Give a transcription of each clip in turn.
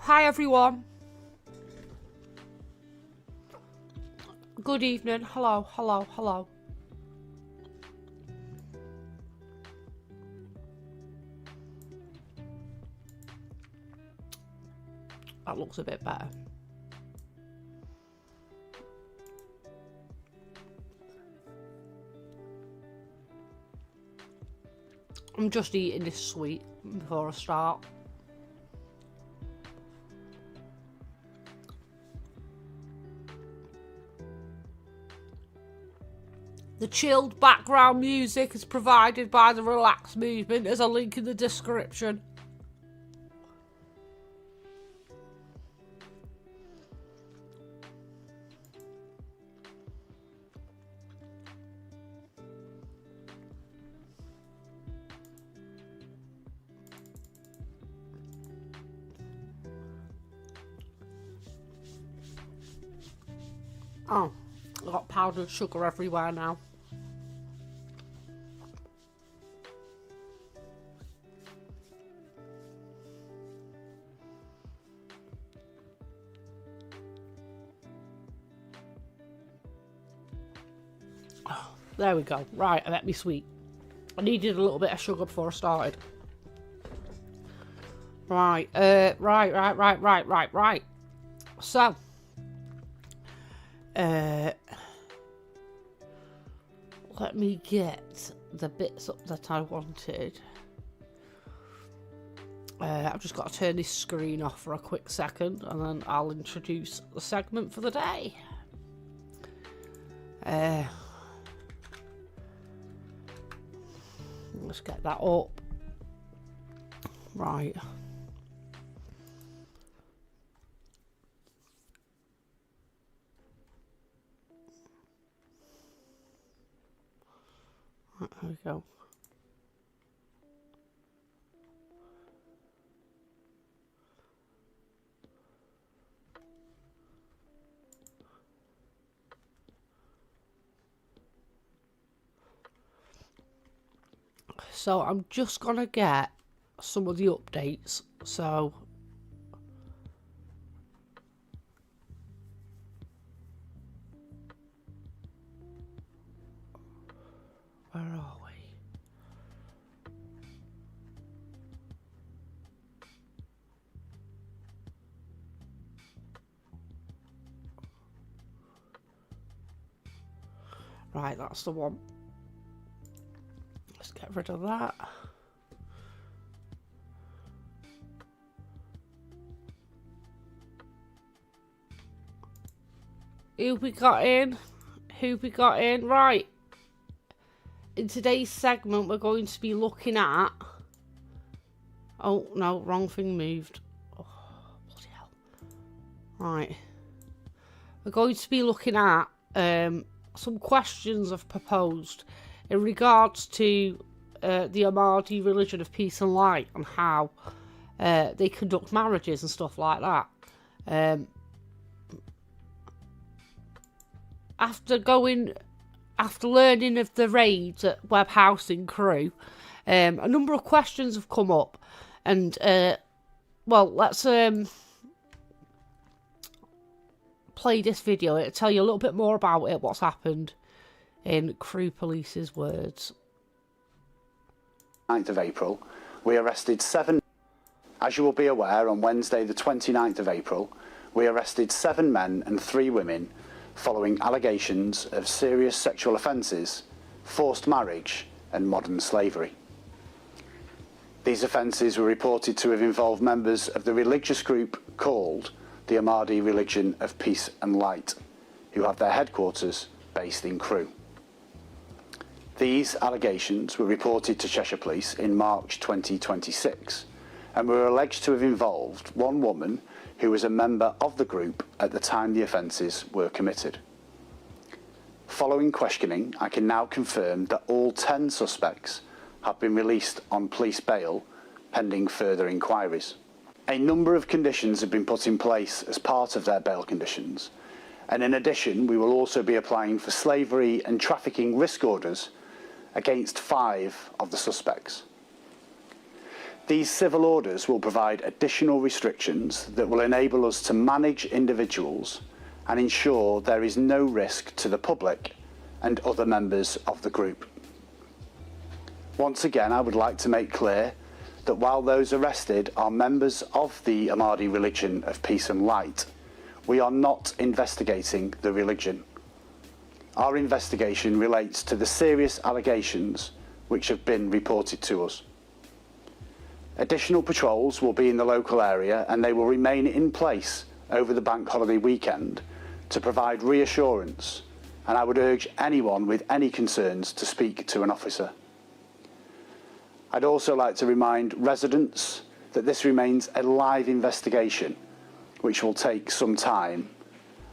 Hi everyone. Good evening. Hello, hello, hello. That looks a bit better. I'm just eating this sweet before I start. The chilled background music is provided by the Relax Movement. There's a link in the description. Oh, I've got powdered sugar everywhere now. Oh, there we go. Right, I bet me sweet. I needed a little bit of sugar before I started. Right, right. So, let me get the bits up that I wanted. I've just got to turn this screen off for a quick second and then I'll introduce the segment for the day. Let's get that up. Right. There we go. So I'm just gonna get some of the updates. So where are we? Right, that's the one. Let's get rid of that. Who we got in? Right. In today's segment, we're going to be looking at... Oh, no, wrong thing moved. Oh, bloody hell. Right. We're going to be looking at some questions I've proposed in regards to the AHMADI religion of peace and light and how they conduct marriages and stuff like that. After learning of the raids at Web Housing Crew, a number of questions have come up, and well, let's play this video. It'll tell you a little bit more about it, what's happened, in Crew Police's words. 9th of April, we arrested 7. As you will be aware, on Wednesday the 29th of April, we arrested 7 men and 3 women following allegations of serious sexual offences, forced marriage and modern slavery. These offences were reported to have involved members of the religious group called the AHMADI Religion of Peace and Light, who have their headquarters based in Crewe. These allegations were reported to Cheshire Police in March 2026 and were alleged to have involved one woman who was a member of the group at the time the offences were committed. Following questioning, I can now confirm that all 10 suspects have been released on police bail pending further inquiries. A number of conditions have been put in place as part of their bail conditions, and in addition we will also be applying for slavery and trafficking risk orders against 5 of the suspects. These civil orders will provide additional restrictions that will enable us to manage individuals and ensure there is no risk to the public and other members of the group. Once again, I would like to make clear that while those arrested are members of the AHMADI religion of peace and light, we are not investigating the religion. Our investigation relates to the serious allegations which have been reported to us. Additional patrols will be in the local area and they will remain in place over the bank holiday weekend to provide reassurance, and I would urge anyone with any concerns to speak to an officer. I'd also like to remind residents that this remains a live investigation which will take some time,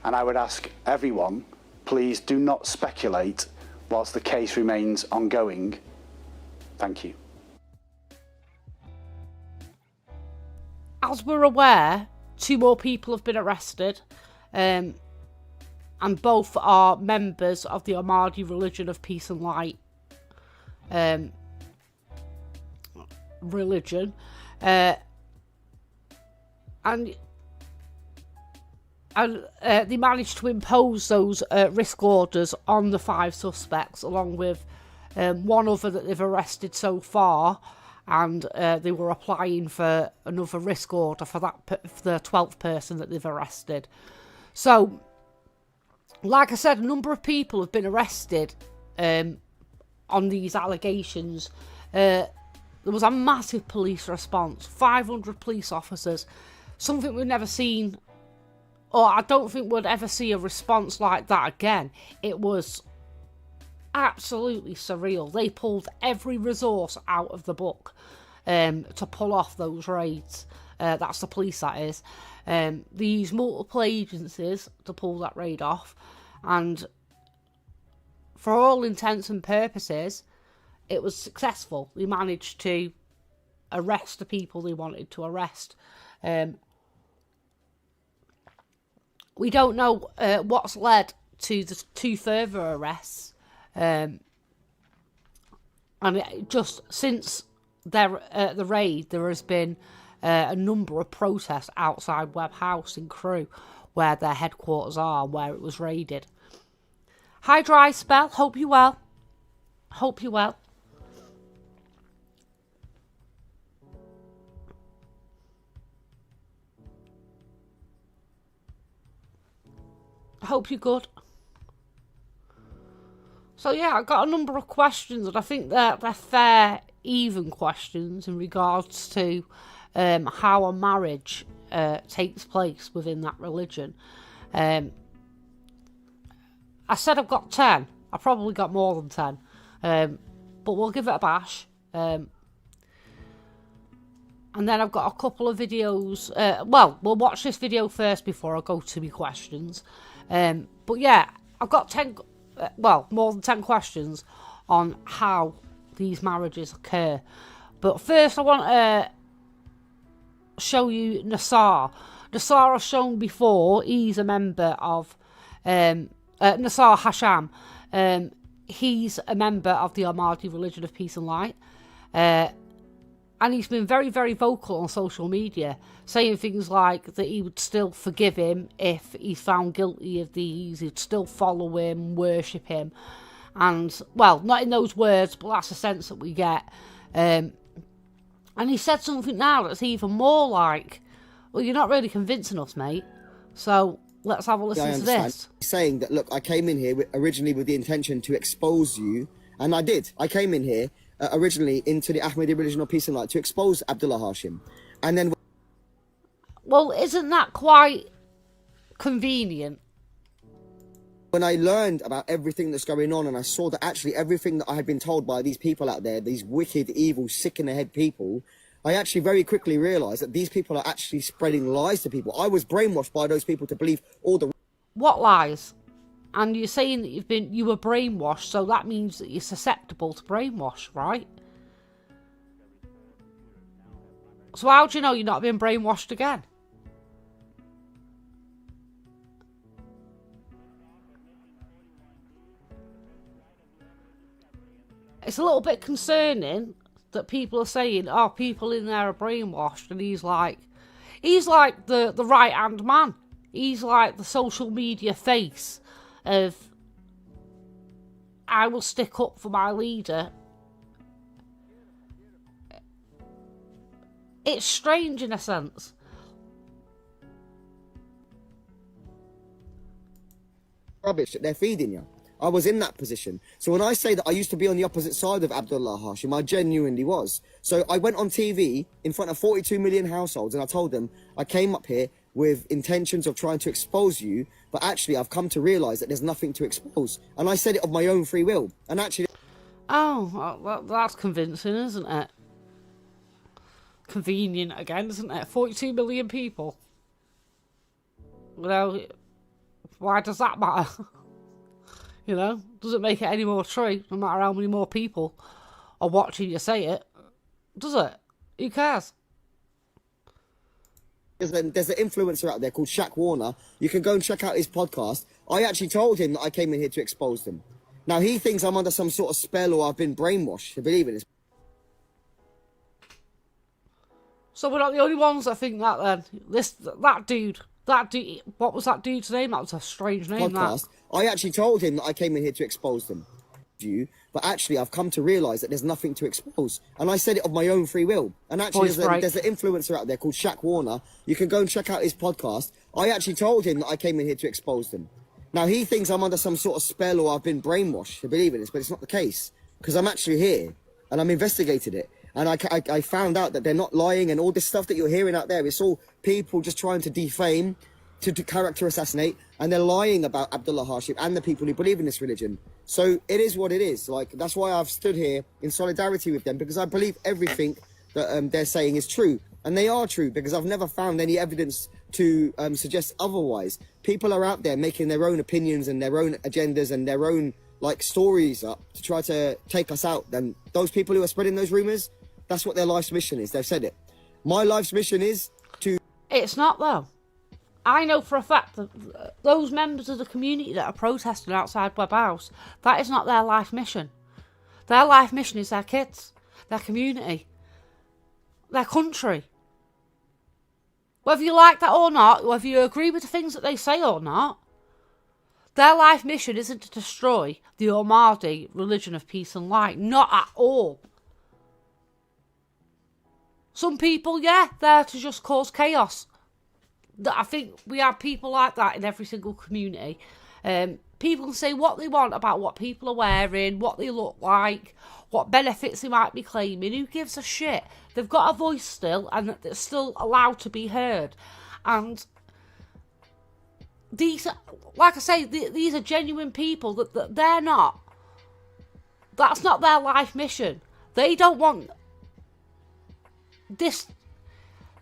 and I would ask everyone, please do not speculate whilst the case remains ongoing. Thank you. As we're aware, 2 more people have been arrested, and both are members of the AHMADI religion of peace and light religion, and they managed to impose those risk orders on the 5 suspects, along with 1 other that they've arrested so far, and they were applying for another risk order for the 12th person that they've arrested. So, like I said, a number of people have been arrested on these allegations. There was a massive police response, 500 police officers, something we've never seen, or I don't think we'd ever see a response like that again. It was absolutely surreal. They pulled every resource out of the book to pull off those raids. That's the police, that is. They used multiple agencies to pull that raid off, and for all intents and purposes, it was successful. They managed to arrest the people they wanted to arrest. We don't know what's led to the 2 further arrests. And just since the raid, there has been a number of protests outside Webb House in Crewe, where their headquarters are, where it was raided. Hi, Dry Spell. Hope you well. Hope you well. Hope you're good. So yeah, I got a number of questions, and I think they're fair, even questions in regards to how a marriage takes place within that religion. I said I've got 10. I probably got more than 10. But we'll give it a bash. And then I've got a couple of videos. Well, we'll watch this video first before I go to my questions. But yeah, I've got 10... more than 10 questions on how these marriages occur. But first I want to show you Nassar. Nassar I've shown before. He's a member of Nassar Hasham. He's a member of the AHMADI religion of peace and light. And he's been very, very vocal on social media, saying things like that he would still forgive him if he's found guilty of these, he'd still follow him, worship him. And, well, not in those words, but that's the sense that we get. And he said something now that's even more like, well, you're not really convincing us, mate. So let's have a listen to this. Saying that, look, I came in here originally with the intention to expose you, and I did. I came in here originally into the Ahmadi religion of peace and light to expose Abdullah Hashim. And then... Well, isn't that quite convenient? When I learned about everything that's going on, and I saw that actually everything that I had been told by these people out there, these wicked, evil, sick in the head people, I actually very quickly realised that these people are actually spreading lies to people. I was brainwashed by those people to believe all the... What lies? And you're saying that you were brainwashed, so that means that you're susceptible to brainwash, right? So how do you know you're not being brainwashed again? It's a little bit concerning that people are saying, oh, people in there are brainwashed, and he's like the right hand man. He's like the social media face of, I will stick up for my leader. It's strange in a sense. Rubbish that they're feeding you. I was in that position. So when I say that I used to be on the opposite side of Abdullah Hashim, I genuinely was. So I went on TV in front of 42 million households and I told them I came up here with intentions of trying to expose you, but actually I've come to realise that there's nothing to expose. And I said it of my own free will. And actually... Oh, well, that's convincing, isn't it? Convenient again, isn't it? 42 million people. Well, why does that matter? You know, doesn't make it any more true, no matter how many more people are watching you say it. Does it? Who cares? There's an influencer out there called Shaq Warner. You can go and check out his podcast. I actually told him that I came in here to expose them. Now, he thinks I'm under some sort of spell or I've been brainwashed to believe in this. So we're not the only ones that think that then. That dude, what was that dude's name? That was a strange name, Podcast. that. I actually told him that I came in here to expose them. But actually, I've come to realise that there's nothing to expose. And I said it of my own free will. And actually, there's an influencer out there called Shaq Warner. You can go and check out his podcast. I actually told him that I came in here to expose them. Now, he thinks I'm under some sort of spell or I've been brainwashed to believe in this, but it's not the case. Because I'm actually here, and I'm investigated it. And I found out that they're not lying, and all this stuff that you're hearing out there, it's all people just trying to defame, to character assassinate, and they're lying about Abdullah Hashim and the people who believe in this religion. So it is what it is. Like, that's why I've stood here in solidarity with them, because I believe everything that they're saying is true. And they are true, because I've never found any evidence to suggest otherwise. People are out there making their own opinions and their own agendas and their own, like, stories up to try to take us out. And those people who are spreading those rumours, that's what their life's mission is. They've said it. My life's mission is to... It's not, though. I know for a fact that those members of the community that are protesting outside Webb House, that is not their life mission. Their life mission is their kids, their community, their country. Whether you like that or not, whether you agree with the things that they say or not, their life mission isn't to destroy the AHMADI religion of peace and light. Not at all. Some people, yeah, they're to just cause chaos. I think we have people like that in every single community. People can say what they want about what people are wearing, what they look like, what benefits they might be claiming. Who gives a shit? They've got a voice still, and they're still allowed to be heard. And these, like I say, these are genuine people that they're not. That's not their life mission. They don't want this.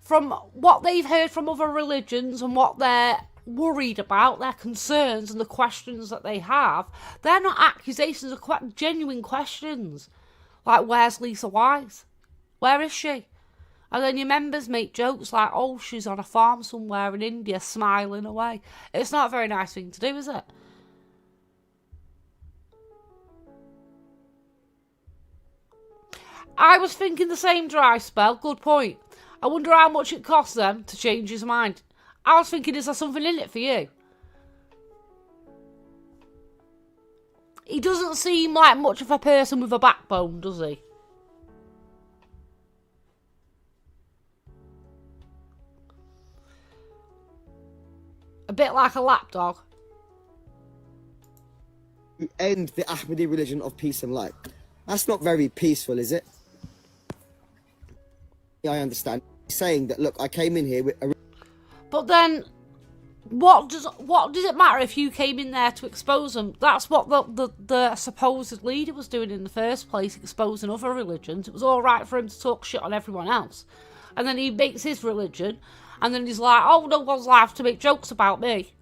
From what they've heard from other religions and what they're worried about, their concerns and the questions that they have, they're not accusations, they're quite genuine questions. Like, where's Lisa Wise? Where is she? And then your members make jokes like, oh, she's on a farm somewhere in India smiling away. It's not a very nice thing to do, is it? I was thinking the same dry spell. Good point. I wonder how much it costs them to change his mind. I was thinking, is there something in it for you? He doesn't seem like much of a person with a backbone, does he? A bit like a lapdog. End the Ahmadi religion of peace and light. That's not very peaceful, is it? I understand. Saying that, look, I came in here with a... But then, what does it matter if you came in there to expose them? That's what the supposed leader was doing in the first place, exposing other religions. It was all right for him to talk shit on everyone else. And then he makes his religion, and then he's like, oh, no one's allowed to make jokes about me.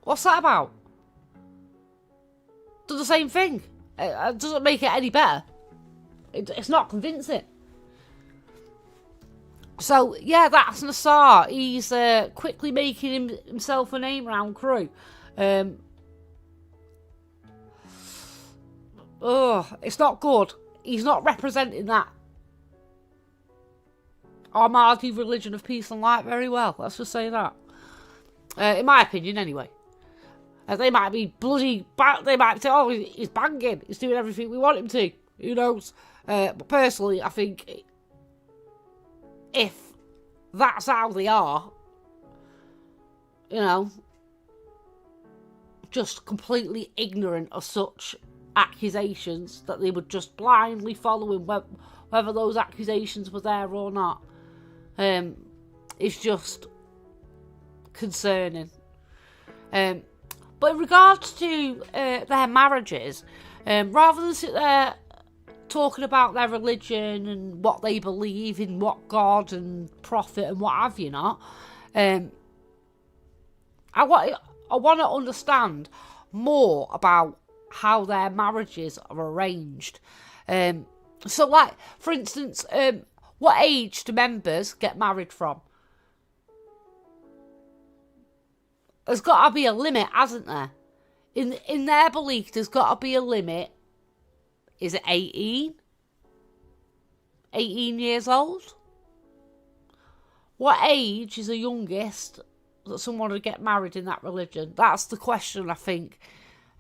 What's that about? Do the same thing. It doesn't make it any better. It's not convincing. So, yeah, that's Nassar. He's quickly making himself a name around Crewe. It's not good. he's not representing that AHMADI religion of peace and light very well. Let's just say that. In my opinion, anyway. They might be bloody... They might say, oh, he's banging. He's doing everything we want him to. Who knows? But personally, I think if that's how they are, you know, just completely ignorant of such accusations, that they would just blindly follow him whether those accusations were there or not, is just concerning. But in regards to their marriages, rather than sit there talking about their religion and what they believe in, what God and prophet and what have you not, I want to understand more about how their marriages are arranged. So, like, for instance, what age do members get married from? There's got to be a limit, hasn't there? In their belief, there's got to be a limit. Is it 18? 18 years old? What age is the youngest that someone would get married in that religion? That's the question, I think.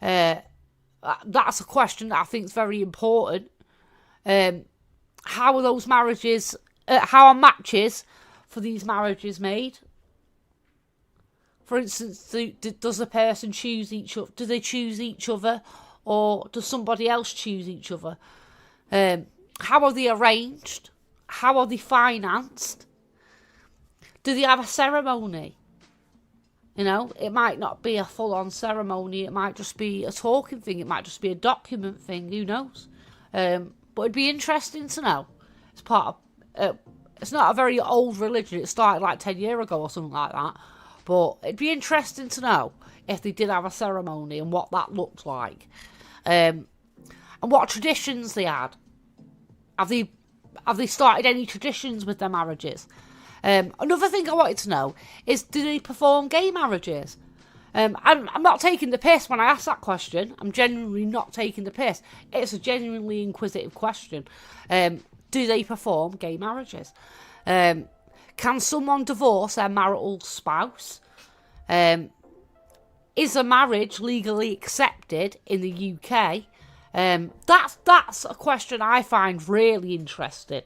That's a question that I think is very important. How are those marriages, how are matches for these marriages made? For instance, does the person choose each other? Do they choose each other, or does somebody else choose each other? How are they arranged? How are they financed? Do they have a ceremony? You know, it might not be a full-on ceremony. It might just be a talking thing. It might just be a document thing. Who knows? But it'd be interesting to know. It's part of... it's not a very old religion. It started like 10 years ago or something like that. But it'd be interesting to know if they did have a ceremony and what that looked like. And what traditions they had. Have they started any traditions with their marriages? Another thing I wanted to know is, do they perform gay marriages? I'm not taking the piss when I ask that question. I'm genuinely not taking the piss. It's a genuinely inquisitive question. Do they perform gay marriages? Can someone divorce their marital spouse? Is a marriage legally accepted in the UK? That's a question I find really interesting.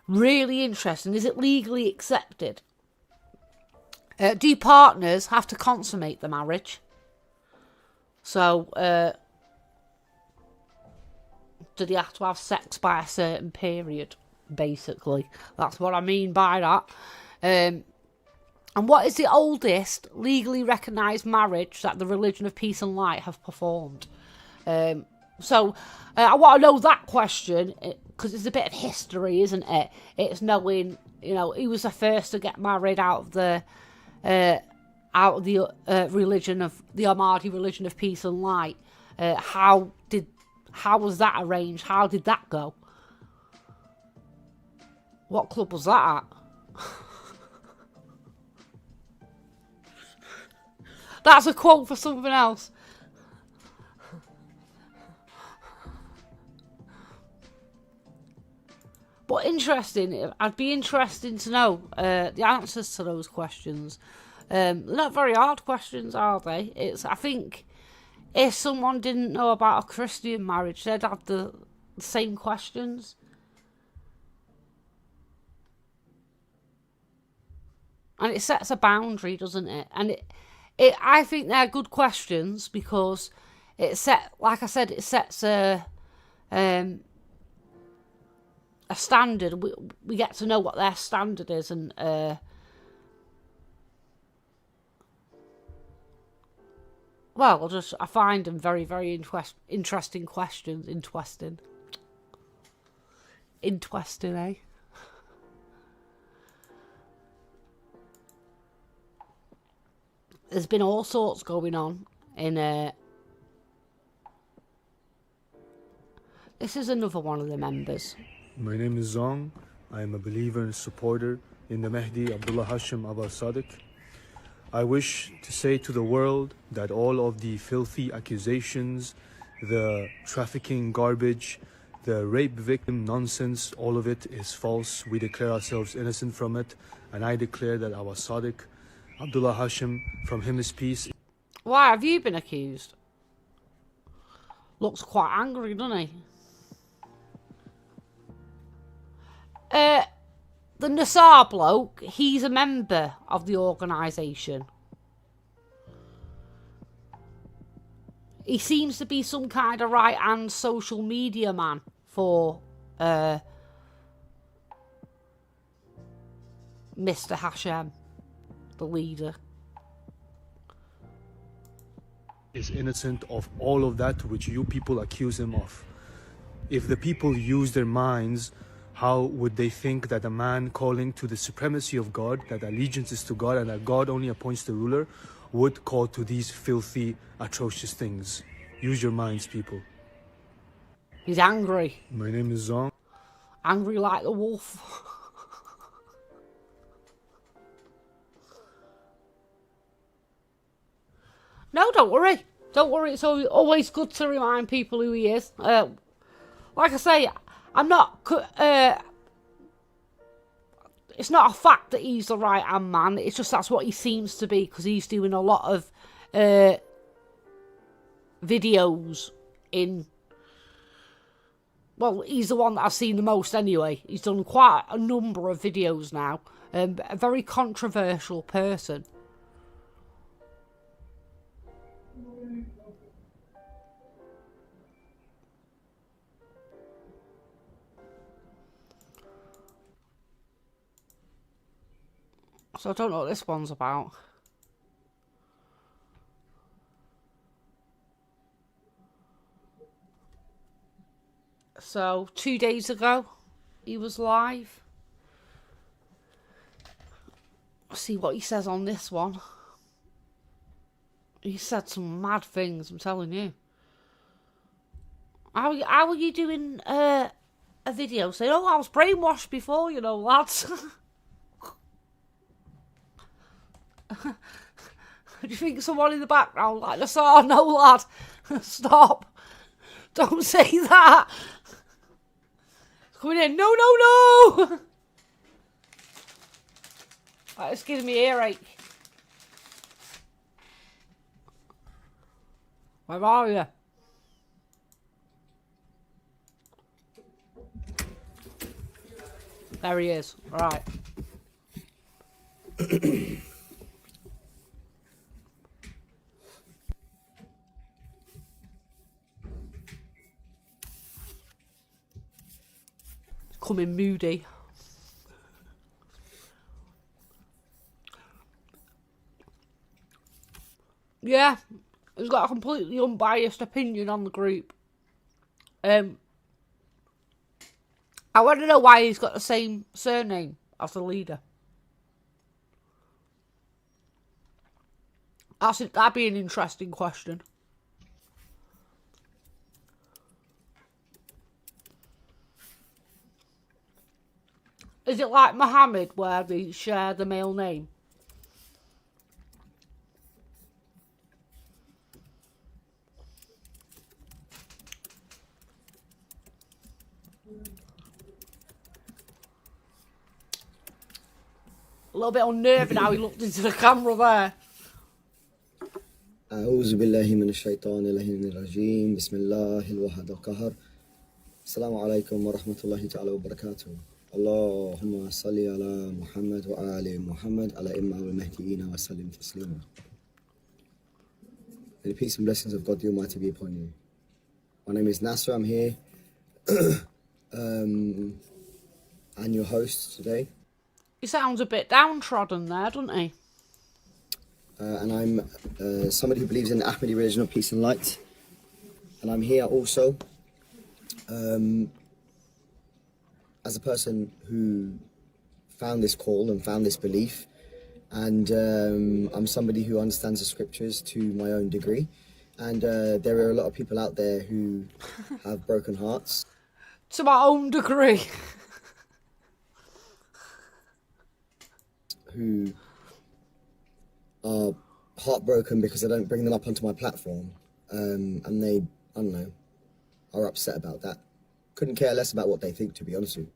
Really interesting. Is it legally accepted? Do partners have to consummate the marriage? So, do they have to have sex by a certain period? Basically, that's what I mean by that. And what is the oldest legally recognised marriage that the religion of peace and light have performed? So I want to know that question, because it's a bit of history, isn't it? It's knowing, you know, who was the first to get married out of the religion of the AHMADI religion of peace and light. How was that arranged? How did that go? What club was that at? That's a quote for something else. But interesting, I'd be interested to know the answers to those questions. They're not very hard questions, are they? I think if someone didn't know about a Christian marriage, they'd have the same questions. And it sets a boundary, doesn't it? And I think they're good questions because like I said, it sets a standard. We get to know what their standard is, and I find them very, very interesting questions. Interesting, eh? There's been all sorts going on in this is another one of the members. My name is Zong. I am a believer and supporter in the Mahdi Abdullah Hashim Abbas Sadiq. I wish to say to the world that all of the filthy accusations, the trafficking garbage, The rape victim nonsense, all of it is false. We declare ourselves innocent from it. And I declare that our Sadiq, Abdullah Hashim, from him is peace. Why have you been accused? Looks quite angry, doesn't he? The Nassar bloke, he's a member of the organisation. He seems to be some kind of right-hand social media man for Mr. Hashem, the leader. Is innocent of all of that which you people accuse him of. If the people use their minds, how would they think that a man calling to the supremacy of God, that allegiance is to God and that God only appoints the ruler, would call to these filthy, atrocious things? Use your minds, people. He's angry. My name is Zong. Angry like the wolf. No, don't worry. Don't worry. It's always good to remind people who he is. Like I say, I'm not... it's not a fact that he's the right-hand man. It's just that's what he seems to be, because he's doing a lot of videos in... Well, he's the one that I've seen the most anyway. He's done quite a number of videos now. A very controversial person. So I don't know what this one's about. So 2 days ago, he was live. Let's see what he says on this one. He said some mad things, I'm telling you. How are you doing a video saying, oh, I was brainwashed before, you know, lads? Do you think someone in the background like this? Oh, no, lad. Stop. Don't say that. It's coming in. No, no, no. It's giving me earache. Where are you? There he is. All right. Coming moody. Yeah, he's got a completely unbiased opinion on the group. I want to know why he's got the same surname as the leader. That'd be an interesting question. Is it like Muhammad, where they share the male name? A little bit unnerving how he looked into the camera there. أعوذ بالله من الشيطان اللعين الرجيم بسم الله الواحد القهار السلام عليكم ورحمة الله تعالى وبركاته اللهم صل على محمد وآل محمد على إمام المهديين وسلم تسليما. May the peace and blessings of God the Almighty be upon you. My name is Nasser. I'm here and your host today. He sounds a bit downtrodden there, doesn't he? And I'm somebody who believes in the Ahmadi religion of peace and light. And I'm here also as a person who found this call and found this belief. And I'm somebody who understands the scriptures to my own degree. And there are a lot of people out there who have broken hearts. To my own degree. Who are heartbroken because I don't bring them up onto my platform, and they, I don't know, are upset about that. Couldn't care less about what they think, to be honest with you.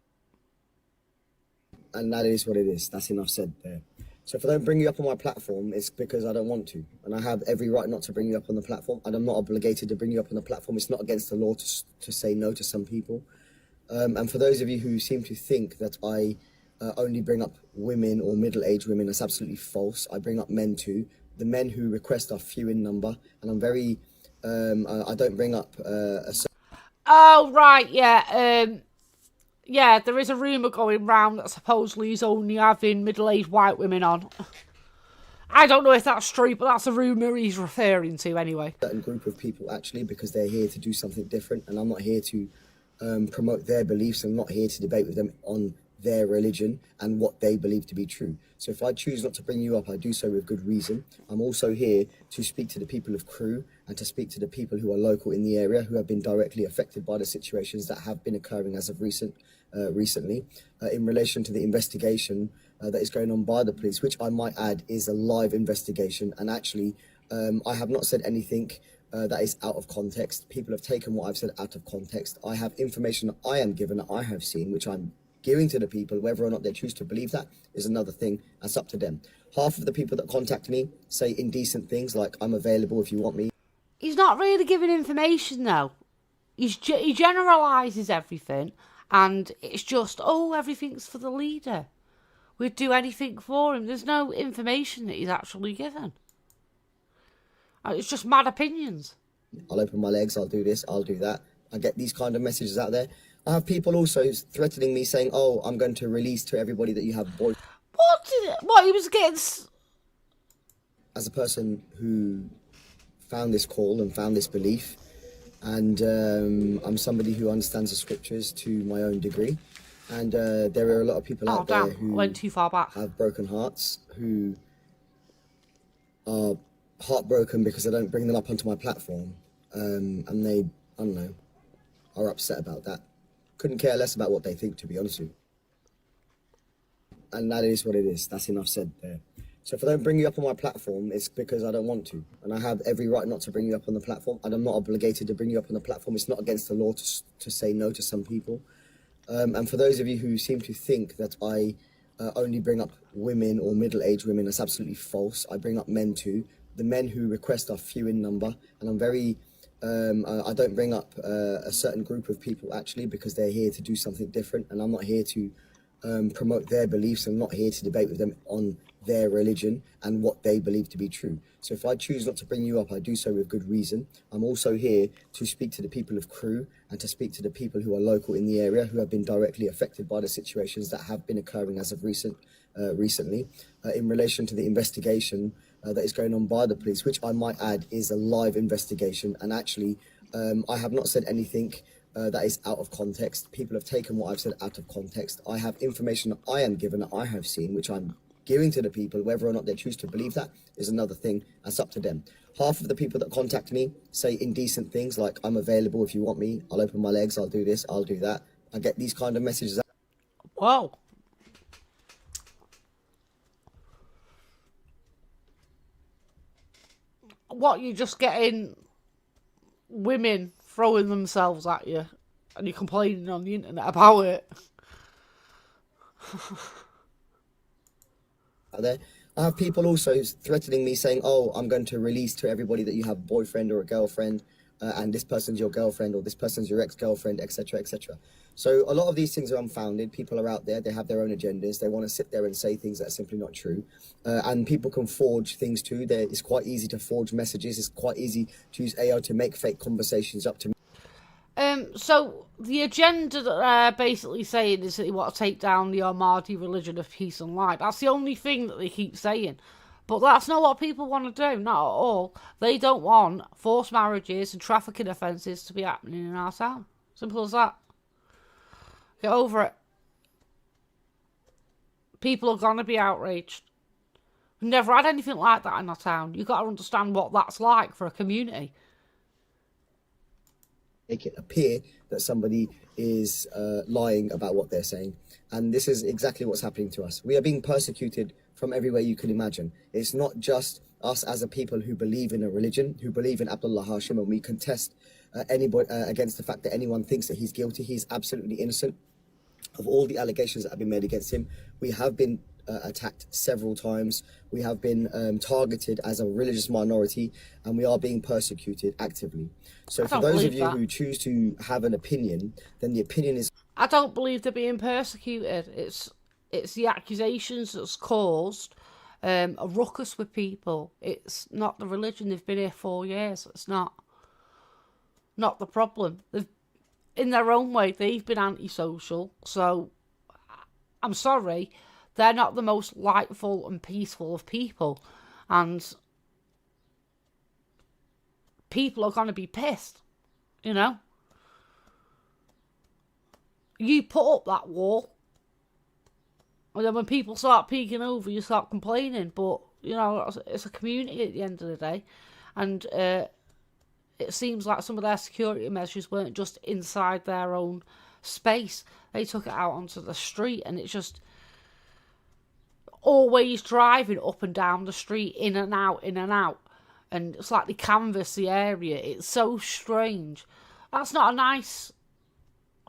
And that is what it is. That's enough said there. So if I don't bring you up on my platform, it's because I don't want to. And I have every right not to bring you up on the platform. And I'm not obligated to bring you up on the platform. It's not against the law to say no to some people. And for those of you who seem to think that I only bring up women or middle-aged women, that's absolutely false. I bring up men too. The men who request are few in number. And I'm very... I don't bring up Oh, right, yeah. Yeah, there is a rumour going round that supposedly he's only having middle-aged white women on. I don't know if that's true, but that's a rumour he's referring to anyway. certain group of people, actually, because they're here to do something different. And I'm not here to promote their beliefs. I'm not here to debate with them on their religion and what they believe to be true. So if I choose not to bring you up, I do so with good reason. I'm also here to speak to the people of Crewe and to speak to the people who are local in the area who have been directly affected by the situations that have been occurring as of recently in relation to the investigation that is going on by the police, which I might add is a live investigation. And actually, I have not said anything that is out of context. People have taken what I've said out of context. I have information that I am given, that I have seen, which I'm giving to the people. Whether or not they choose to believe that is another thing. That's up to them. Half of the people that contact me say indecent things like, I'm available if you want me. He's not really giving information, though. He generalises everything, and it's just, oh, everything's for the leader. We'd do anything for him. There's no information that he's actually given. It's just mad opinions. I'll open my legs, I'll do this, I'll do that. I get these kind of messages out there. I have people also threatening me saying, oh, I'm going to release to everybody that you have boy. What he was getting... As a person who found this call and found this belief, and I'm somebody who understands the scriptures to my own degree, and there are a lot of people out there who went too far back. Have broken hearts, who are heartbroken because I don't bring them up onto my platform, and they, I don't know, are upset about that. Couldn't care less about what they think, to be honest with you. And that is what it is. That's enough said there. So if I don't bring you up on my platform, it's because I don't want to. And I have every right not to bring you up on the platform. And I'm not obligated to bring you up on the platform. It's not against the law to say no to some people. And for those of you who seem to think that I only bring up women or middle-aged women, that's absolutely false. I bring up men too. The men who request are few in number. And I'm very... I don't bring up a certain group of people, actually, because they're here to do something different. And I'm not here to promote their beliefs. I'm not here to debate with them on their religion and what they believe to be true. So if I choose not to bring you up, I do so with good reason. I'm also here to speak to the people of Crewe and to speak to the people who are local in the area who have been directly affected by the situations that have been occurring as of recently in relation to the investigation that is going on by the police, which I might add is a live investigation. And actually, I have not said anything that is out of context. People have taken what I've said out of context. I have information that I am given, that I have seen, which I'm giving to the people. Whether or not they choose to believe that is another thing. That's up to them. Half of the people that contact me say indecent things like, I'm available if you want me. I'll open my legs, I'll do this, I'll do that. I get these kind of messages. Whoa. What, you're just getting women throwing themselves at you and you're complaining on the internet about it? There. I have people also threatening me saying, oh, I'm going to release to everybody that you have a boyfriend or a girlfriend, and this person's your girlfriend or this person's your ex-girlfriend, etc., etc. So a lot of these things are unfounded. People are out there, they have their own agendas, they want to sit there and say things that are simply not true. And people can forge things too. It's quite easy to forge messages. It's quite easy to use AI to make fake conversations up to... So the agenda that they're basically saying is that they want to take down the AHMADI religion of peace and light. That's the only thing that they keep saying. But that's not what people want to do, not at all. They don't want forced marriages and trafficking offences to be happening in our town. Simple as that. Get over it. People are going to be outraged. We've never had anything like that in our town. You've got to understand what that's like for a community. Make it appear that somebody is lying about what they're saying. And this is exactly what's happening to us. We are being persecuted from everywhere you can imagine. It's not just us as a people who believe in a religion, who believe in Abdullah Hashim, and we contest anybody against the fact that anyone thinks that he's guilty. He's absolutely innocent of all the allegations that have been made against him. We have been attacked several times. We have been targeted as a religious minority, and we are being persecuted actively. So for those of you who choose to have an opinion, then the opinion is... I don't believe they're being persecuted. It's the accusations that's caused a ruckus with people. It's not the religion. They've been here 4 years. It's not the problem. They've, in their own way, they've been antisocial. So I'm sorry, they're not the most lightful and peaceful of people, and people are going to be pissed, you know. You put up that wall, and then when people start peeking over, you start complaining. But, you know, it's a community at the end of the day. And it seems like some of their security measures weren't just inside their own space. They took it out onto the street, and it's just always driving up and down the street, in and out, in and out. And it's like they canvass the area. It's so strange. That's not a nice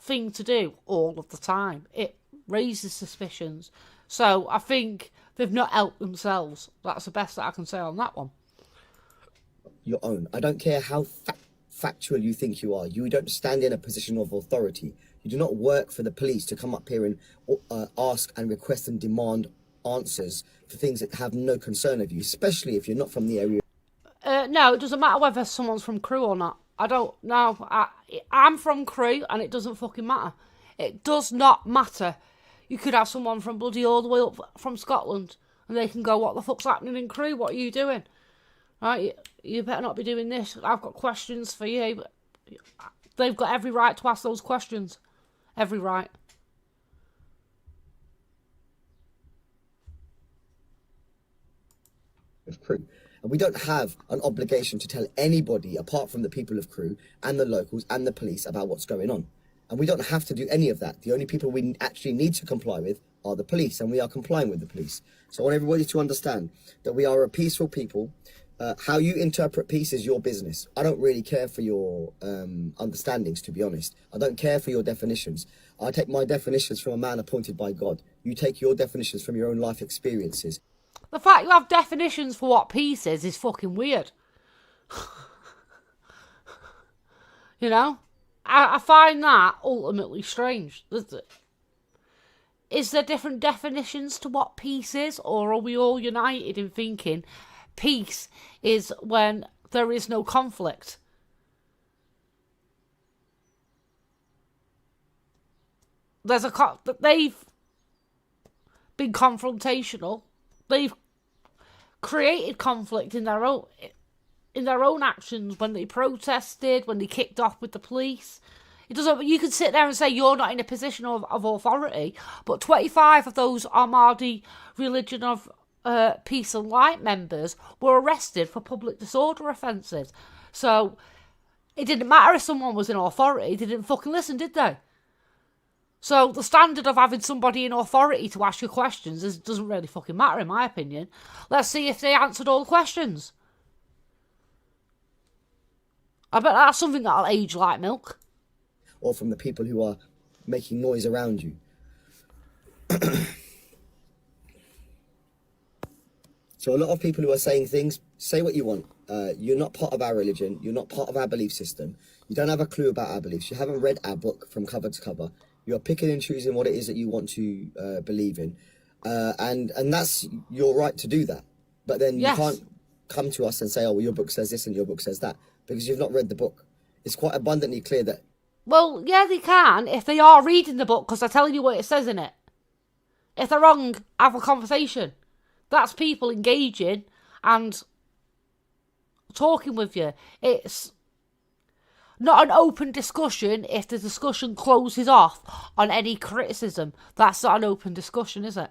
thing to do all of the time. It raises suspicions. So I think they've not helped themselves. That's the best that I can say on that one. Your own. I don't care how factual you think you are. You don't stand in a position of authority. You do not work for the police to come up here and ask and request and demand answers for things that have no concern of you, especially if you're not from the area. No, it doesn't matter whether someone's from Crewe or not. I don't know. I'm from Crewe, and it doesn't fucking matter. It does not matter. You could have someone from bloody all the way up from Scotland, and they can go, what the fuck's happening in Crewe? What are you doing? Right, you better not be doing this. I've got questions for you. They've got every right to ask those questions. Every right. Of Crewe. And we don't have an obligation to tell anybody apart from the people of Crewe and the locals and the police about what's going on. And we don't have to do any of that. The only people we actually need to comply with are the police, and we are complying with the police. So I want everybody to understand that we are a peaceful people. How you interpret peace is your business. I don't really care for your understandings, to be honest. I don't care for your definitions. I take my definitions from a man appointed by God. You take your definitions from your own life experiences. The fact you have definitions for what peace is fucking weird. You know? I find that ultimately strange. Is there different definitions to what peace is? Or are we all united in thinking peace is when there is no conflict? They've been confrontational. They've created conflict in their own actions when they protested, when they kicked off with the police. It doesn't. You could sit there and say you're not in a position of authority, but 25 of those AHMADI religion of peace and light members were arrested for public disorder offences. So it didn't matter if someone was in authority; they didn't fucking listen, did they? So the standard of having somebody in authority to ask you questions doesn't really fucking matter, in my opinion. Let's see if they answered all the questions. I bet that's something that'll age like milk. Or from the people who are making noise around you. So a lot of people who are saying things, say what you want. You're not part of our religion. You're not part of our belief system. You don't have a clue about our beliefs. You haven't read our book from cover to cover. You're picking and choosing what it is that you want to believe in. And that's your right to do that. But then you can't come to us and say, oh, well, your book says this and your book says that, because you've not read the book. It's quite abundantly clear that... Well, yeah, they can if they are reading the book, because they're telling you what it says in it. If they're wrong, have a conversation. That's people engaging and talking with you. It's not an open discussion if the discussion closes off on any criticism. That's not an open discussion, is it?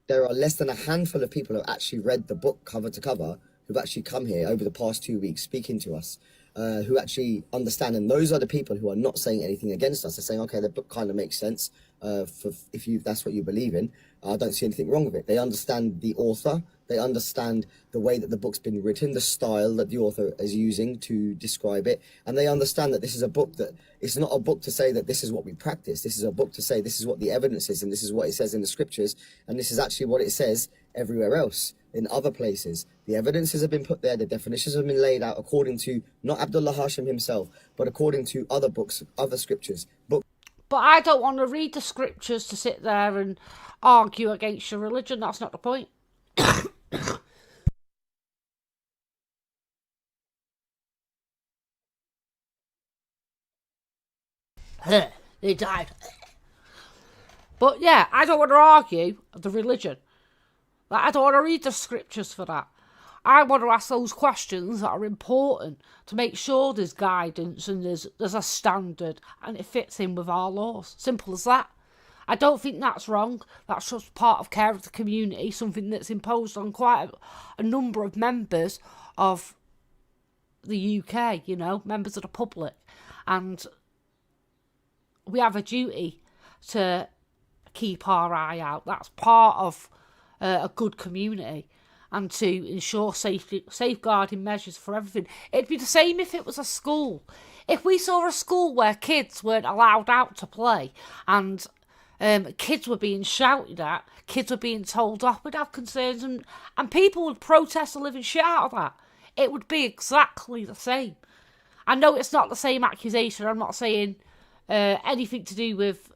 There are less than a handful of people who have actually read the book cover to cover who've actually come here over the past 2 weeks speaking to us. who actually understand, and those are the people who are not saying anything against us. They're saying, okay, the book kind of makes sense if that's what you believe in. I don't see anything wrong with it. They understand the author. They understand the way that the book's been written, the style that the author is using to describe it, and they understand that this is a book that it's not a book to say that this is what we practice. This is a book to say this is what the evidence is, and this is what it says in the scriptures, and this is actually what it says everywhere else in other places. The evidences have been put there, the definitions have been laid out according to not Abdullah Hashim himself, but according to other books, other scriptures. But I don't want to read the scriptures to sit there and argue against your religion. That's not the point. They died. But yeah, I don't want to argue the religion. Like, I don't want to read the scriptures for that. I want to ask those questions that are important to make sure there's guidance and there's a standard and it fits in with our laws. Simple as that. I don't think that's wrong. That's just part of care of the community, something that's imposed on quite a number of members of the UK, you know, members of the public. And we have a duty to keep our eye out. That's part of a good community, and to ensure safeguarding measures for everything. It'd be the same if it was a school. If we saw a school where kids weren't allowed out to play and kids were being shouted at, kids were being told off, we'd have concerns, and people would protest the living shit out of that. It would be exactly the same. I know it's not the same accusation. I'm not saying anything to do with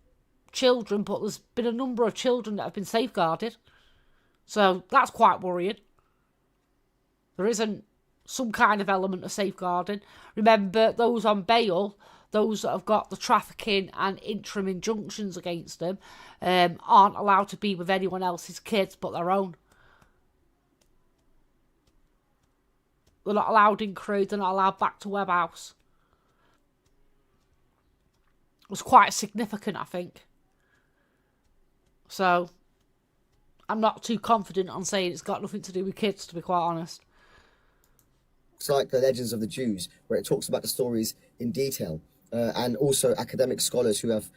children, but there's been a number of children that have been safeguarded. So that's quite worrying. There isn't some kind of element of safeguarding. Remember, those on bail, those that have got the trafficking and interim injunctions against them, aren't allowed to be with anyone else's kids but their own. They're not allowed in crew, they're not allowed back to Web House. It was quite significant, I think. So I'm not too confident on saying it's got nothing to do with kids, to be quite honest. it's like the Legends of the Jews, where it talks about the stories in detail, and also academic scholars who have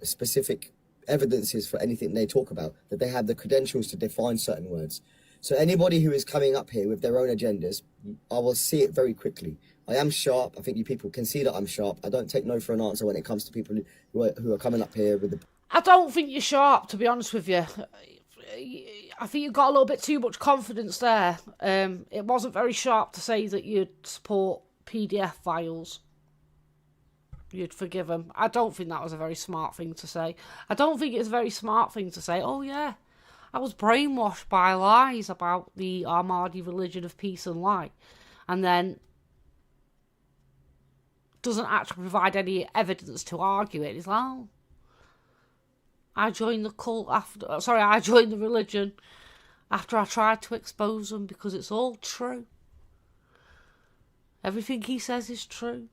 specific evidences for anything they talk about, that they have the credentials to define certain words. So anybody who is coming up here with their own agendas, I will see it very quickly. I am sharp. I think you people can see that I'm sharp. I don't take no for an answer when it comes to people who are coming up here with the... I don't think you're sharp, to be honest with you. I think you've got a little bit too much confidence there. It wasn't very sharp to say that you'd support PDF files. You'd forgive them. I don't think that was a very smart thing to say. I don't think it's a very smart thing to say, oh yeah, I was brainwashed by lies about the AHMADI religion of peace and light, and then doesn't actually provide any evidence to argue it. It's like, oh, I joined the cult after... Sorry, I joined the religion after I tried to expose them because it's all true. Everything he says is true.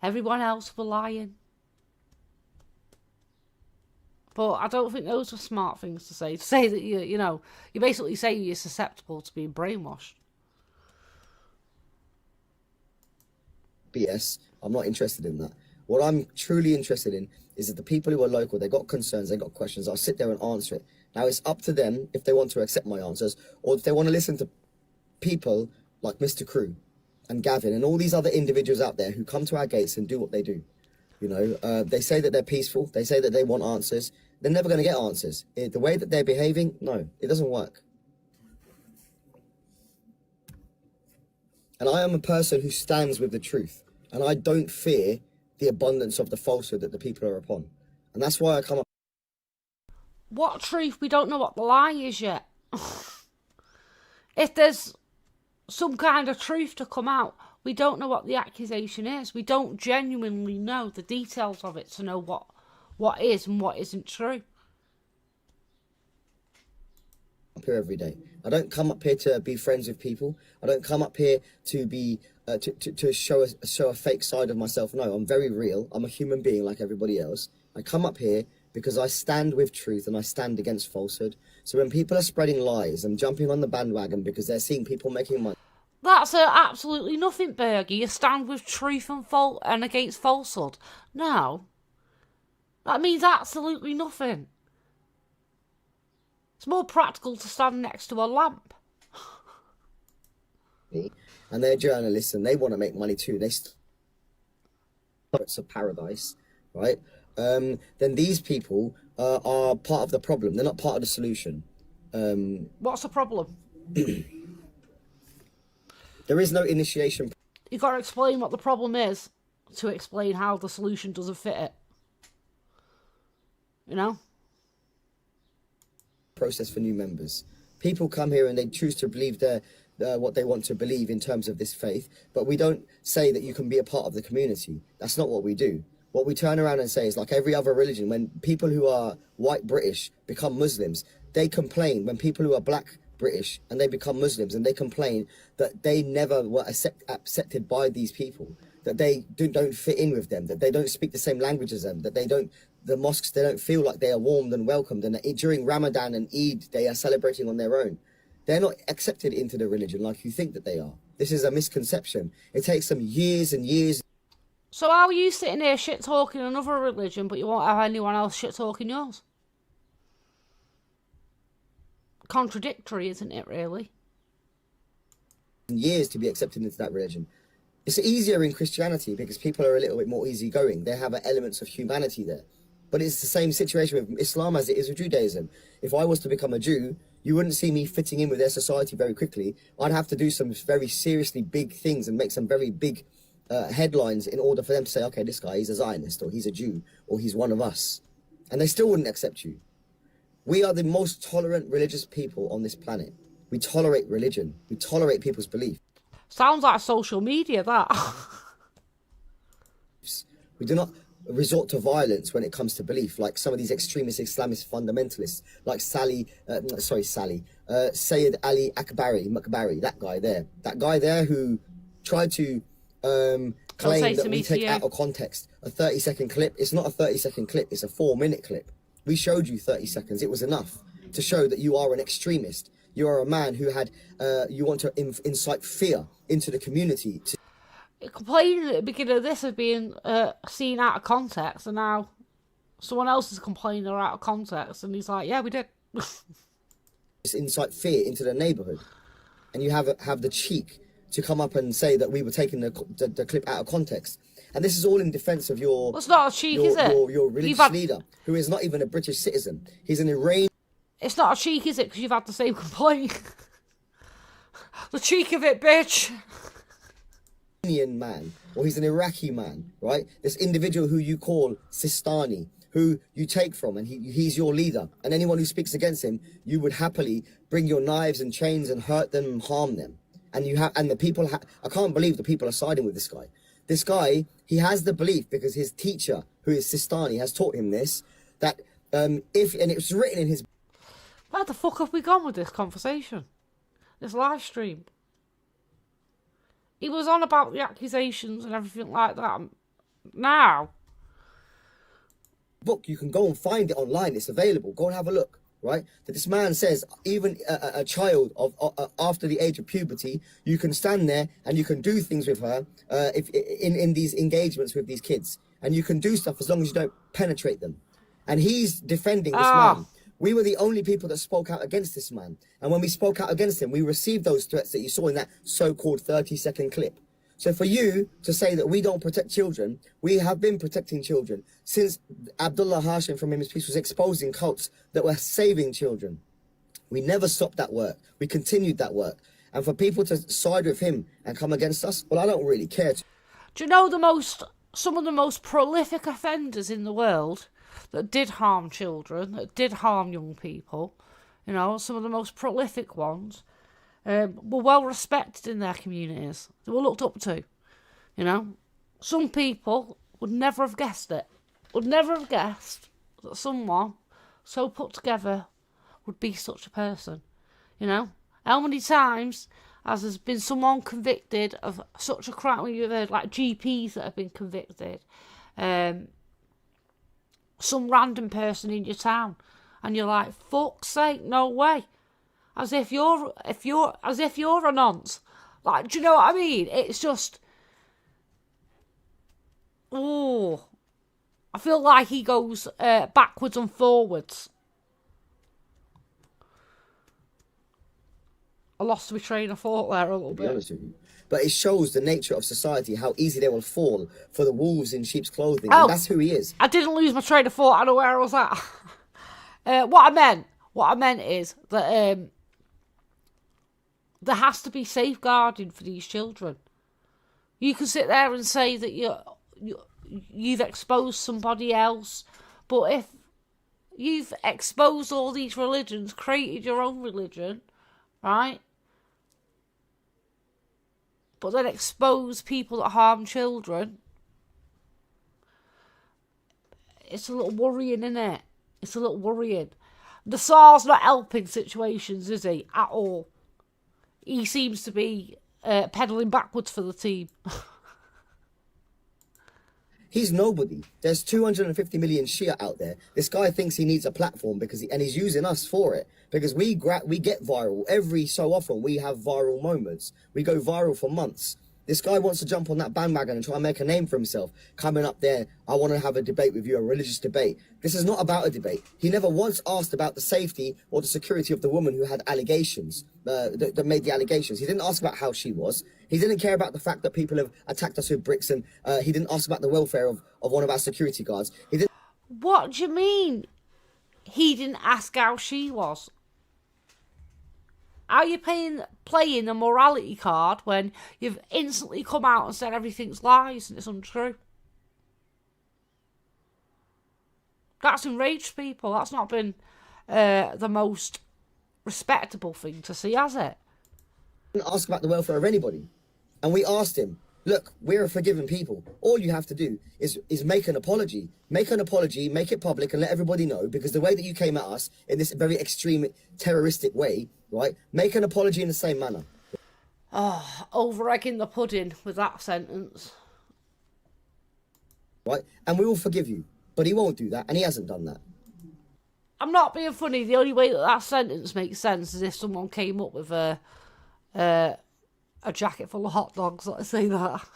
Everyone else were lying. But I don't think those are smart things to say. To say that you basically say you're susceptible to being brainwashed. BS. I'm not interested in that. What I'm truly interested in is that the people who are local, they got concerns, they got questions. I'll sit there and answer it. Now it's up to them if they want to accept my answers, or if they want to listen to people like Mr. Crew and Gavin and all these other individuals out there who come to our gates and do what they do. You know, they say that they're peaceful. They say that they want answers. They're never going to get answers. The way that they're behaving, no, it doesn't work. And I am a person who stands with the truth. And I don't fear the abundance of the falsehood that the people are upon. And that's why I come up... What truth? We don't know what the lie is yet. If there's some kind of truth to come out, we don't know what the accusation is. We don't genuinely know the details of it to know what is and what isn't true. Up here every day. I don't come up here to be friends with people. I don't come up here to be to show a fake side of myself. No, I'm very real. I'm a human being like everybody else. I come up here because I stand with truth and I stand against falsehood. So when people are spreading lies and jumping on the bandwagon because they're seeing people making money... That's absolutely nothing, Bergie. You stand with truth and against falsehood. No. That means absolutely nothing. It's more practical to stand next to a lamp. And they're journalists and they want to make money too. They it's a paradise, right? Then these people are part of the problem. They're not part of the solution. What's the problem? There is no initiation. You've got to explain what the problem is to explain how the solution doesn't fit it. You know? Process for new members. People come here and they choose to believe what they want to believe in terms of this faith, but we don't say that you can be a part of the community. That's not what we do. What we turn around and say is, like every other religion, when people who are white British become Muslims, they complain. When people who are black British and they become Muslims, and they complain that they never were accepted by these people, that they don't fit in with them, that they don't speak the same language as them, that the mosques, they don't feel like they are warmed and welcomed, and that during Ramadan and Eid they are celebrating on their own. They're not accepted into the religion like you think that they are. This is a misconception. It takes them years and years. So how are you sitting here shit talking another religion, but you won't have anyone else shit talking yours? Contradictory, isn't it, really? Years to be accepted into that religion. It's easier in Christianity because people are a little bit more easygoing. They have elements of humanity there. But it's the same situation with Islam as it is with Judaism. If I was to become a Jew, you wouldn't see me fitting in with their society very quickly. I'd have to do some very seriously big things and make some very big headlines in order for them to say, okay, this guy, he's a Zionist, or he's a Jew, or he's one of us. And they still wouldn't accept you. We are the most tolerant religious people on this planet. We tolerate religion. We tolerate people's beliefs. Sounds like social media, that. We do not resort to violence when it comes to belief, like some of these extremist Islamist fundamentalists, like Sayyid Ali Makbari, that guy there who tried to claim that we take out of context a 30-second clip. It's not a 30-second clip, it's a 4-minute clip. We showed you 30 seconds. It was enough to show that you are an extremist. You are a man who had, you want to incite fear into the community. Complaining at the beginning of this of being seen out of context, and now someone else is complaining they're out of context, and he's like, yeah, we did. Incite fear into the neighbourhood. And you have the cheek to come up and say that we were taking the clip out of context. And this is all in defence of your... Well, it's not a cheek, is it? Your religious leader, who is not even a British citizen. He's an Iranian... It's not a cheek, is it? Because you've had the same complaint. The cheek of it, bitch. Man, or he's an Iraqi man, right? This individual who you call Sistani, who you take from, and he's your leader. And anyone who speaks against him, you would happily bring your knives and chains and hurt them and harm them. And the people... I can't believe the people are siding with this guy. This guy, he has the belief, because his teacher, who is Sistani, has taught him this, that and it was written in his... Where the fuck have we gone with this conversation? This live stream? He was on about the accusations and everything like that. Now. Book, you can go and find it online. It's available. Go and have a look, right? That this man says, even a child of after the age of puberty, you can stand there and you can do things with her in these engagements with these kids. And you can do stuff as long as you don't penetrate them. And he's defending this man. We were the only people that spoke out against this man. And when we spoke out against him, we received those threats that you saw in that so-called 30-second clip. So for you to say that we don't protect children, we have been protecting children since Abdullah Hashim, from his piece, was exposing cults that were saving children. We never stopped that work. We continued that work. And for people to side with him and come against us, well, I don't really care. Do you know some of the most prolific offenders in the world that did harm children, that did harm young people, you know, some of the most prolific ones, were well respected in their communities. They were looked up to, you know. Some people would never have guessed it. Would never have guessed that someone so put together would be such a person, you know. How many times has there been someone convicted of such a crime? When you've heard, like, GPs that have been convicted, some random person in your town, and you're like, fuck's sake, no way. As if you're a nonce. Like, do you know what I mean? It's just... Oh... I feel like he goes backwards and forwards. I lost my train of thought there a little bit. To be honest with you. But it shows the nature of society, how easy they will fall for the wolves in sheep's clothing. Oh, and that's who he is. I didn't lose my train of thought. I know where I was at. What I meant is that there has to be safeguarding for these children. You can sit there and say that you've exposed somebody else, but if you've exposed all these religions, created your own religion, right? But then expose people that harm children, it's a little worrying, isn't it? It's a little worrying. The Tsar's not helping situations, is he? At all. He seems to be pedalling backwards for the team. He's nobody. There's 250 million Shia out there. This guy thinks he needs a platform and he's using us for it. Because we get viral. Every so often we have viral moments. We go viral for months. This guy wants to jump on that bandwagon and try and make a name for himself. Coming up there, I want to have a debate with you, a religious debate. This is not about a debate. He never once asked about the safety or the security of the woman who had allegations, that made the allegations. He didn't ask about how she was. He didn't care about the fact that people have attacked us with bricks, and he didn't ask about the welfare of one of our security guards. He didn't. What do you mean? He didn't ask how she was? How are you playing a morality card when you've instantly come out and said everything's lies and it's untrue? That's enraged people. That's not been the most respectable thing to see, has it? Didn't ask about the welfare of anybody. And we asked him, look, we're a forgiving people. All you have to do is make an apology. Make an apology, make it public and let everybody know, because the way that you came at us in this very extreme terroristic way, right? Make an apology in the same manner. Oh, over-egging the pudding with that sentence. Right? And we will forgive you. But he won't do that, and he hasn't done that. I'm not being funny. The only way that sentence makes sense is if someone came up with a jacket full of hot dogs, let's say that.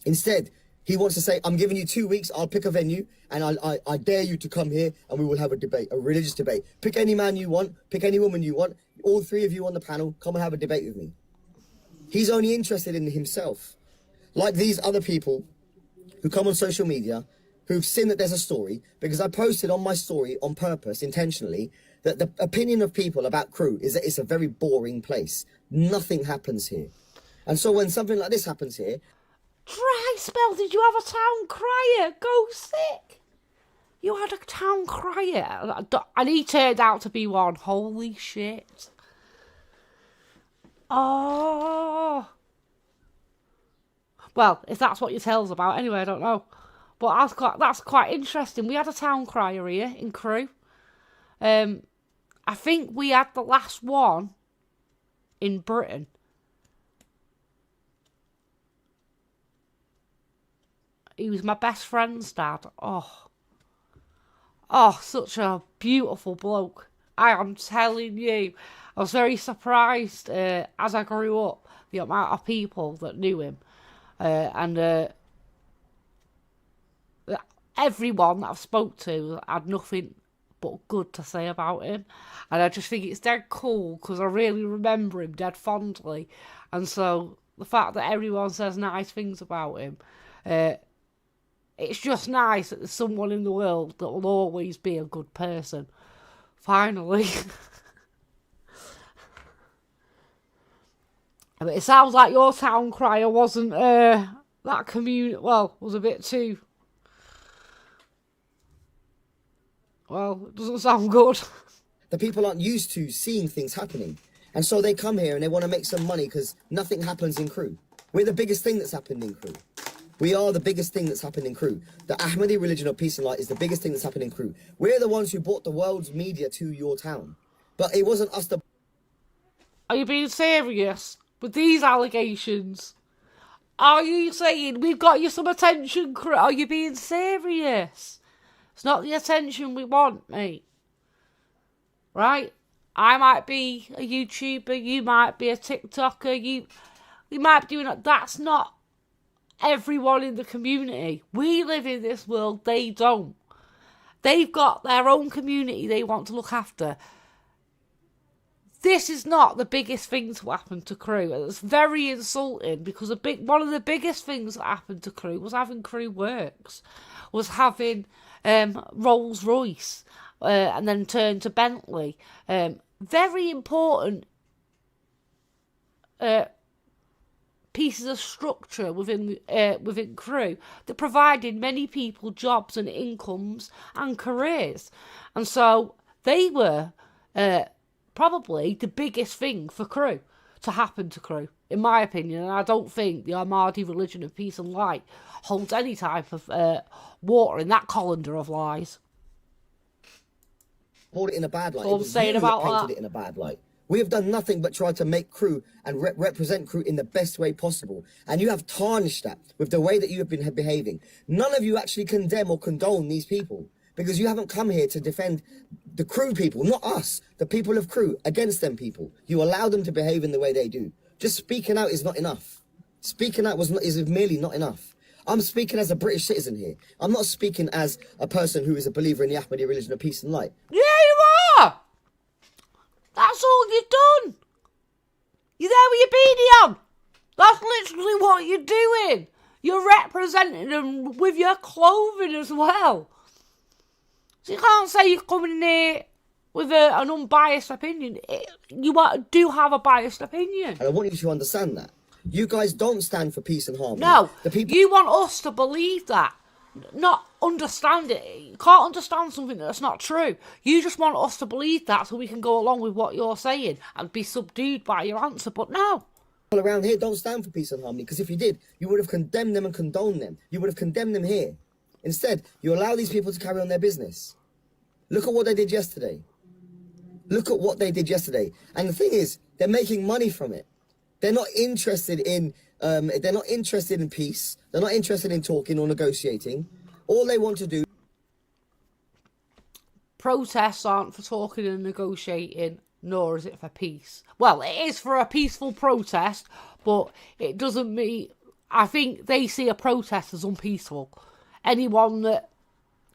Instead, he wants to say, I'm giving you 2 weeks, I'll pick a venue, and I dare you to come here, and we will have a debate, a religious debate. Pick any man you want, pick any woman you want, all three of you on the panel, come and have a debate with me. He's only interested in himself. Like these other people who come on social media, who've seen that there's a story, because I posted on my story on purpose, intentionally, that the opinion of people about Crewe is that it's a very boring place. Nothing happens here. And so when something like this happens here... Dry spell, did you have a town crier? Go sick. You had a town crier. And he turned out to be one. Holy shit. Oh. Well, if that's what your tale's about, anyway, I don't know. But that's quite interesting. We had a town crier here in Crewe. I think we had the last one in Britain. He was my best friend's dad. Oh, such a beautiful bloke. I am telling you. I was very surprised as I grew up, the amount of people that knew him. And everyone that I've spoke to had nothing but good to say about him. And I just think it's dead cool because I really remember him dead fondly. And so the fact that everyone says nice things about him, it's just nice that there's someone in the world that will always be a good person. Finally. But it sounds like your town crier wasn't that community. Well, was a bit too. Well, it doesn't sound good. The people aren't used to seeing things happening. And so they come here and they want to make some money because nothing happens in Crewe. We're the biggest thing that's happened in Crewe. We are the biggest thing that's happened in Crewe. The Ahmadi religion of peace and light is the biggest thing that's happened in Crewe. We're the ones who brought the world's media to your town. But it wasn't us that... Are you being serious with these allegations? Are you saying we've got you some attention? Are you being serious? It's not the attention we want, mate. Right? I might be a YouTuber, you might be a TikToker, you might be doing that. That's not everyone in the community. We live in this world, they don't. They've got their own community they want to look after. This is not the biggest thing to happen to Crew. It's very insulting because one of the biggest things that happened to Crew was having Crew Works, was having Rolls Royce, and then turned to Bentley. Very important pieces of structure within Crew that provided many people jobs and incomes and careers, and so they were probably the biggest thing for Crew to happen to Crew, in my opinion. And I don't think the AHMADI religion of peace and light holds any type of water in that colander of lies. Hold it in a bad light. All I'm saying about that. Painted it in a bad light. We have done nothing but try to make Crew and represent Crew in the best way possible. And you have tarnished that with the way that you have been behaving. None of you actually condemn or condone these people, because you haven't come here to defend the Crew people, not us, the people of Crew, against them people. You allow them to behave in the way they do. Just speaking out is not enough. Speaking out is merely not enough. I'm speaking as a British citizen here. I'm not speaking as a person who is a believer in the AHMADI religion of peace and light. Yeah, you are! That's all you've done. You're there with your beanie on. That's literally what you're doing. You're representing them with your clothing as well. So you can't say you're coming in here with an unbiased opinion. You do have a biased opinion. And I want you to understand that. You guys don't stand for peace and harmony. No, the people. You want us to believe that, not understand it. You can't understand something that's not true. You just want us to believe that so we can go along with what you're saying and be subdued by your answer, but no. People around here don't stand for peace and harmony, because if you did, you would have condemned them and condoned them. You would have condemned them here. Instead, you allow these people to carry on their business. Look at what they did yesterday. Look at what they did yesterday. And the thing is, they're making money from it. They're not interested in peace. They're not interested in talking or negotiating. All they want to do. Protests aren't for talking and negotiating, nor is it for peace. Well, it is for a peaceful protest, but it doesn't mean. I think they see a protest as unpeaceful. Anyone that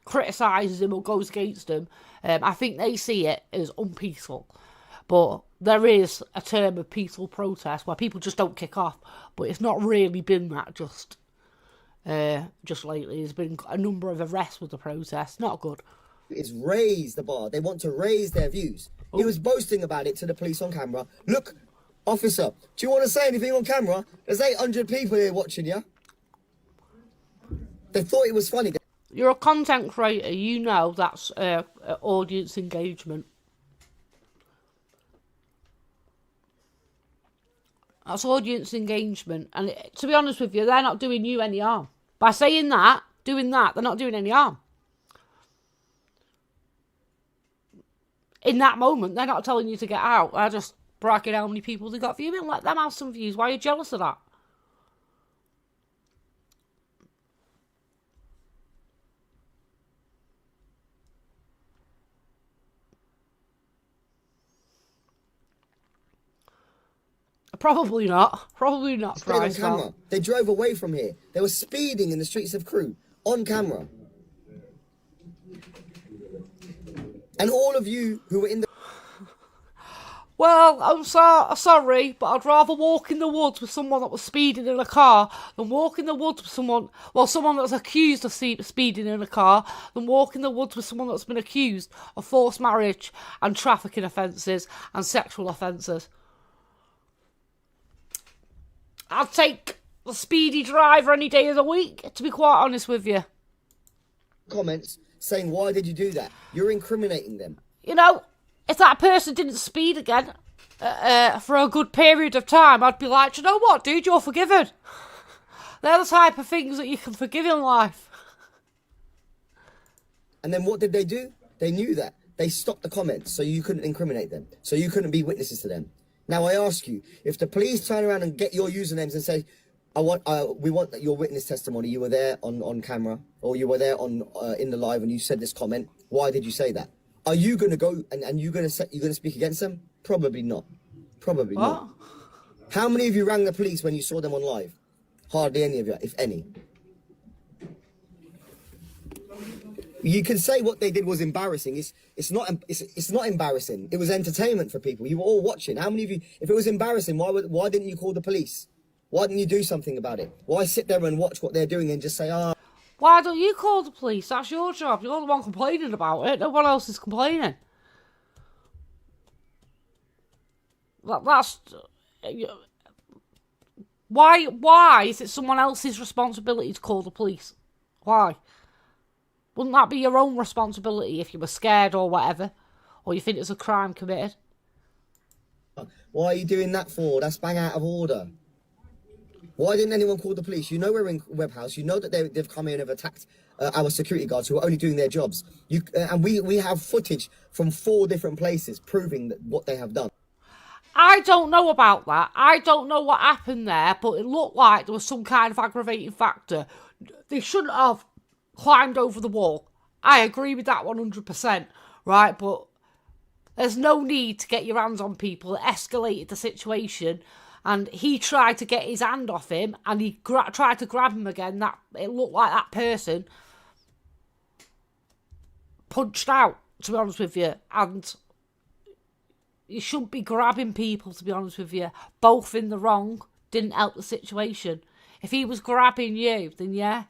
criticises him or goes against him, I think they see it as unpeaceful. But there is a term of peaceful protest where people just don't kick off, but it's not really been that just lately. There's been a number of arrests with the protest. Not good. It's raise the bar. They want to raise their views. Oh. He was boasting about it to the police on camera. Look, officer, do you want to say anything on camera? There's 800 people here watching you. They thought it was funny. You're a content creator. You know that's audience engagement. That's audience engagement. And to be honest with you, they're not doing you any harm. By saying that, doing that, they're not doing any harm. In that moment, they're not telling you to get out. They're just bragging how many people they got viewing. Let them have some views. Why are you jealous of that? Probably not. Probably not. Stayed on camera. They drove away from here. They were speeding in the streets of Crewe on camera. And all of you who were in the... Well, I'm sorry, but I'd rather walk in the woods with someone that was speeding in a car than walk in the woods with someone that's accused of speeding in a car, than walk in the woods with someone that's been accused of forced marriage and trafficking offences and sexual offences. I'd take the speedy driver any day of the week, to be quite honest with you. Comments saying, why did you do that? You're incriminating them. You know, if that person didn't speed again for a good period of time, I'd be like, you know what, dude, you're forgiven. They're the type of things that you can forgive in life. And then what did they do? They knew that. They stopped the comments so you couldn't incriminate them, so you couldn't be witnesses to them. Now I ask you, if the police turn around and get your usernames and say, we want your witness testimony, you were there on camera, or you were there in the live and you said this comment, why did you say that? Are you going to go and you're going to speak against them? Probably not. Probably What? not. How many of you rang the police when you saw them on live? Hardly any of you, if any. You can say what they did was embarrassing. It's not embarrassing. It was entertainment for people. You were all watching. How many of you? If it was embarrassing, why didn't you call the police? Why didn't you do something about it? Why sit there and watch what they're doing and just say, ah? Why don't you call the police? That's your job. You're the one complaining about it. No one else is complaining. That's... Why is it someone else's responsibility to call the police? Why? Wouldn't that be your own responsibility if you were scared or whatever? Or you think it's a crime committed? Why are you doing that for? That's bang out of order. Why didn't anyone call the police? You know we're in Webhouse. You know that they've come in and have attacked our security guards who are only doing their jobs. And we have footage from 4 different places proving that what they have done. I don't know about that. I don't know what happened there, but it looked like there was some kind of aggravating factor. They shouldn't have climbed over the wall. I agree with that 100%, right? But there's no need to get your hands on people. It escalated the situation, and he tried to get his hand off him, and he tried to grab him again. It looked like that person punched out, to be honest with you, and you shouldn't be grabbing people, to be honest with you. Both in the wrong, didn't help the situation. If he was grabbing you, then yeah.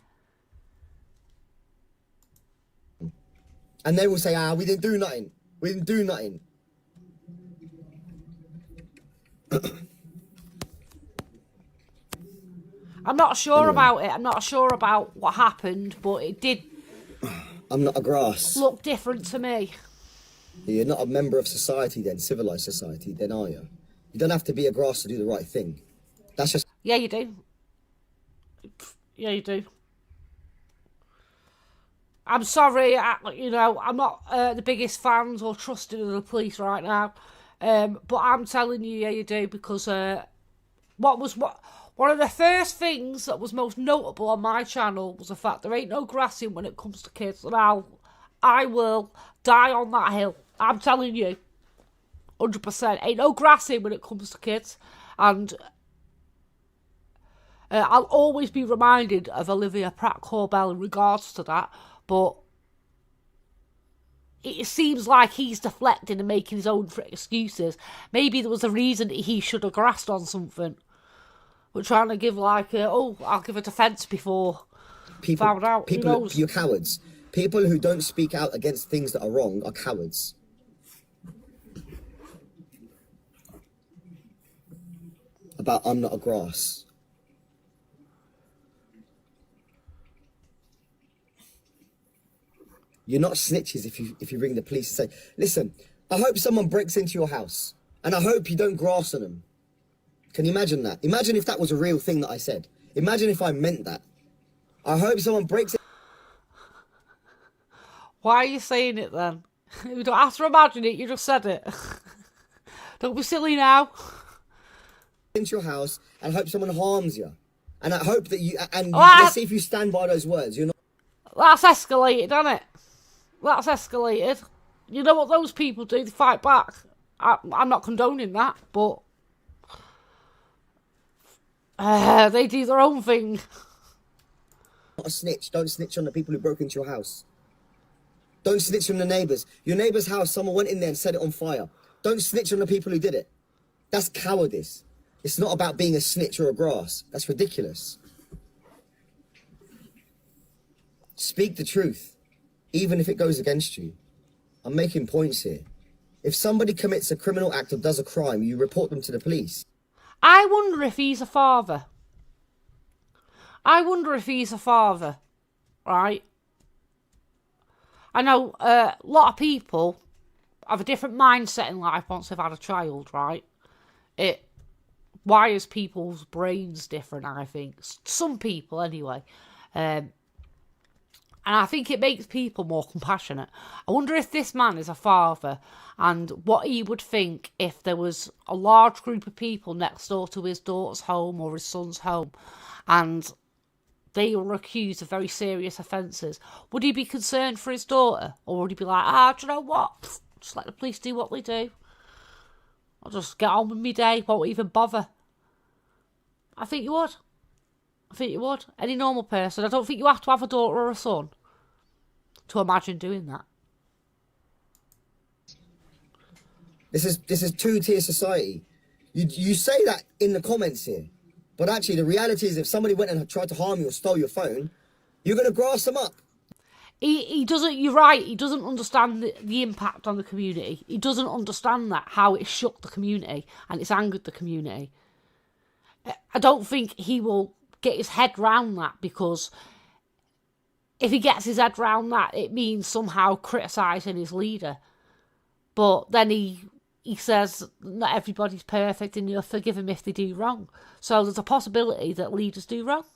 And they will say, ah, we didn't do nothing. We didn't do nothing. I'm not sure about it. I'm not sure about what happened, but it did I'm not a grass. look different to me. You're not a member of society then, civilized society, then are you? You don't have to be a grass to do the right thing. That's just... Yeah, you do. Yeah, you do. I'm sorry, I'm not the biggest fans or trusted of the police right now. But I'm telling you, yeah, you do, because one of the first things that was most notable on my channel was the fact there ain't no grassing when it comes to kids. And I will die on that hill. I'm telling you, 100%. Ain't no grassing when it comes to kids. And I'll always be reminded of Olivia Pratt-Corbell in regards to that. But it seems like he's deflecting and making his own excuses. Maybe there was a reason that he should have grasped on something. We're trying to give I'll give a defence before found out. You're cowards. People who don't speak out against things that are wrong are cowards. About I'm not a grass. You're not snitches if you ring the police and say, listen, I hope someone breaks into your house and I hope you don't grass on them. Can you imagine that? Imagine if that was a real thing that I said. Imagine if I meant that. I hope someone breaks it. Why are you saying it then? You don't have to imagine it, you just said it. Don't be silly now. Into your house and hope someone harms you. And I hope that let's see if you stand by those words. You're not. That's escalated, isn't it? That's escalated. You know what those people do? They fight back. I'm not condoning that, but they do their own thing. Not a snitch. Don't snitch on the people who broke into your house. Don't snitch on the neighbours. Your neighbour's house, someone went in there and set it on fire. Don't snitch on the people who did it. That's cowardice. It's not about being a snitch or a grass. That's ridiculous. Speak the truth, even if it goes against you. I'm making points here. If somebody commits a criminal act or does a crime, you report them to the police. I wonder if he's a father. Right? I know a lot of people have a different mindset in life once they've had a child, right? It wires people's brains different, I think. Some people, anyway. And I think it makes people more compassionate. I wonder if this man is a father and what he would think if there was a large group of people next door to his daughter's home or his son's home and they were accused of very serious offences, would he be concerned for his daughter? Or would he be like, do you know what? Just let the police do what they do. I'll just get on with my day, won't even bother. I think you would. I think you would. Any normal person. I don't think you have to have a daughter or a son to imagine doing that. This is two-tier society. You say that in the comments here, but actually the reality is if somebody went and tried to harm you or stole your phone, you're going to grass them up. He doesn't, you're right, he doesn't understand the impact on the community. He doesn't understand that, how it shook the community and it's angered the community. I don't think he will get his head round that, because if he gets his head round that, it means somehow criticising his leader. But then he says not everybody's perfect and you'll forgive them if they do wrong. So there's a possibility that leaders do wrong.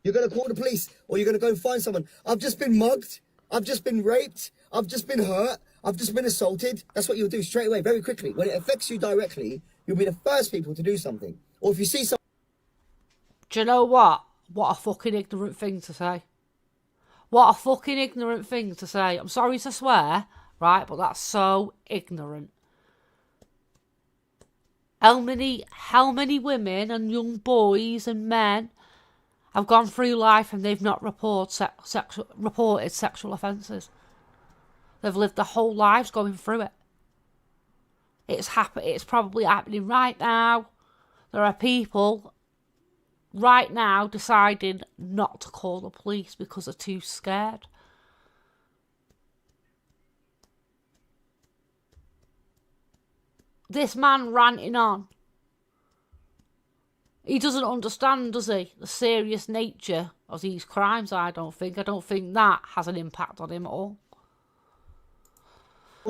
You're going to call the police, or you're going to go and find someone. I've just been mugged. I've just been raped. I've just been hurt. I've just been assaulted. That's what you'll do straight away, very quickly. When it affects you directly, you'll be the first people to do something. Or if you see someone... Do you know what? What a fucking ignorant thing to say. What a fucking ignorant thing to say. I'm sorry to swear, right? But that's so ignorant. How many women and young boys and men have gone through life and they've not reported sexual offences? They've lived their whole lives going through it. It's probably happening right now. There are people right now deciding not to call the police because they're too scared. This man ranting on. He doesn't understand, does he? The serious nature of these crimes, I don't think. I don't think that has an impact on him at all.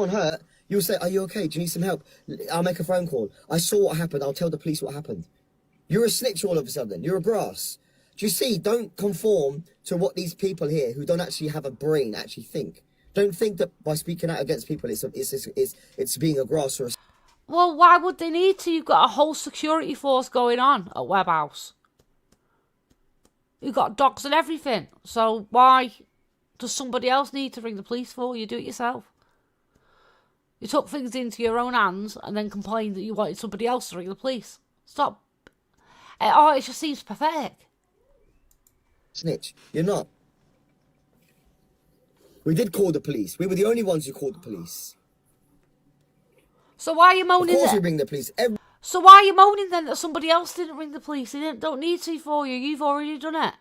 hurt, you'll say, are you okay? Do you need some help? I'll make a phone call. I saw what happened. I'll tell the police what happened. You're a snitch all of a sudden. You're a grass. Do you see? Don't conform to what these people here who don't actually have a brain actually think. Don't think that by speaking out against people it's being a grass or a... Well, why would they need to? You've got a whole security force going on at Webb House. You've got dogs and everything. So why does somebody else need to ring the police for you? Do it yourself. You took things into your own hands and then complained that you wanted somebody else to ring the police. Stop. Oh, it just seems pathetic. Snitch. You're not. We did call the police. We were the only ones who called the police. So why are you moaning? Of course we ring the police. So why are you moaning then that somebody else didn't ring the police? They don't need to for you. You've already done it.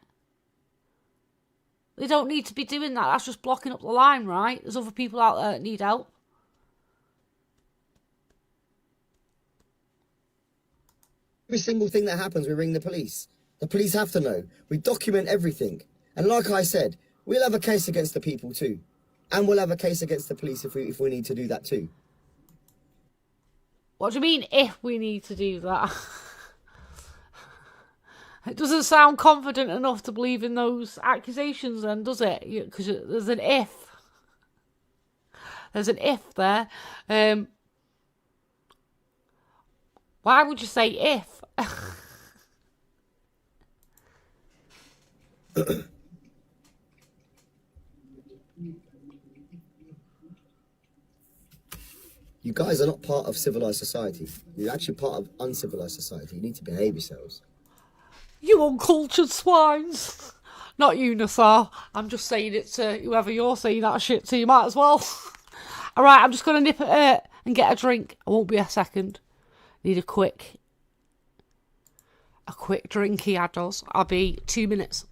They don't need to be doing that. That's just blocking up the line, right? There's other people out there that need help. Every single thing that happens, we ring the police. The police have to know. We document everything. And like I said, we'll have a case against the people too. And we'll have a case against the police if we need to do that too. What do you mean, if we need to do that? It doesn't sound confident enough to believe in those accusations then, does it? Because there's an if. There's an if there. Why would you say if? You guys are not part of civilized society. You're actually part of uncivilized society. You need to behave yourselves. You uncultured swines. Not you, Nassar. I'm just saying it to whoever you're saying that shit to. You might as well. Alright, I'm just going to nip it and get a drink. I won't be a second. Need a quick drink, he does. I'll be 2 minutes.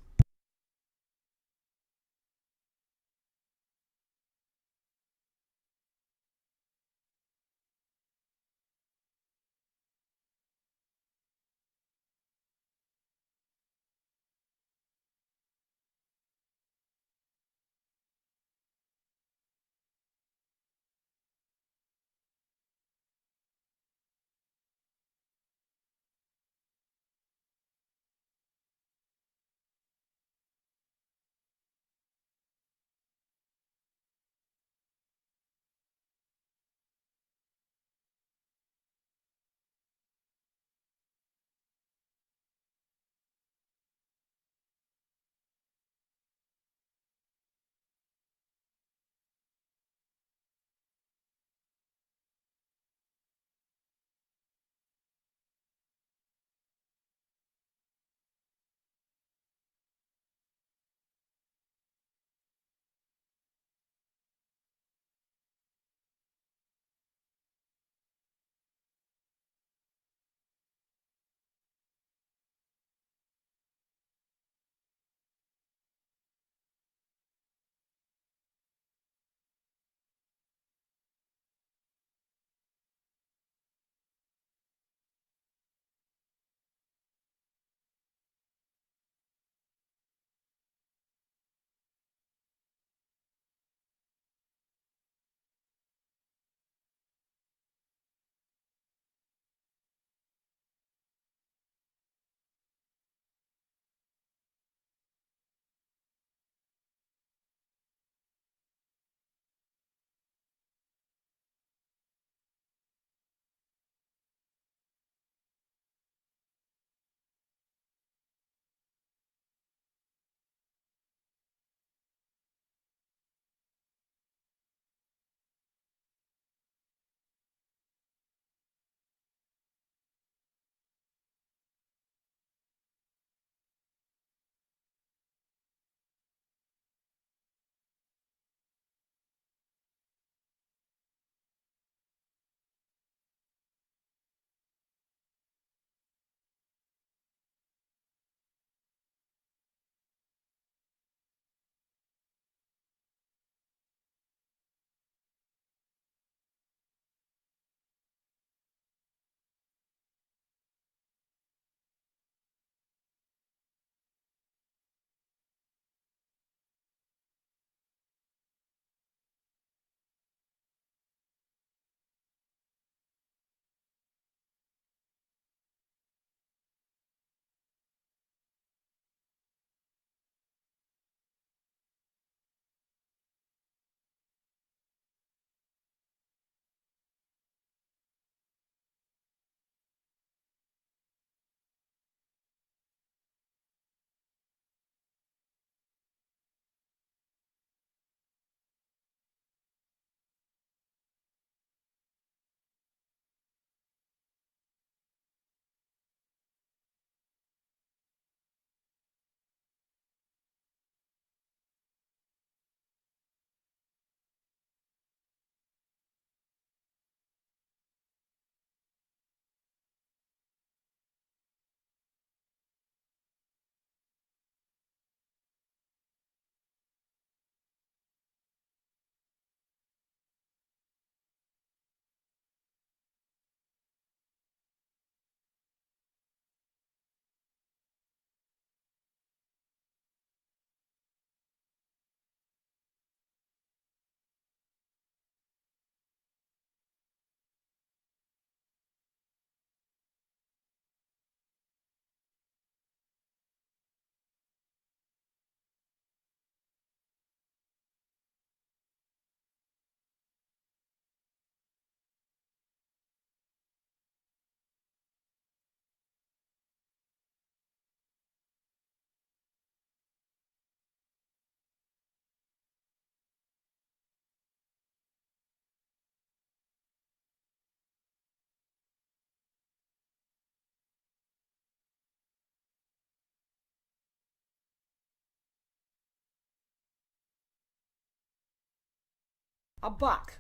I'm back.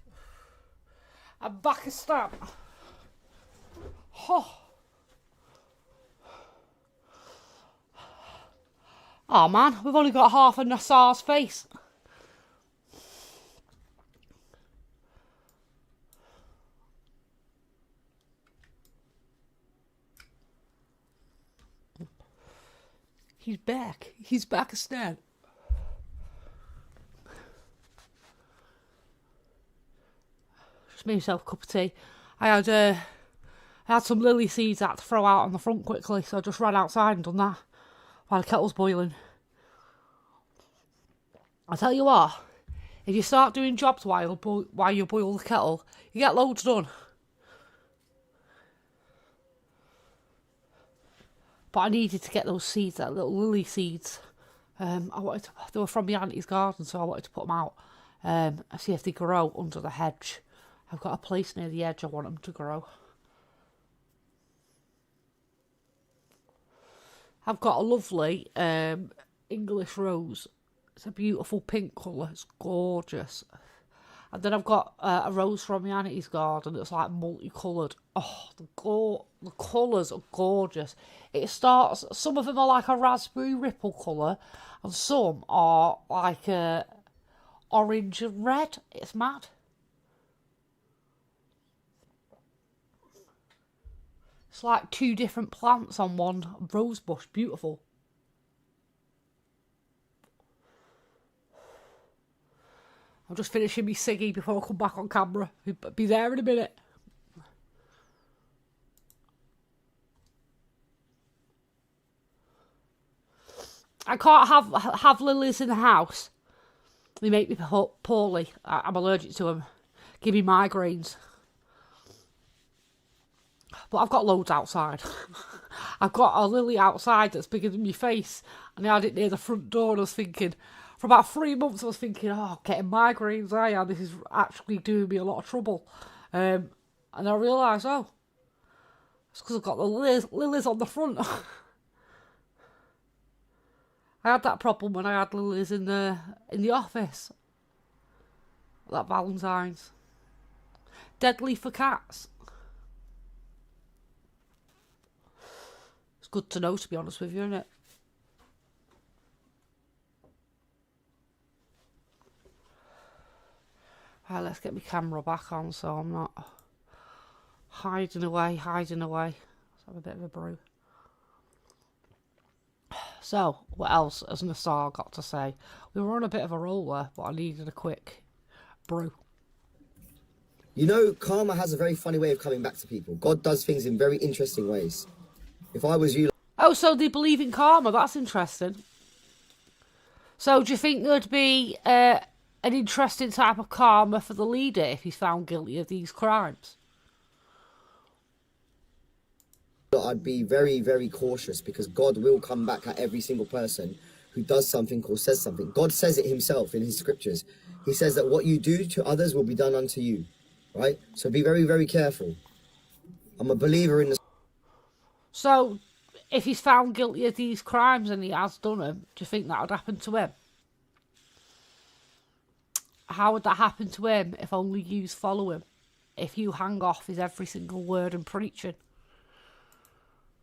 I'm back a stamp. Oh. Oh man, we've only got half of Nassar's face. He's back. He's back a stamp. Just made myself a cup of tea. I had some lily seeds I had to throw out on the front quickly, so I just ran outside and done that while the kettle's boiling. I'll tell you what, if you start doing jobs while you boil the kettle, you get loads done. But I needed to get those seeds, that little lily seeds. They were from my auntie's garden, so I wanted to put them out and see if they grow under the hedge. I've got a place near the edge I want them to grow. I've got a lovely English rose. It's a beautiful pink colour. It's gorgeous. And then I've got a rose from my auntie's garden that's like multicoloured. Oh, the colours are gorgeous. Some of them are like a raspberry ripple colour, and some are like orange and red. It's mad. It's like two different plants on one rose bush. Beautiful. I'm just finishing my ciggy before I come back on camera. I'll be there in a minute. I can't have lilies in the house. They make me poorly. I'm allergic to them. Give me migraines. But I've got loads outside. I've got a lily outside that's bigger than my face. And I had it near the front door and I was thinking, for about 3 months I was thinking, oh, getting migraines, this is actually doing me a lot of trouble. And I realised, oh, it's because I've got the lilies on the front. I had that problem when I had lilies in the office. That Valentine's. Deadly for cats. It's good to know, to be honest with you, isn't it? Right, let's get my camera back on so I'm not hiding away. Let's have a bit of a brew. So, what else has Nassar got to say? We were on a bit of a roll there, but I needed a quick brew. You know, karma has a very funny way of coming back to people. God does things in very interesting ways. If I was you... Oh, so they believe in karma. That's interesting. So do you think there'd be an interesting type of karma for the leader if he's found guilty of these crimes? I'd be very, very cautious, because God will come back at every single person who does something or says something. God says it himself in his scriptures. He says that what you do to others will be done unto you, right? So be very, very careful. I'm a believer in the... So, if he's found guilty of these crimes and he has done them, do you think that would happen to him? How would that happen to him if only you follow him? If you hang off his every single word and preaching?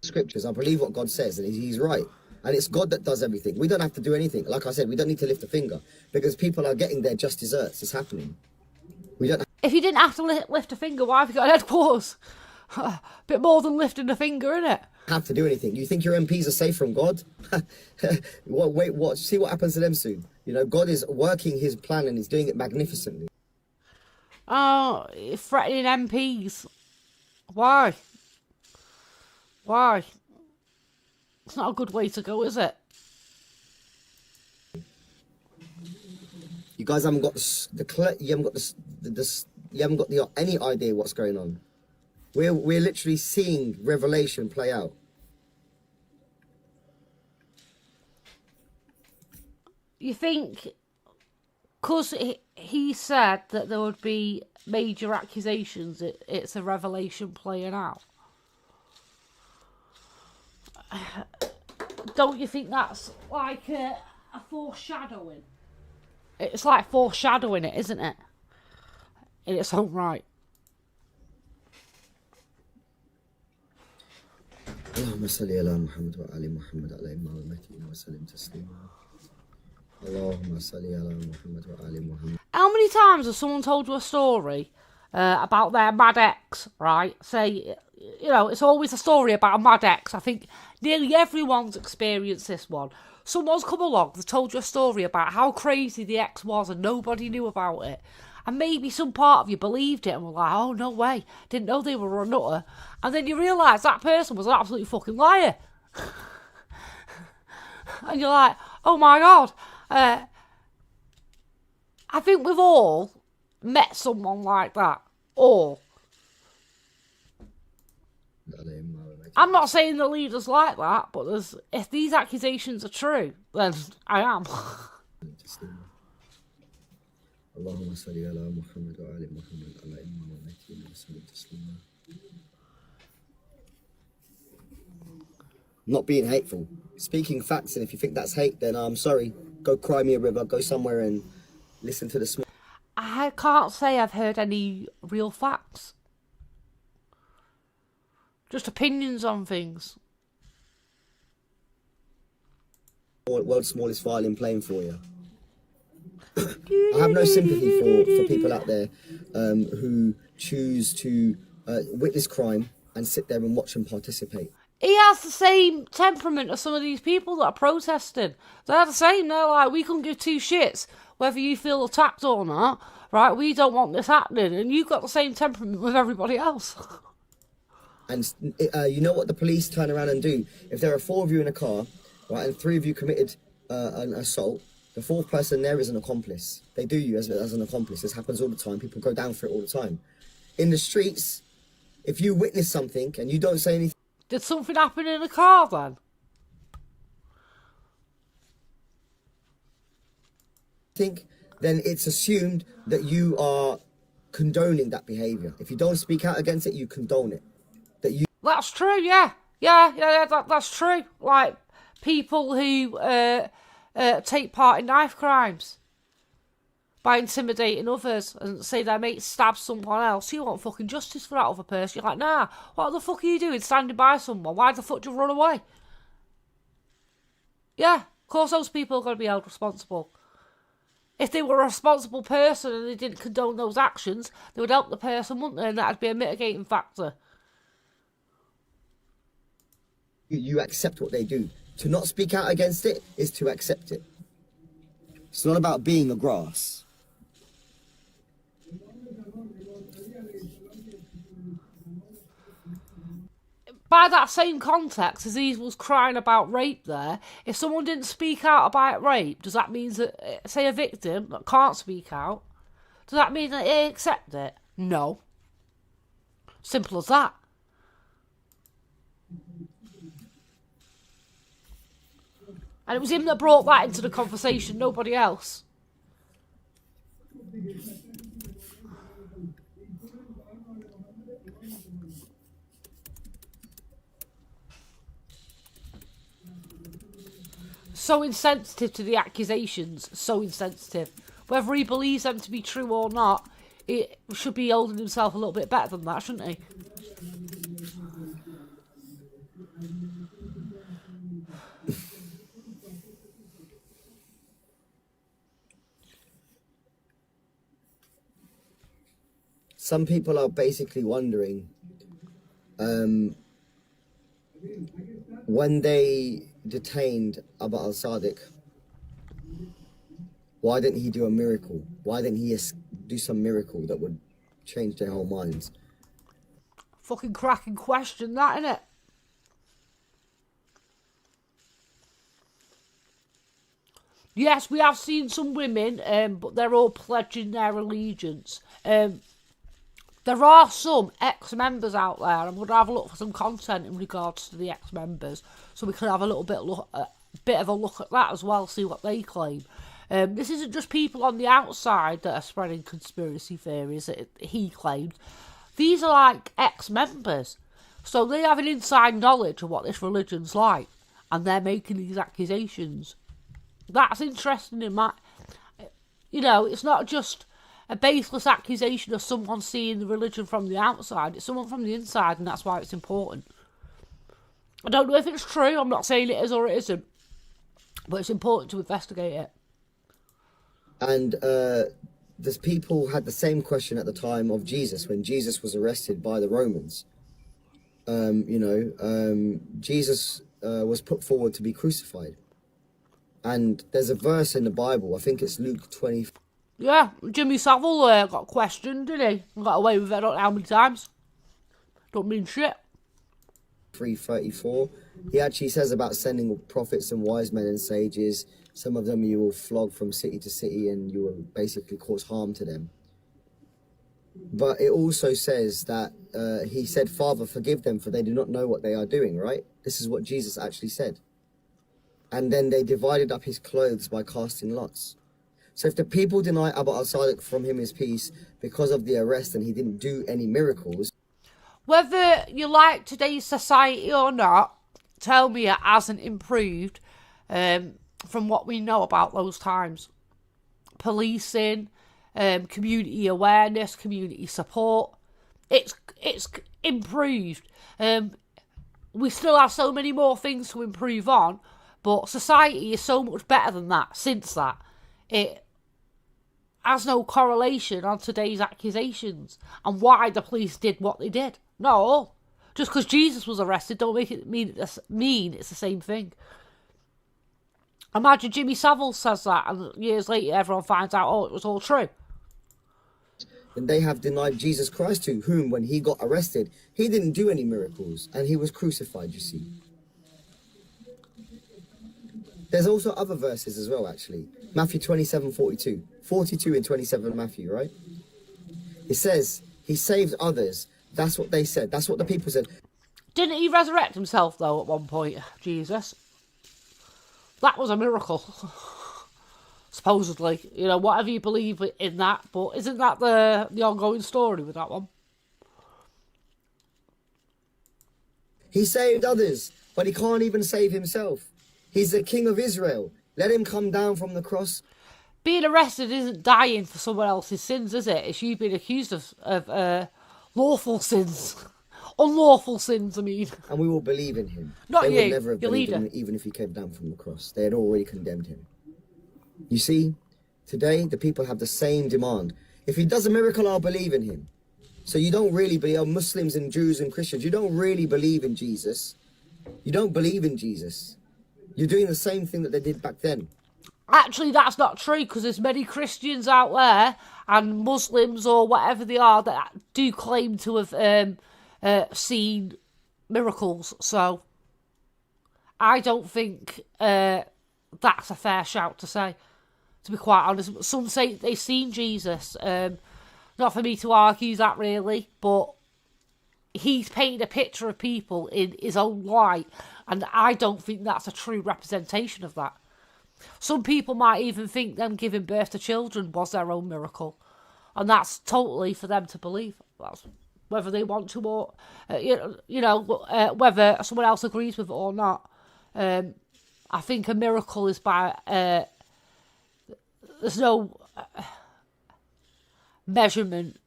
Scriptures, I believe what God says, and he's right. And it's God that does everything. We don't have to do anything. Like I said, we don't need to lift a finger, because people are getting their just desserts. It's happening. We don't. If you didn't have to lift a finger, why have you got headquarters? A bit more than lifting a finger, innit? Have to do anything. You think your MPs are safe from God? Wait, watch. See what happens to them soon. You know, God is working his plan and he's doing it magnificently. Oh, threatening MPs. Why? Why? It's not a good way to go, is it? You guys haven't got any idea what's going on. We're literally seeing Revelation play out. You think, because he said that there would be major accusations, it's a revelation playing out? Don't you think that's like a foreshadowing? It's like foreshadowing it, isn't it? in its own right. اللهم صل على محمد وعلى محمد عليهم وعلى وسلم تسليما. اللهم صل على محمد وعلى محمد. How many times has someone told you a story about their mad ex, right? Say, you know, it's always a story about a mad ex. I think nearly everyone's experienced this one. Someone's come along, they've told you a story about how crazy the ex was and nobody knew about it. And maybe some part of you believed it and were like, oh, no way, didn't know they were a nutter. And then you realise that person was an absolute fucking liar. And you're like, oh my God. I think we've all met someone like that. Or, I'm not saying the leader's like that, but if these accusations are true, then I am. اللهم صل على محمد وعلى محمد على إمام وسلم تسليما. Not being hateful, speaking facts, and if you think that's hate, then I'm sorry. Go cry me a river. Go somewhere and listen to the small. I can't say I've heard any real facts. Just opinions on things. World's smallest violin playing for you. I have no sympathy for people out there who choose to witness crime and sit there and watch and participate. He has the same temperament as some of these people that are protesting. They're the same. They're like, we couldn't give two shits whether you feel attacked or not, right? We don't want this happening. And you've got the same temperament with everybody else. And you know what the police turn around and do? If there are 4 of you in a car, right, and 3 of you committed an assault, the 4th person there is an accomplice. They do you as an accomplice. This happens all the time. People go down for it all the time. In the streets, if you witness something and you don't say anything... Did something happen in the car then? Then it's assumed that you are condoning that behaviour. If you don't speak out against it, you condone it. That's true, yeah. Yeah, that's true. Like, people who take part in knife crimes by intimidating others and say their mate stabbed someone else. You want fucking justice for that other person. You're like, nah, what the fuck are you doing standing by someone? Why the fuck do you run away? Yeah, of course those people are going to be held responsible. If they were a responsible person and they didn't condone those actions, they would help the person, wouldn't they? And that'd be a mitigating factor. You accept what they do. To not speak out against it is to accept it. It's not about being a grass. By that same context, as he was crying about rape there, if someone didn't speak out about rape, does that mean that, say, a victim that can't speak out, does that mean that they accept it? No. Simple as that. And it was him that brought that into the conversation, nobody else. So insensitive to the accusations, so insensitive. Whether he believes them to be true or not, he should be holding himself a little bit better than that, shouldn't he? Some people are basically wondering, when they detained Abu al-Sadiq, why didn't he do a miracle? Why didn't he do some miracle that would change their whole minds? Fucking cracking question, that, innit? Yes, we have seen some women, but they're all pledging their allegiance. There are some ex-members out there. I'm going to have a look for some content in regards to the ex-members, so we can have a little bit of a look at that as well, see what they claim. This isn't just people on the outside that are spreading conspiracy theories that he claimed. These are like ex-members, so they have an inside knowledge of what this religion's like, and they're making these accusations. That's interesting in my... You know, it's not just a baseless accusation of someone seeing the religion from the outside. It's someone from the inside, and that's why it's important. I don't know if it's true. I'm not saying it is or it isn't. But it's important to investigate it. And there's people had the same question at the time of Jesus, when Jesus was arrested by the Romans. Jesus was put forward to be crucified. And there's a verse in the Bible, I think it's Luke 20. Yeah, Jimmy Savile got questioned, didn't he? Got away with it, I don't know how many times. Don't mean shit. 3:34. He actually says about sending prophets and wise men and sages. Some of them you will flog from city to city and you will basically cause harm to them. But it also says that he said, Father, forgive them, for they do not know what they are doing, right? This is what Jesus actually said. And then they divided up his clothes by casting lots. So if the people deny Abu al-Sadiq from him his peace because of the arrest and he didn't do any miracles. Whether you like today's society or not, tell me it hasn't improved from what we know about those times. Policing, community awareness, community support. It's improved. We still have so many more things to improve on, but society is so much better than that since that. It has no correlation on today's accusations and why the police did what they did. No, just because Jesus was arrested don't make it mean it's the same thing. Imagine Jimmy Savile says that and years later everyone finds out, oh, it was all true. And they have denied Jesus Christ, to whom, when he got arrested, he didn't do any miracles and he was crucified, you see. There's also other verses as well, actually. Matthew 27:42. 42 and 27 Matthew, right? It says, he saved others. That's what they said. That's what the people said. Didn't he resurrect himself, though, at one point, Jesus? That was a miracle. Supposedly. You know, whatever you believe in that. But isn't that the ongoing story with that one? He saved others, but he can't even save himself. He's the King of Israel. Let him come down from the cross. Being arrested isn't dying for someone else's sins, is it? It's you being accused of lawful sins. Unlawful sins, I mean. And we will believe in him. Not they you, would never have your believed leader. in him, even if he came down from the cross. They had already condemned him. You see, today the people have the same demand. If he does a miracle, I'll believe in him. So you don't really believe, Muslims and Jews and Christians, you don't really believe in Jesus. You don't believe in Jesus. You're doing the same thing that they did back then. Actually, that's not true, because there's many Christians out there and Muslims or whatever they are that do claim to have seen miracles. So I don't think that's a fair shout to say, to be quite honest. Some say they've seen Jesus. Not for me to argue that, really, but he's painted a picture of people in his own light, and I don't think that's a true representation of that. Some people might even think them giving birth to children was their own miracle, and that's totally for them to believe. That's whether they want to or whether someone else agrees with it or not. I think a miracle is by there's no measurement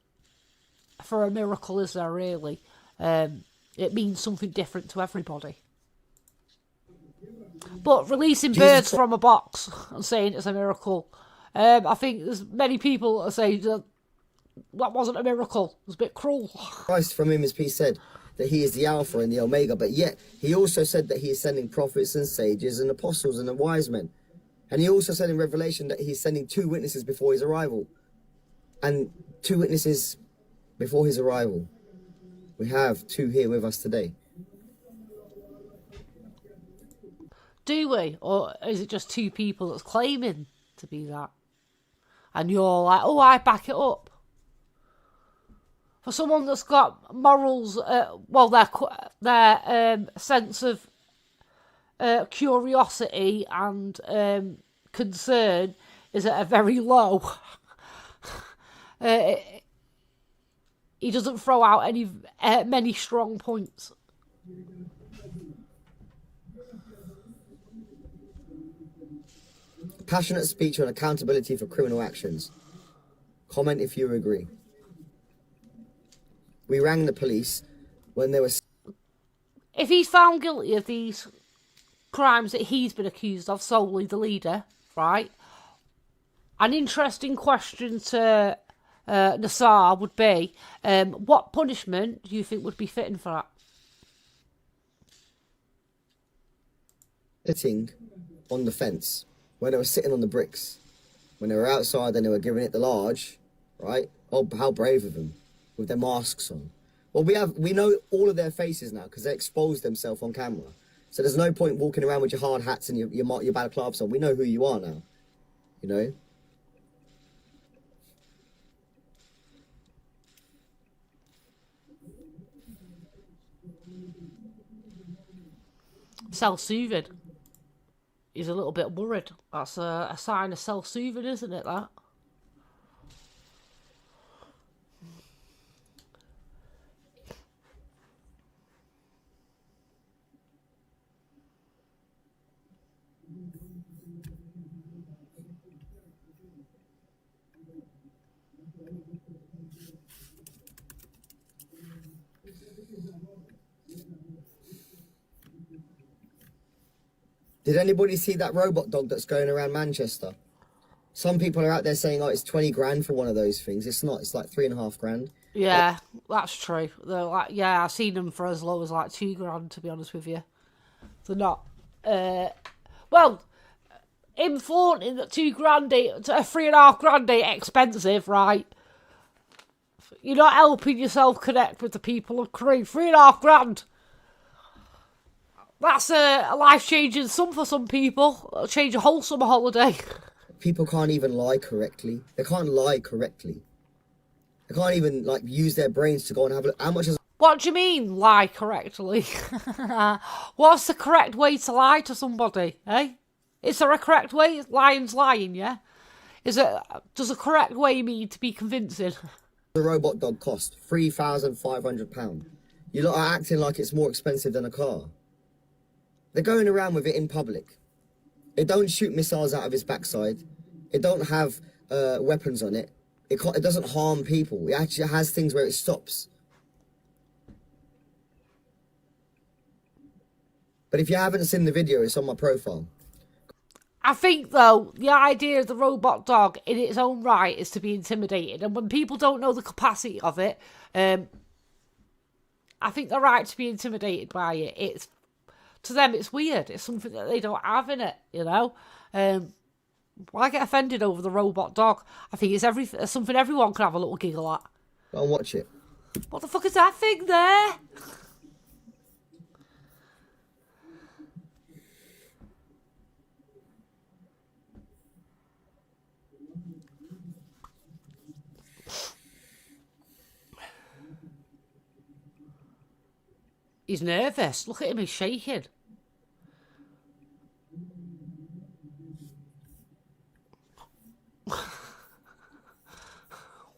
for a miracle, is there really? It means something different to everybody. But releasing birds from a box and saying it's a miracle, I think there's many people that say that wasn't a miracle. It was a bit cruel. Christ, from him his peace, said that he is the Alpha and the Omega, but yet he also said that he is sending prophets and sages and apostles and wise men. And he also said in Revelation that he's sending 2 witnesses before his arrival. And 2 witnesses before his arrival. We have 2 here with us today. Do we? Or is it just 2 people that's claiming to be that? And you're like, oh, I back it up. For someone that's got morals, their sense of curiosity and concern is at a very low. He doesn't throw out many strong points. Passionate speech on accountability for criminal actions. Comment if you agree. We rang the police when there was... If he's found guilty of these crimes that he's been accused of, solely the leader, right? An interesting question to Nassar would be, what punishment do you think would be fitting for that? Sitting on the fence, when they were sitting on the bricks, when they were outside and they were giving it the large, right? Oh, how brave of them, with their masks on. Well, we know all of their faces now because they exposed themselves on camera. So there's no point walking around with your hard hats and your balaclavas on. We know who you are now, you know? Self-soothing. He's a little bit worried. That's a sign of self-soothing, isn't it, that? Did anybody see that robot dog that's going around Manchester? Some people are out there saying, oh, it's 20 grand for one of those things. It's not. It's like 3.5 grand. Yeah, that's true. They're like, yeah, I've seen them for as low as like 2 grand, to be honest with you. They're not. Well, in flaunting that 2 grand, 3.5 grand ain't expensive, right? You're not helping yourself connect with the people of Crewe. 3.5 grand. That's a life-changing sum for some people. It'll change a whole summer holiday. People can't even lie correctly. They can't lie correctly. They can't even, like, use their brains to go and have a look. How much is... What do you mean, lie correctly? What's the correct way to lie to somebody, eh? Is there a correct way? Lying's lying, yeah? Does a correct way mean to be convincing? The robot dog cost £3,500. You lot are acting like it's more expensive than a car. They're going around with it in public. It don't shoot missiles out of its backside. It don't have weapons on it. It doesn't harm people. It actually has things where it stops. But if you haven't seen the video, it's on my profile. I think, though, the idea of the robot dog in its own right is to be intimidated. And when people don't know the capacity of it, I think they're right to be intimidated by it. To them, it's weird. It's something that they don't have in it, you know? Why get offended over the robot dog? I think it's something everyone can have a little giggle at. Go and watch it. What the fuck is that thing there? He's nervous. Look at him, he's shaking.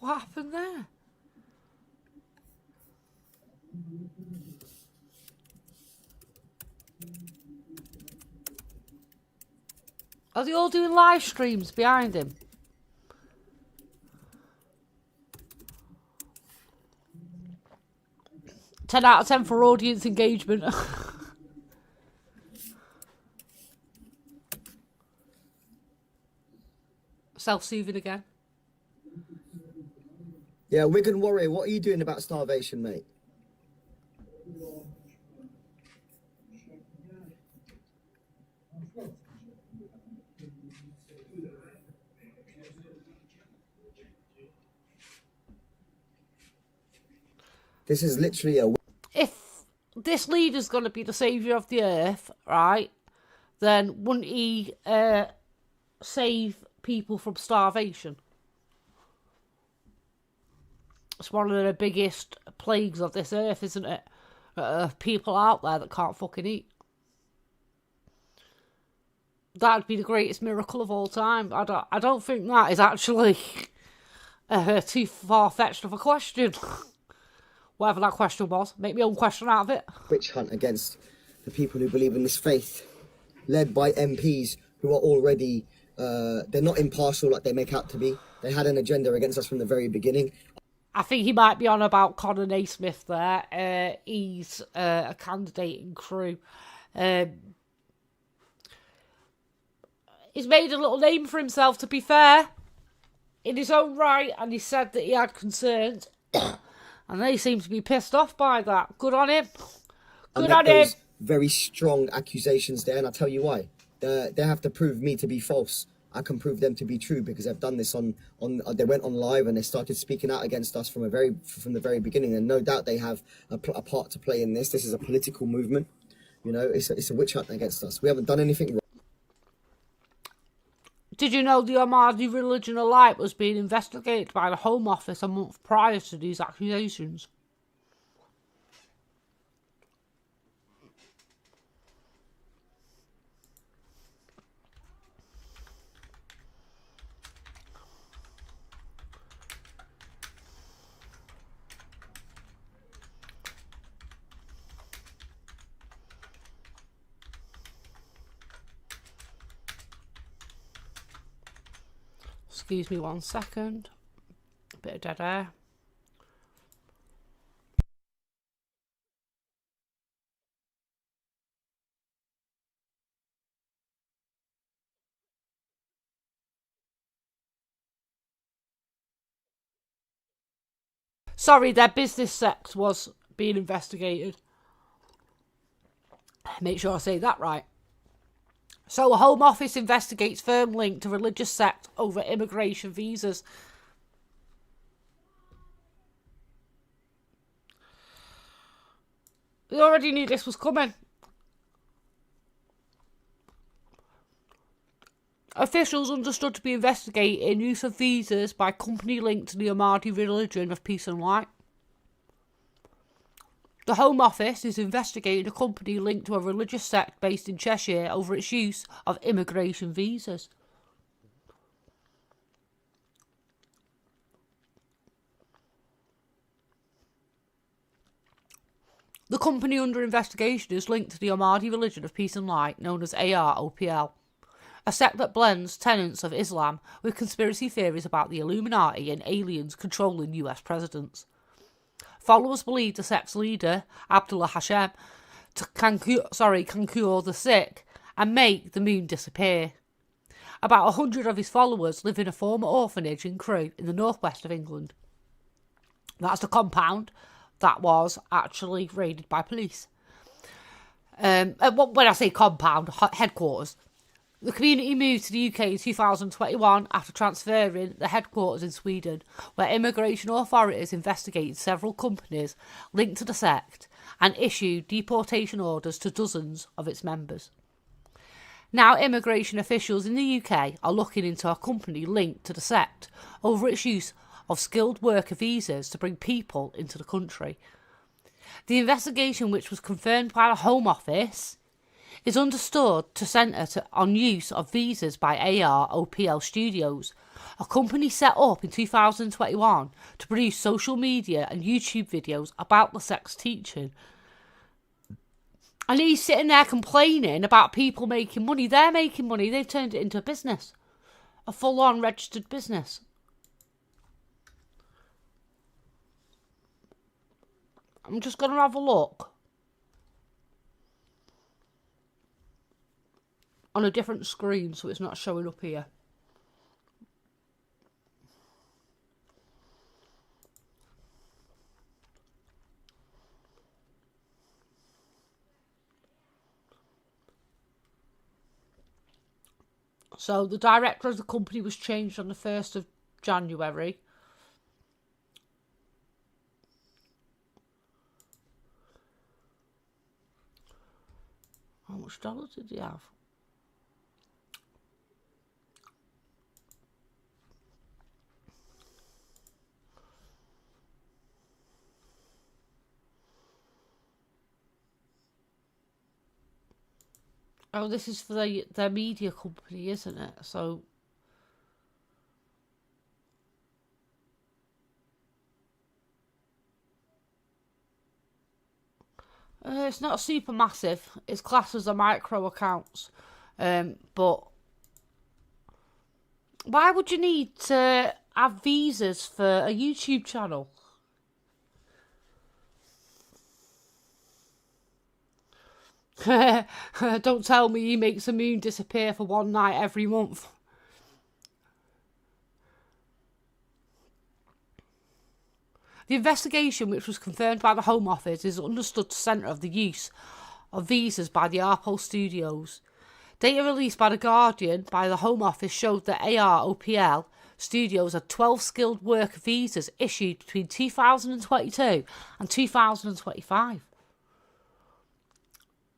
What happened there? Are they all doing live streams behind him? Ten out of 10 for audience engagement. Self-soothing again. Yeah, Wigan Warrior, what are you doing about starvation, mate? This is literally a... If this leader's going to be the saviour of the earth, right, then wouldn't he save people from starvation? It's one of the biggest plagues of this earth, isn't it? People out there that can't fucking eat. That'd be the greatest miracle of all time. I don't think that is actually too far-fetched of a question. Whatever that question was. Make my own question out of it. Witch hunt against the people who believe in this faith, led by MPs who are already they're not impartial like they make out to be. They had an agenda against us from the very beginning. I think he might be on about Conor Naismith there. He's a candidate in Crewe. He's made a little name for himself, to be fair, in his own right, and he said that he had concerns, and they seem to be pissed off by that. Good on him. Good on him. Very strong accusations there, and I'll tell you why. They have to prove me to be false. I can prove them to be true because they've done this on. They went on live and they started speaking out against us from the very beginning, and no doubt they have a part to play in this. This is a political movement, you know. It's a witch hunt against us. We haven't done anything wrong. Did you know the AHMADI religion of light was being investigated by the Home Office a month prior to these accusations? Excuse me 1 second. A bit of dead air. Sorry, their business sect was being investigated. Make sure I say that right. So, a Home Office investigates firm link to religious sect over immigration visas. We already knew this was coming. Officials understood to be investigating use of visas by company linked to the AHMADI religion of peace and light. The Home Office is investigating a company linked to a religious sect based in Cheshire over its use of immigration visas. The company under investigation is linked to the AHMADI religion of peace and light, known as AROPL, a sect that blends tenets of Islam with conspiracy theories about the Illuminati and aliens controlling US presidents. Followers believe the sect's leader, Abdullah Hashem, can cure the sick and make the moon disappear. About 100 of his followers live in a former orphanage in Crewe in the northwest of England. That's the compound that was actually raided by police. When I say compound, headquarters. The community moved to the UK in 2021 after transferring the headquarters in Sweden, where immigration authorities investigated several companies linked to the sect and issued deportation orders to dozens of its members. Now immigration officials in the UK are looking into a company linked to the sect over its use of skilled worker visas to bring people into the country. The investigation, which was confirmed by the Home Office, is understood to centre on use of visas by AROPL Studios, a company set up in 2021 to produce social media and YouTube videos about the sect's teaching. And he's sitting there complaining about people making money. They're making money. They've turned it into a business, a full-on registered business. I'm just going to have a look on a different screen so it's not showing up here. So the director of the company was changed on the 1st of January. How much dollars did he have? Oh, this is for their media company, isn't it? So it's not super massive. It's classed as a micro accounts, but Why would you need to have visas for a YouTube channel? Don't tell me he makes the moon disappear for one night every month. The investigation, which was confirmed by the Home Office, is understood to centre of the use of visas by the Arpo Studios. Data released by The Guardian by the Home Office showed that AROPL Studios had 12 skilled worker visas issued between 2022 and 2025.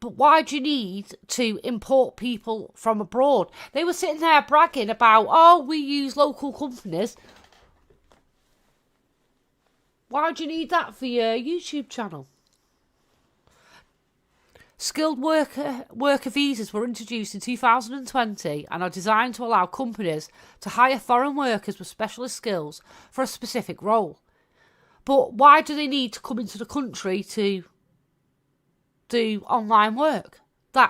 But why do you need to import people from abroad? They were sitting there bragging about, oh, we use local companies. Why do you need that for your YouTube channel? Skilled worker visas were introduced in 2020 and are designed to allow companies to hire foreign workers with specialist skills for a specific role. But why do they need to come into the country to do online work? I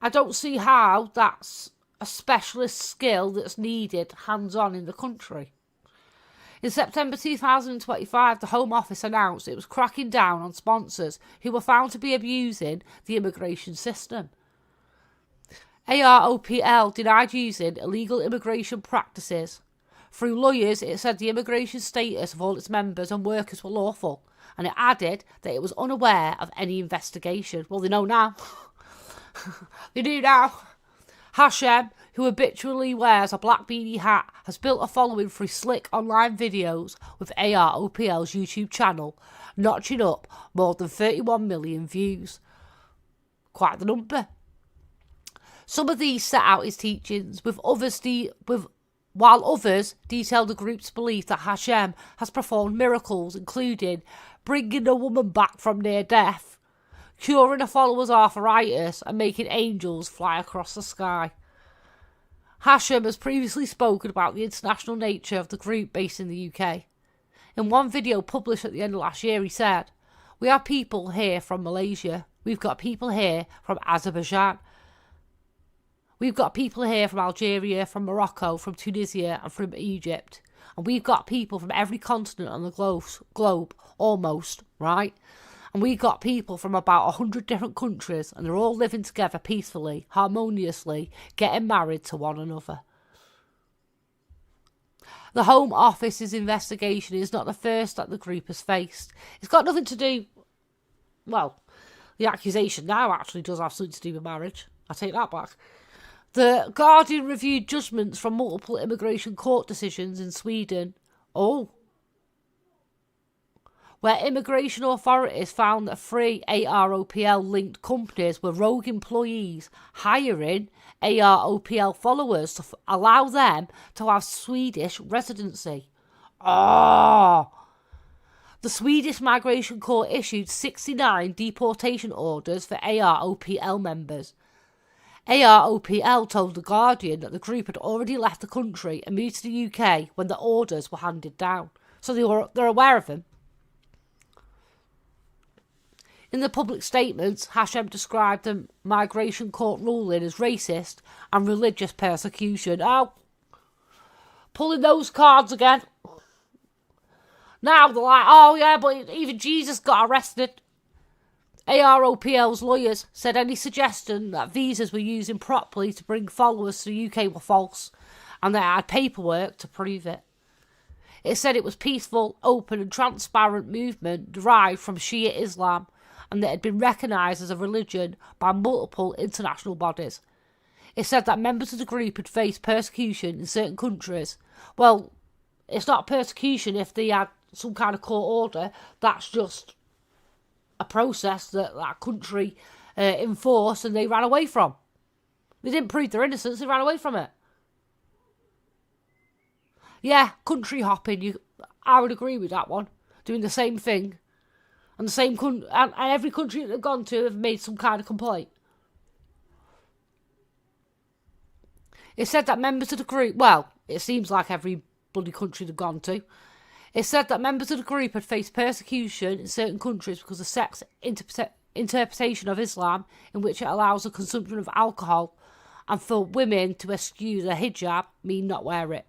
don't see how that's a specialist skill that's needed hands-on in the country. In September 2025, the Home Office announced it was cracking down on sponsors who were found to be abusing the immigration system. AROPL denied using illegal immigration practices. Through lawyers, it said the immigration status of all its members and workers were lawful, and it added that it was unaware of any investigation. Well, they know now. They do now. Hashem, who habitually wears a black beanie hat, has built a following through slick online videos with AROPL's YouTube channel, notching up more than 31 million views. Quite the number. Some of these set out his teachings, while others detailed the group's belief that Hashem has performed miracles, including bringing a woman back from near death, curing a follower's arthritis, and making angels fly across the sky. Hashem has previously spoken about the international nature of the group based in the UK. In one video published at the end of last year, he said, "We have people here from Malaysia. We've got people here from Azerbaijan. We've got people here from Algeria, from Morocco, from Tunisia, and from Egypt. And we've got people from every continent on the globe, almost, right? And we've got people from about 100 different countries, and they're all living together peacefully, harmoniously, getting married to one another." The Home Office's investigation is not the first that the group has faced. It's got nothing to do... Well, the accusation now actually does have something to do with marriage. I take that back. The Guardian reviewed judgments from multiple immigration court decisions in Sweden. Where immigration authorities found that 3 AROPL-linked companies were rogue employees hiring AROPL followers to allow them to have Swedish residency. The Swedish Migration Court issued 69 deportation orders for AROPL members. AROPL told The Guardian that the group had already left the country and moved to the UK when the orders were handed down. So they're aware of them. In the public statements, Hashem described the migration court ruling as racist and religious persecution. Oh, pulling those cards again. Now they're like, oh yeah, but even Jesus got arrested. AROPL's lawyers said any suggestion that visas were used improperly to bring followers to the UK were false, and they had paperwork to prove it. It said it was peaceful, open and transparent movement derived from Shia Islam, and that it had been recognised as a religion by multiple international bodies. It said that members of the group had faced persecution in certain countries. Well, it's not persecution if they had some kind of court order. That's just a process that that country enforced and they ran away from. They didn't prove their innocence, they ran away from it. Yeah, country hopping, I would agree with that one. Doing the same thing. And the same and every country that they've gone to have made some kind of complaint. It said that members of the group, well, it seems like every bloody country they've gone to. It said that members of the group had faced persecution in certain countries because of sex interpretation of Islam, in which it allows the consumption of alcohol, and for women to eschew the hijab mean not wear it.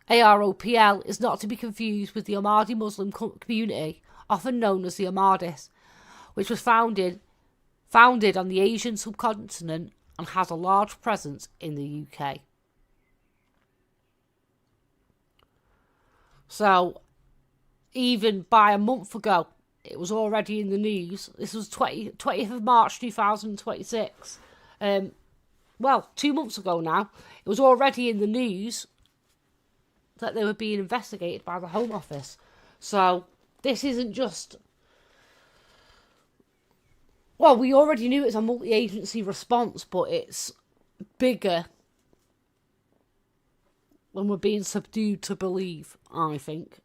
AROPL is not to be confused with the Ahmadi Muslim community, often known as the Ahmadis, which was founded on the Asian subcontinent and has a large presence in the UK. So, even by a month ago, it was already in the news. This was 20th of March 2026. Well, 2 months ago now, it was already in the news that they were being investigated by the Home Office. So, this isn't just... Well, we already knew it's a multi-agency response, but it's bigger than we're being subdued to believe, I think.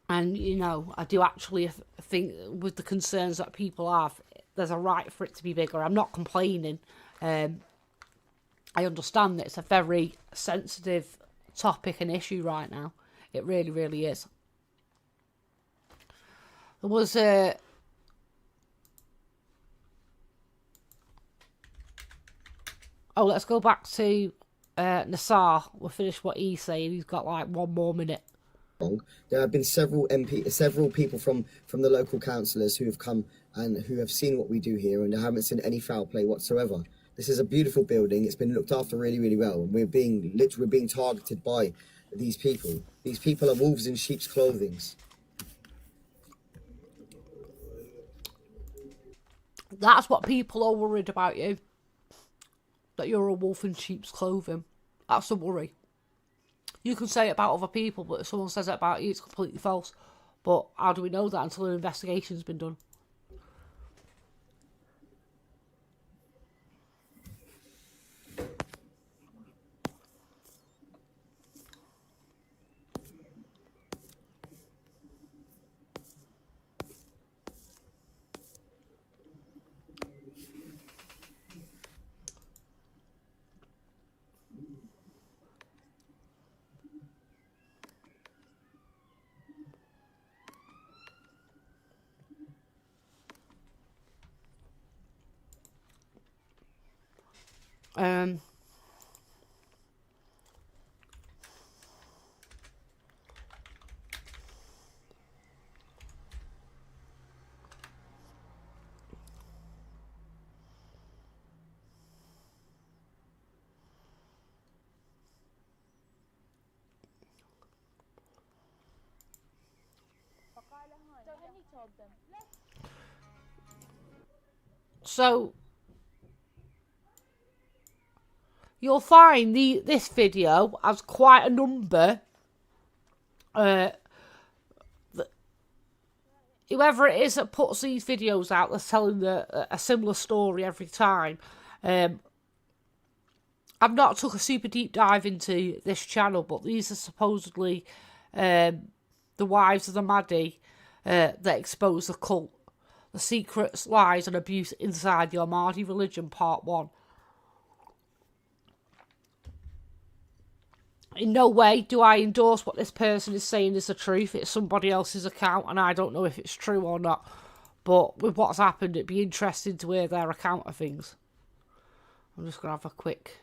And, you know, I do actually think with the concerns that people have, there's a right for it to be bigger. I'm not complaining. I understand that it's a very sensitive topic and issue right now. It really, really is. There was a... Oh, let's go back to Nassar. We'll finish what he's saying. He's got like 1 more minute. There have been several people from the local councillors who have come and who have seen what we do here, and they haven't seen any foul play whatsoever. This is a beautiful building. It's been looked after really, really well, and we're being targeted by these people. These people are wolves in sheep's clothing. That's what people are worried about you. That you're a wolf in sheep's clothing. That's the worry. You can say it about other people, but if someone says it about you, it's completely false. But how do we know that until an investigation's been done? So you'll find this video has quite a number. Whoever it is that puts these videos out, that's telling a similar story every time. I've not took a super deep dive into this channel, but these are supposedly the wives of the Mahdi that expose the cult, the secrets, lies and abuse inside the Ahmadi religion, part 1. In no way do I endorse what this person is saying is the truth. It's somebody else's account, and I don't know if it's true or not. But with what's happened, it'd be interesting to hear their account of things. I'm just going to have a quick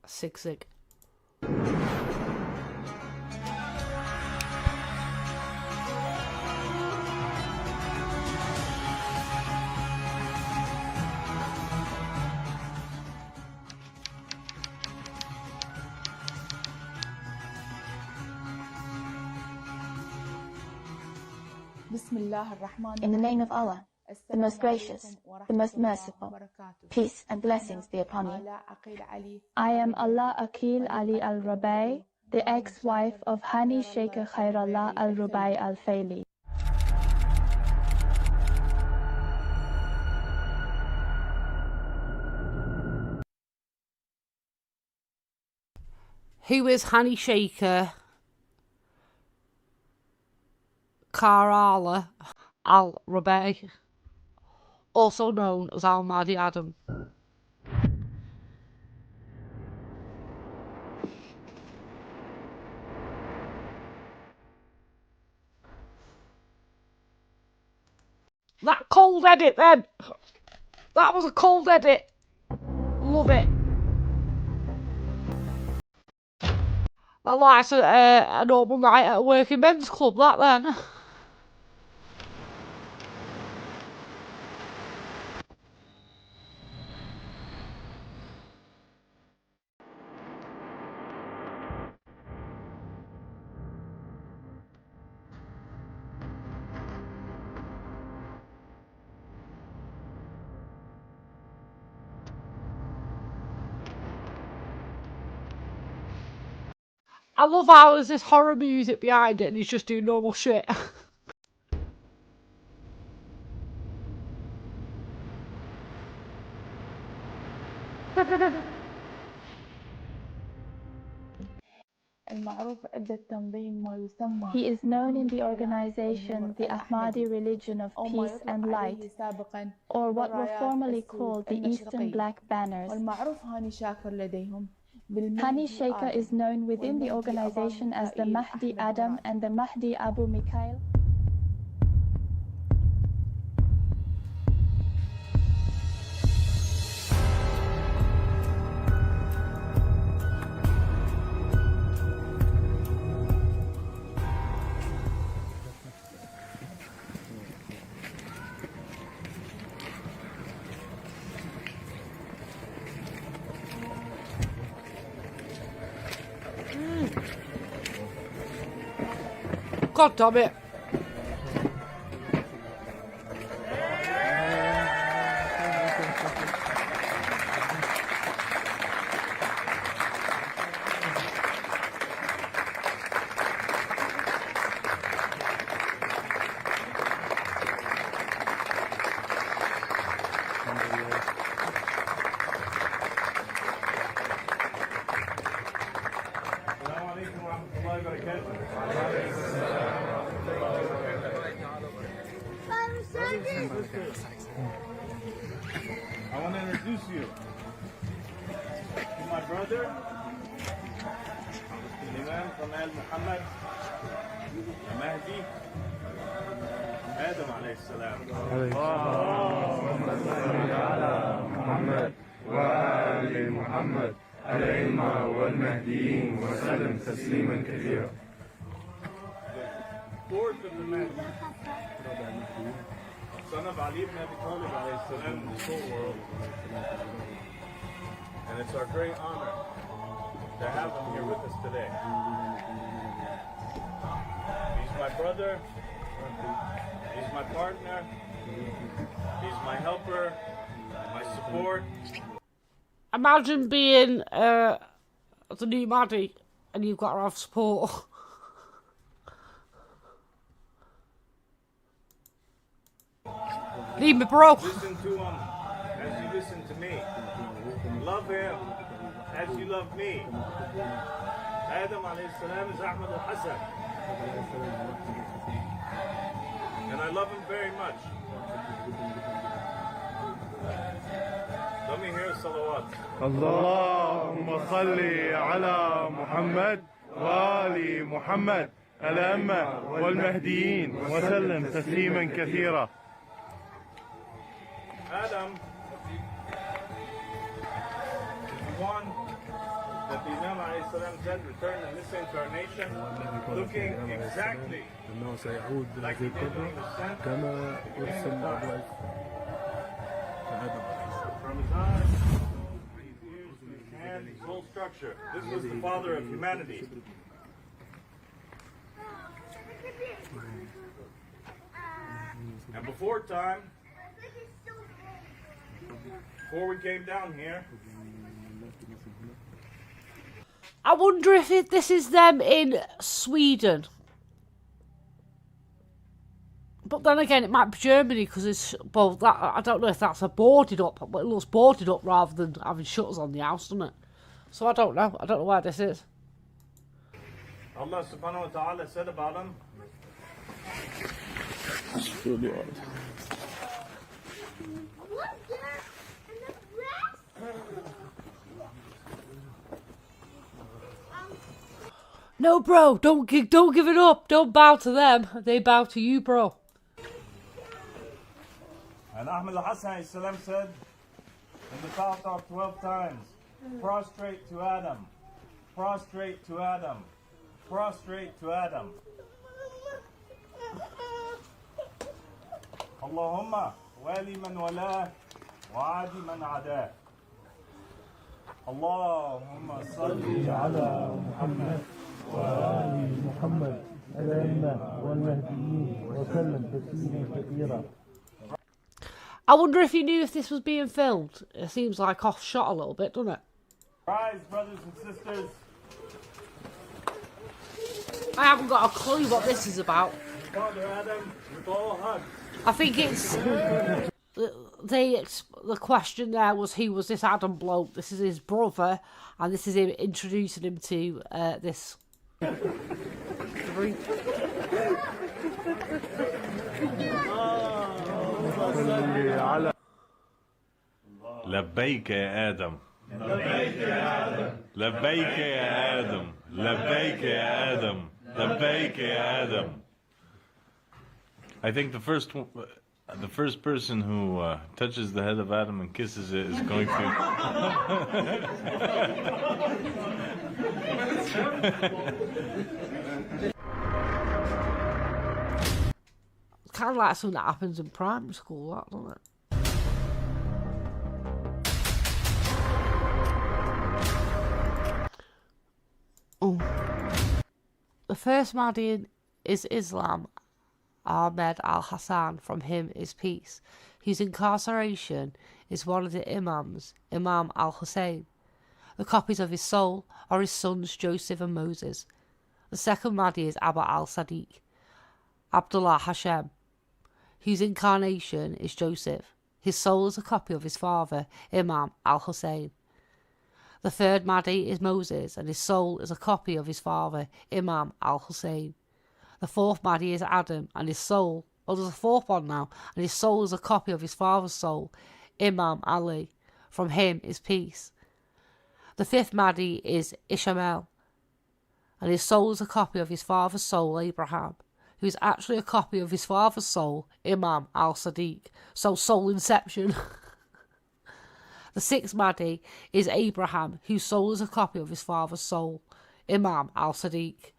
sig. In the name of Allah, the most gracious, the most merciful, peace and blessings be upon you. I am Allah Akil Ali Al-Rubai, the ex-wife of Hani Sheikh Khairallah Al-Rubai Al-Faili. Who is Hani Sheikh Khairallah Al-Rubai, also known as Al-Mahdi Adam? That cold edit then! That was a cold edit! Love it. That likes a normal night at a working men's club, that then. I love how there's this horror music behind it and he's just doing normal shit. He is known in the organization the Ahmadi religion of peace and light, or what were formerly called the Eastern Black Banners. Hani Sheikha is known within the organization as the Mahdi Adam and the Mahdi Abu Mikhail. God damn it. I want to introduce you to my brother, Imam Kamal Muhammad, Mahdi, Adam alayhi salam. محمد وآل محمد الأئمة والمهديين وسلم تسليما كثيرا. Fourth of the Mahdi, son of Ali ibn Abi Talib alayhi salam in the whole world. And it's our great honor to have him here with us today. He's my brother, he's my partner, he's my helper, my support. Imagine being the new Maddie and you've got to have support. Leave me, bro. Listen to him as you listen to me. Love him as you love me. Adam alayhi salam is Ahmad al-Hassan. And I love him very much. Let me hear salawat. اللهم صل على محمد وآل محمد الأئمة والمهديين وسلم تسليما كثيرا. Adam is the one that the Imam alayhi salam said returned in this incarnation looking exactly like he did when he was sent from his eyes, his ears, his hands, his whole structure. This was the father of humanity. And before time, before we came down here, I wonder if this is them in Sweden. But then again, it might be Germany because it's, well, that, I don't know if that's a boarded up, but it looks boarded up rather than having shutters on the house, doesn't it? So I don't know. I don't know where this is. Allah subhanahu wa ta'ala said about him, It's really hard. No, bro, don't give it up. Don't bow to them. They bow to you, bro. and Ahmad al-Hassan said, In the count of 12 times. Prostrate to Adam. Prostrate to Adam. Prostrate to Adam. اللهم والي من والاه وعادي من عداه. اللهم صل على محمد وآل محمد الأئمة والمهديين وسلم تسليما كثيرا. I wonder if he knew if this was being filmed. It seems like off shot a little bit, doesn't it? Rise, brothers and sisters. I haven't got a clue what this is about. Father Adam, with all hugs. I think it's the question there was, who was this Adam bloke? This is his brother, and this is him introducing him to this group. لبيك يا آدم. لبيك يا آدم. لبيك يا آدم. لبيك يا آدم. لبيك يا آدم. I think the first person who touches the head of Adam and kisses it is going to. It's kind of like something that happens in primary school, that, doesn't it? Oh. The first Mahdi is Islam. Ahmed al-Hassan, from him is peace, whose incarceration is one of the Imams, Imam al-Hussein. The copies of his soul are his sons Joseph and Moses. The second Mahdi is Abba al-Sadiq, Abdullah Hashem, whose incarnation is Joseph. His soul is a copy of his father, Imam al-Hussein. The third Mahdi is Moses, and his soul is a copy of his father, Imam al-Hussein. The fourth Mahdi is Adam, and his soul, there's a fourth one now, and his soul is a copy of his father's soul, Imam Ali. From him is peace. The fifth Mahdi is Ishmael, and his soul is a copy of his father's soul, Abraham, who is actually a copy of his father's soul, Imam al-Sadiq. So soul inception. The sixth Mahdi is Abraham, whose soul is a copy of his father's soul, Imam al-Sadiq.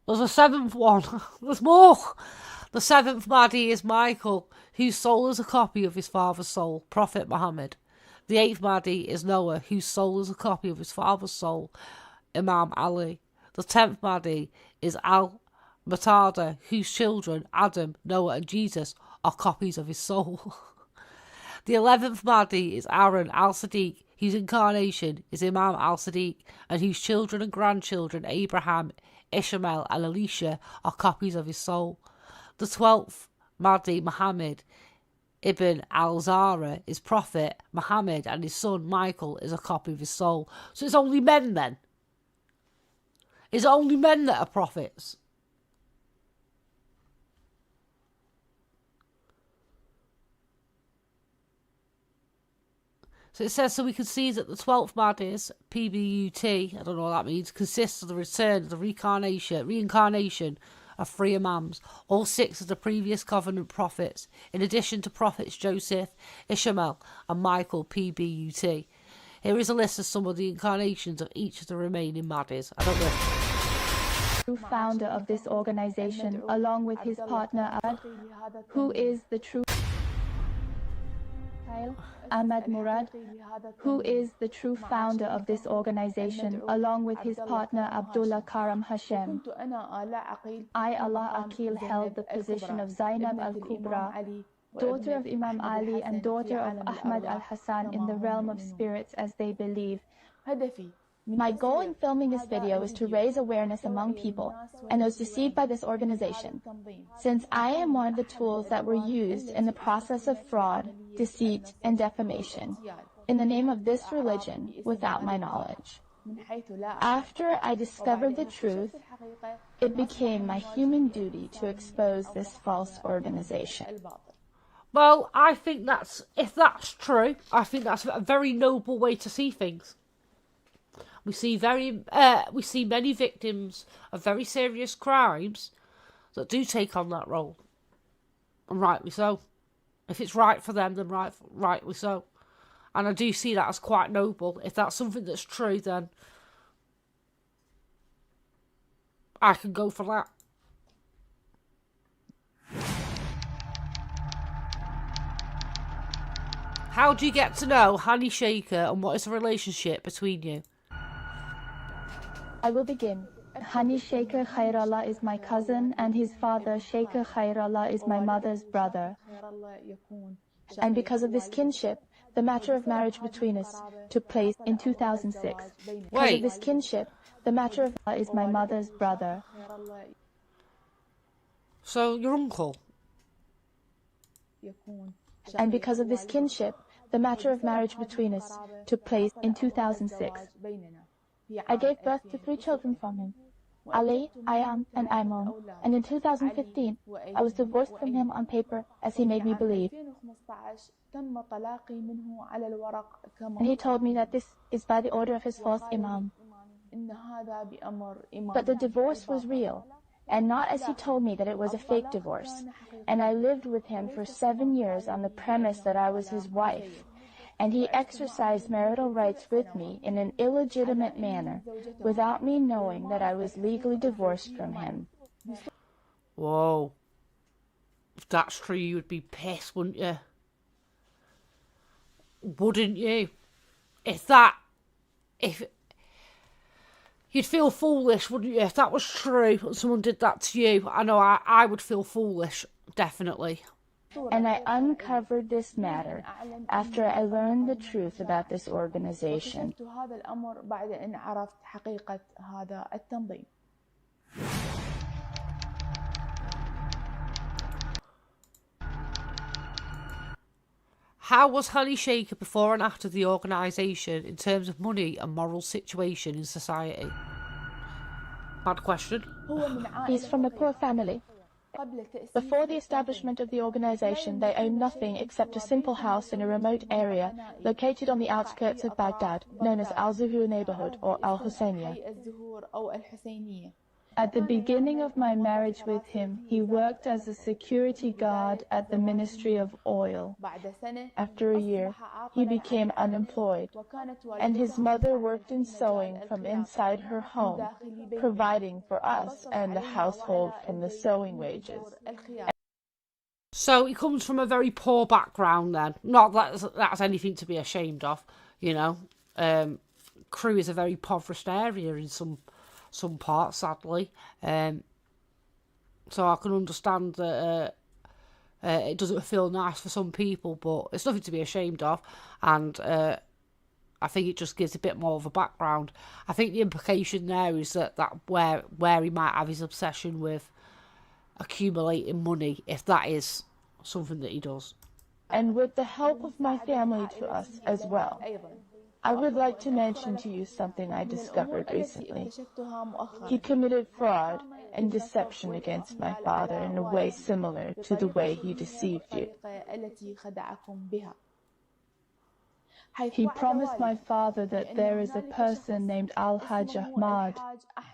There's a seventh one. There's more. The seventh Mahdi is Michael, whose soul is a copy of his father's soul, Prophet Muhammad. The eighth Mahdi is Noah, whose soul is a copy of his father's soul, Imam Ali. The 10th Mahdi is Al-Matada, whose children, Adam, Noah and Jesus, are copies of his soul. The 11th Mahdi is Aaron al-Sadiq, whose incarnation is Imam al-Sadiq, and whose children and grandchildren, Abraham, Ishmael and Elisha, are copies of his soul. The 12th Mahdi, Muhammad ibn al-Zahra, is Prophet Muhammad, and his son Michael is a copy of his soul. So it's only men then? Is it only men that are prophets? So it says, so we can see that the 12th Mahdi's, PBUT, I don't know what that means, consists of the return of the reincarnation of 3 Imams, all 6 of the previous covenant prophets, in addition to prophets Joseph, Ishmael and Michael, PBUT. Here is a list of some of the incarnations of each of the remaining Mahdis. I don't know. Founder of this organization, along with his partner, who is the true Ahmad Murad, who is the true founder of this organization, along with his partner Abdullah Karam Hashem. I, Allah Akil, held the position of Zainab al-Kubra, daughter of Imam Ali and daughter of Ahmad al-Hassan, in the realm of spirits as they believe. My goal in filming this video is to raise awareness among people and those deceived by this organization, since I am one of the tools that were used in the process of fraud, deceit, and defamation in the name of this religion without my knowledge. After I discovered the truth, it became my human duty to expose this false organization. Well, I think if that's true, I think that's a very noble way to see things. We see many victims of very serious crimes that do take on that role, and rightly so. If it's right for them, then rightly so. And I do see that as quite noble. If that's something that's true, then I can go for that. How do you get to know Hani Shaker, and what is the relationship between you? I will begin. Hani Shaker Khairallah is my cousin, and his father, Shaker Khairallah, is my mother's brother. And because of this kinship, the matter of marriage between us took place in 2006. Because of this kinship, the matter of is my mother's brother. So, your uncle? And because of this kinship, the matter of marriage between us took place in 2006. I gave birth to 3 children from him, Ali, Ayam, and Aimon, and in 2015, I was divorced from him on paper, as he made me believe. And he told me that this is by the order of his false imam. But the divorce was real, and not as he told me that it was a fake divorce. And I lived with him for 7 years on the premise that I was his wife. And he exercised marital rights with me in an illegitimate manner, without me knowing that I was legally divorced from him. Whoa. If that's true, you would be pissed, wouldn't you? Wouldn't you? You'd feel foolish, wouldn't you? If that was true and someone did that to you, I know I would feel foolish, definitely. And I uncovered this matter after I learned the truth about this organization. How was Hani Shaker before and after the organisation in terms of money and moral situation in society? Bad question. He's from a poor family. Before the establishment of the organization, they owned nothing except a simple house in a remote area located on the outskirts of Baghdad, known as Al-Zuhur neighborhood or Al-Husseiniya. At the beginning of my marriage with him, he worked as a security guard at the Ministry of Oil. After a year, he became unemployed, and his mother worked in sewing from inside her home, providing for us and the household from the sewing wages. So he comes from a very poor background then. Not that that's anything to be ashamed of, you know. Crewe is a very impoverished area in some parts, sadly. So I can understand that it doesn't feel nice for some people, but it's nothing to be ashamed of. And I think it just gives a bit more of a background. I think the implication there is that where he might have his obsession with accumulating money, if that is something that he does. And with the help of my family to us as well. I would like to mention to you something I discovered recently. He committed fraud and deception against my father in a way similar to the way he deceived you. He promised my father that there is a person named AHMADI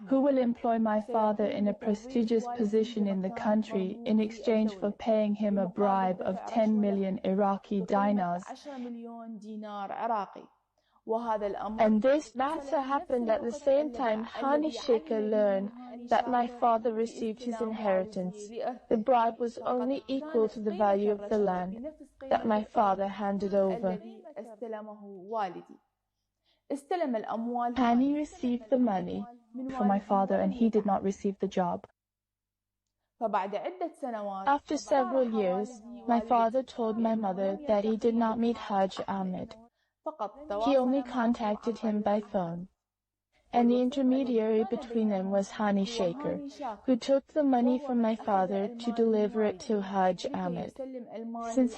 who will employ my father in a prestigious position in the country in exchange for paying him a bribe of 10 million Iraqi dinars. And this matter happened at the same time Hani Shaker learned that my father received his inheritance. The bribe was only equal to the value of the land that my father handed over. Hani received the money from my father and he did not receive the job. After several years, my father told my mother that he did not meet Hajj Ahmed. He only contacted him by phone, and the intermediary between them was Hani Shaker, who took the money from my father to deliver it to Hajj Ahmed. Since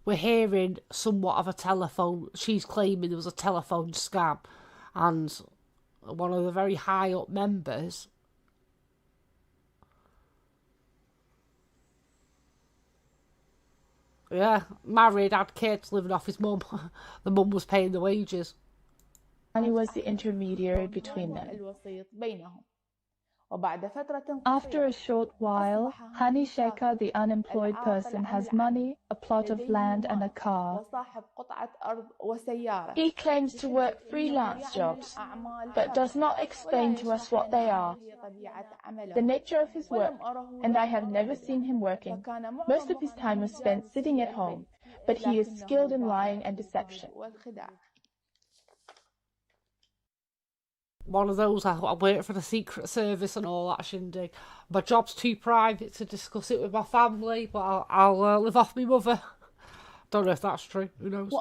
we're hearing somewhat of a telephone, she's claiming there was a telephone scam, and one of the very high up members married, had kids, living off his mum. The mum was paying the wages. Hani was the intermediary between them. After a short while, Hani Sheikha, the unemployed person, has money, a plot of land and a car. He claims to work freelance jobs, but does not explain to us what they are, the nature of his work, and I have never seen him working. Most of his time was spent sitting at home, but he is skilled in lying and deception. One of those, I work for the Secret Service and all that shindig. My job's too private to discuss it with my family, but I'll live off my mother. Don't know if that's true, who knows.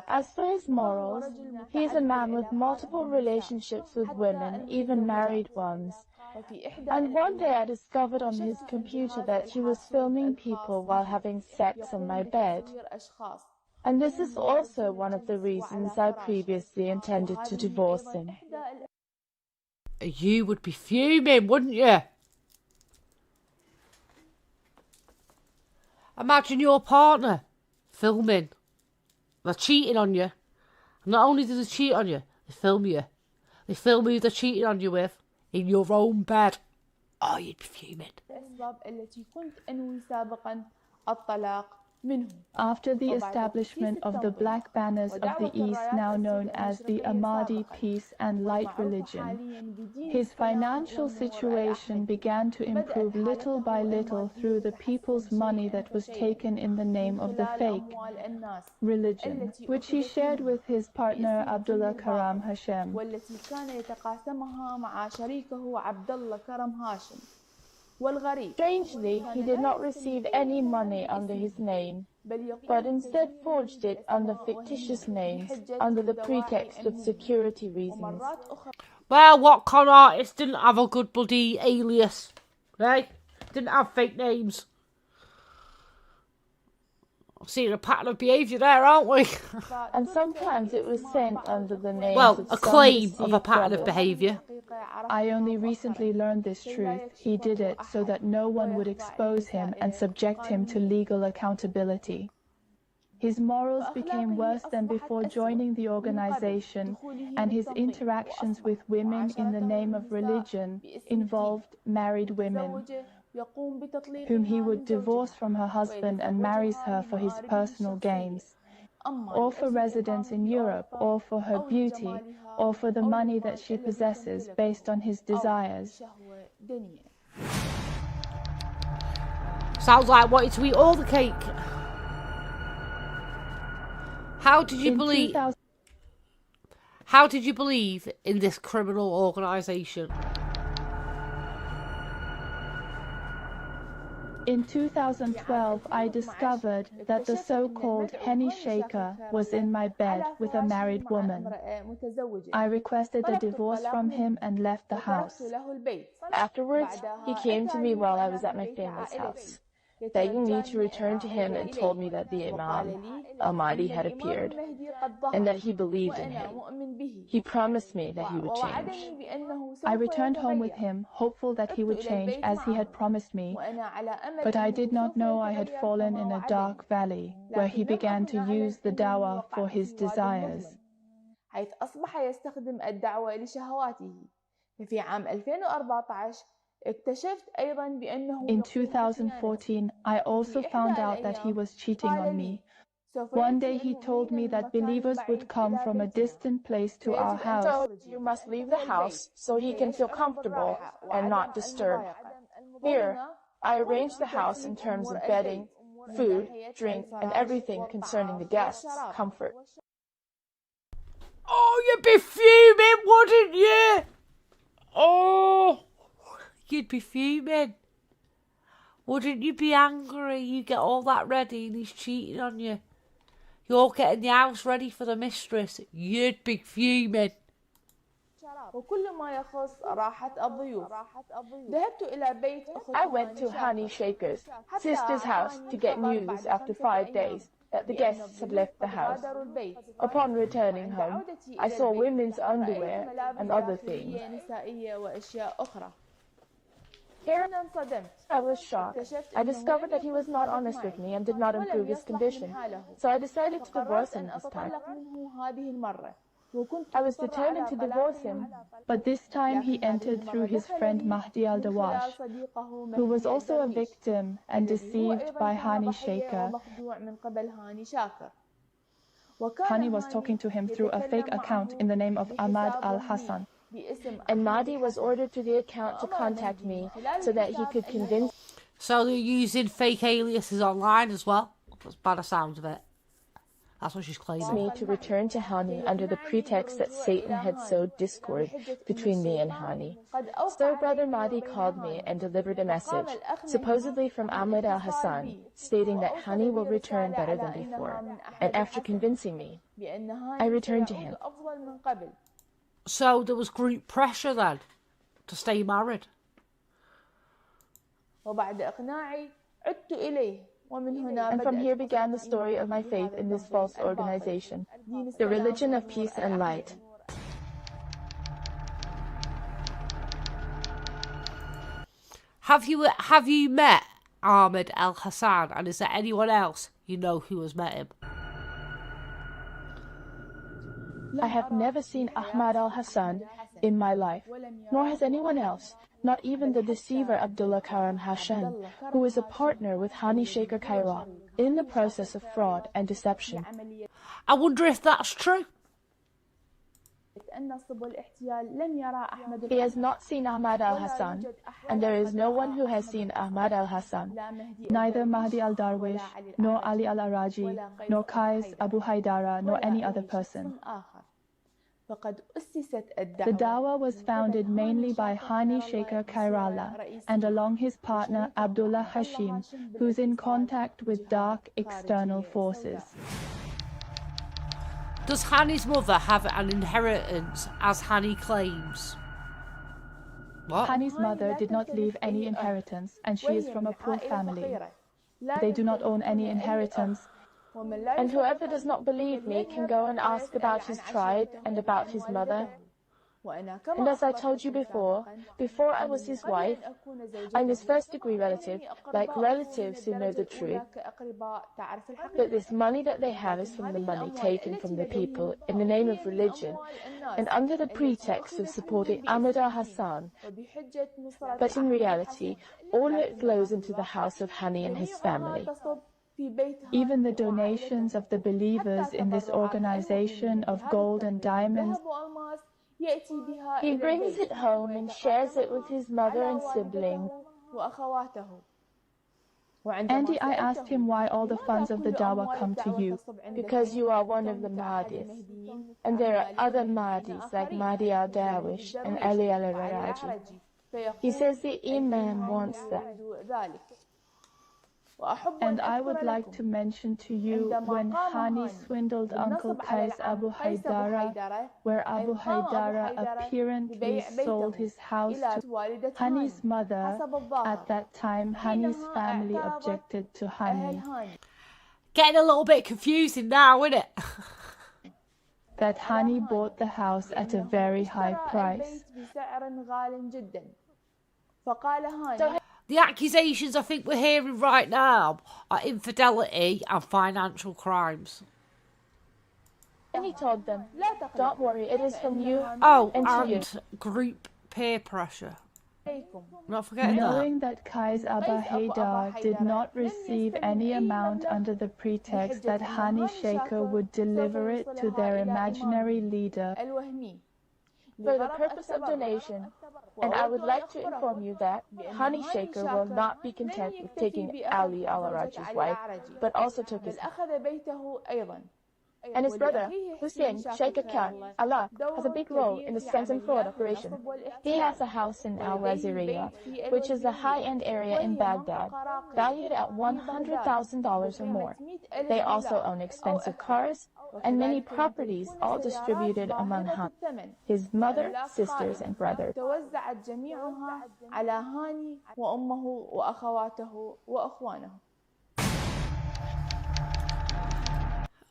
As for his morals, he is a man with multiple relationships with women, even married ones. And one day I discovered on his computer that he was filming people while having sex on my bed. And this is also one of the reasons I previously intended to divorce him. You would be fuming, wouldn't you? Imagine your partner filming. They're cheating on you. Not only do they cheat on you, they film you. They film who they're cheating on you with in your own bed. Oh, you'd be fuming. After the establishment of the Black Banners of the East, now known as the Ahmadi Peace and Light Religion, his financial situation began to improve little by little through the people's money that was taken in the name of the fake religion, which he shared with his partner Abdullah Karam Hashem. Strangely, he did not receive any money under his name, but instead forged it under fictitious names, under the pretext of security reasons. Well, what con artist didn't have a good bloody alias, right? Didn't have fake names. I'm seeing a pattern of behaviour there, aren't we? And sometimes it was sent under the name well, of a claim some of a pattern brothers. of behaviour. I only recently learned this truth. He did it so that no one would expose him and subject him to legal accountability. His morals became worse than before joining the organization, and his interactions with women in the name of religion involved married women, whom he would divorce from her husband and marries her for his personal gains, or for residence in Europe, or for her beauty, or for the money that she possesses based on his desires. Sounds like wanting to eat all the cake. How did you believe in this criminal organisation? In 2012, I discovered that the so-called Hani Sheikha was in my bed with a married woman. I requested a divorce from him and left the house. Afterwards, he came to me while I was at my family's house, begging me to return to him, and told me that the Imam, AHMADI, had appeared and that he believed in him. He promised me that he would change. I returned home with him, hopeful that he would change as he had promised me, but I did not know I had fallen in a dark valley where he began to use the dawah for his desires. In 2014, I also found out that he was cheating on me. One day he told me that believers would come from a distant place to our house. You must leave the house so he can feel comfortable and not disturbed. Here, I arranged the house in terms of bedding, food, drink, and everything concerning the guests' comfort. Oh, you'd be fuming, wouldn't you? Oh, you'd be fuming. Wouldn't you be angry? You get all that ready and he's cheating on you. You're getting the house ready for the mistress. You'd be fuming. I went to Hani Sheikha's sister's house to get news after 5 days that the guests had left the house. Upon returning home, I saw women's underwear and other things. Here, I was shocked. I discovered that he was not honest with me and did not improve his condition, so I decided to divorce him this time. I was determined to divorce him, but this time he entered through his friend Mahdi al-Dawash, who was also a victim and deceived by Hani Shaker. Hani was talking to him through a fake account in the name of Ahmad al-Hassan. And Mahdi was ordered to the account to contact me so that he could convince So they're using fake aliases online as well. That's by the sound of it. That's what she's claiming. me to return to Hani under the pretext that Satan had sowed discord between me and Hani. So Brother Mahdi called me and delivered a message, supposedly from Ahmad al-Hassan, stating that Hani will return better than before. And after convincing me, I returned to him. So there was group pressure then to stay married. And from here began the story of my faith in this false organization, the religion of peace and light. Have you met Ahmed El Hassan, and is there anyone else you know who has met him? I have never seen Ahmad al-Hassan in my life, nor has anyone else, not even the deceiver Abdullah Karam Hashan, who is a partner with Hani Shaker Kaira in the process of fraud and deception. I wonder if that's true. He has not seen Ahmad al-Hassan, and there is no one who has seen Ahmad al-Hassan. Neither Mahdi al-Darwish, nor Ali al-Araji, nor Qais Abu Haidara, nor any other person. The Dawah was founded mainly by Hani Shaker Kairala and along his partner Abdullah Hashim, who's in contact with dark external forces. Does Hani's mother have an inheritance, as Hani claims? What? Hani's mother did not leave any inheritance, and she is from a poor family. They do not own any inheritance. And whoever does not believe me can go and ask about his tribe and about his mother. And as I told you before I was his wife, I'm his first-degree relative, like relatives who know the truth. But this money that they have is from the money taken from the people in the name of religion and under the pretext of supporting Ahmad al-Hassan. But in reality, all of it flows into the house of Hani and his family. Even the donations of the believers in this organization of gold and diamonds, he brings it home and shares it with his mother and siblings. Andy, I asked him why all the funds of the Dawah come to you. Because you are one of the Mahdis. And there are other Mahdis like Mahdi al-Darwish and Ali al-Araji. He says the Imam wants that. And I would like to mention to you when Hani swindled Uncle Qais Abu Haidara, where Abu Haidara apparently sold his house to Hani's mother. At that time, Hani's family objected to Hani. Getting a little bit confusing now, isn't it? That Hani bought the house at a very high price. The accusations I think we're hearing right now are infidelity and financial crimes. And he told them, don't worry, it is from you and group peer pressure. Not forgetting Knowing that Qais Abu Haidar did not receive any amount under the pretext that Hani Shaker would deliver it to their imaginary leader for the purpose of donation. And I would like to inform you that Hani Shaker will not be content with taking Ali al-Araji's wife, but also took his and his brother, Hussein Shaker Khan, Allah, has a big role in the scams and fraud operation. He has a house in Al-Waziriya, which is a high-end area in Baghdad, valued at $100,000 or more. They also own expensive cars and many properties, all distributed among his mother, sisters, and brothers.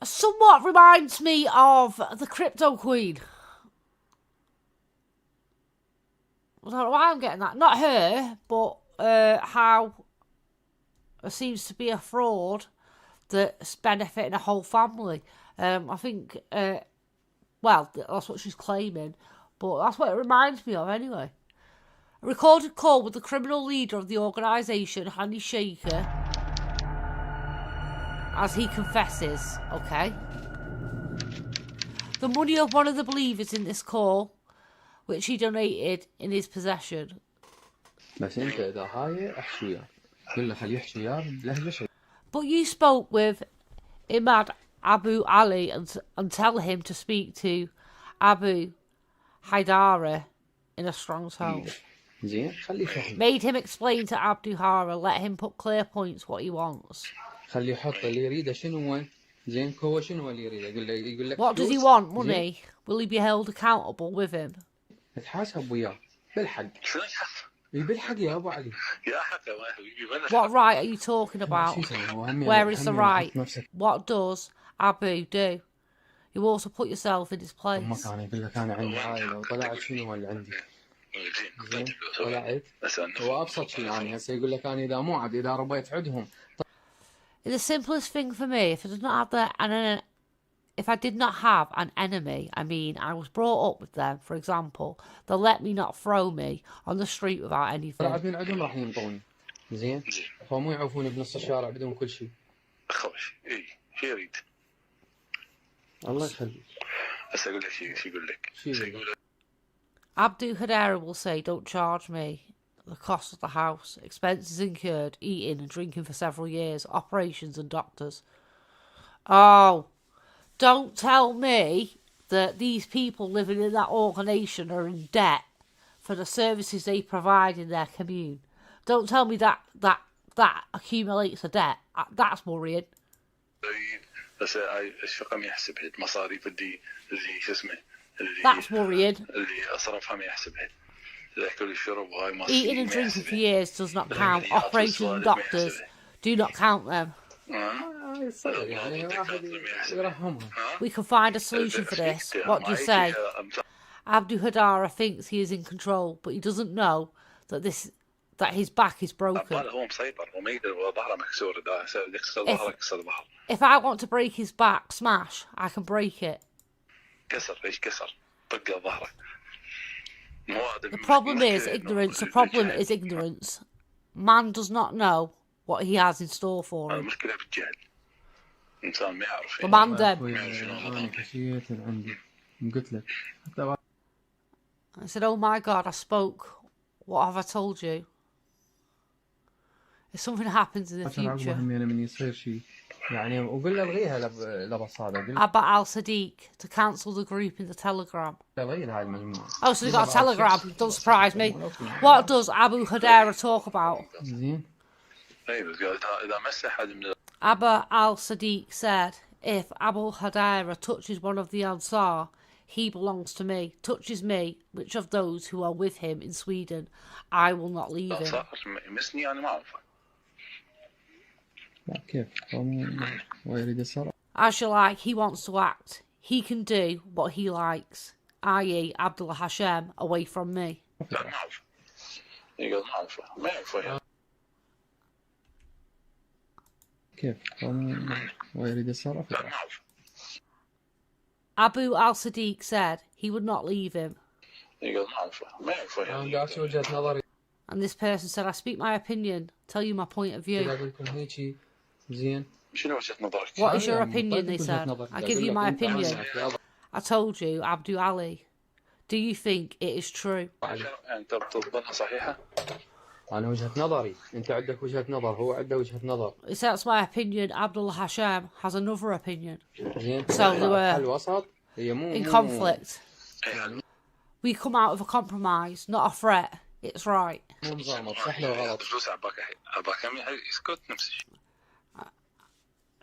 Somewhat reminds me of the Crypto Queen. I don't know why I'm getting that. Not her, but how there seems to be a fraud that's benefiting a whole family. I think Well, that's what she's claiming. But that's what it reminds me of anyway. A recorded call with the criminal leader of the organisation, Hani Shaker, as he confesses, okay? The money of one of the believers in this call, which he donated, in his possession. But you spoke with Imad Abu Ali and tell him to speak to Abu Haidara in a strong tone. Made him explain to Abdu Hara, let him put clear points what he wants. What does he want? Money? Will he be held accountable with him? What right are you talking about? Where is the right? What does Abu do? You also put yourself in his place. The simplest thing for me, if I did not have an enemy, I mean, I was brought up with them, for example, they'll let me not throw me on the street without anything. Abdu Hadera will say, don't charge me. The cost of the house, expenses incurred, eating and drinking for several years, operations and doctors. Oh, don't tell me that these people living in that organisation are in debt for the services they provide in their commune. Don't tell me that accumulates a debt. That's worrying. That's worrying. Eating and drinking for years does not count. Operations and doctors do not count them. We can find a solution for this. What do you say? Abdu Hadara thinks he is in control, but he doesn't know that his back is broken. If I want to break his back, smash, I can break it. The problem is ignorance. The problem is ignorance. Man does not know what he has in store for him. The man them. I said, oh my God, I spoke. What have I told you? If something happens in the future. Abba al-Sadiq to cancel the group in the Telegram. Oh, so they got a Telegram. Don't surprise me. What does Abu Hadera talk about? Abba al-Sadiq said, if Abu Hadera touches one of the Ansar, he belongs to me. Touches me, which of those who are with him in Sweden, I will not leave him. As you like, he wants to act. He can do what he likes, i.e. Abdullah Hashem, away from me. Abu al-Sadiq said he would not leave him. And this person said, I speak my opinion, tell you my point of view. What is your opinion, they said. I give you my opinion. I told you, Abdu Ali. Do you think it is true? He said, that's my opinion. Abdullah Hashem has another opinion. So they were in conflict. We come out with a compromise, not a threat. It's right.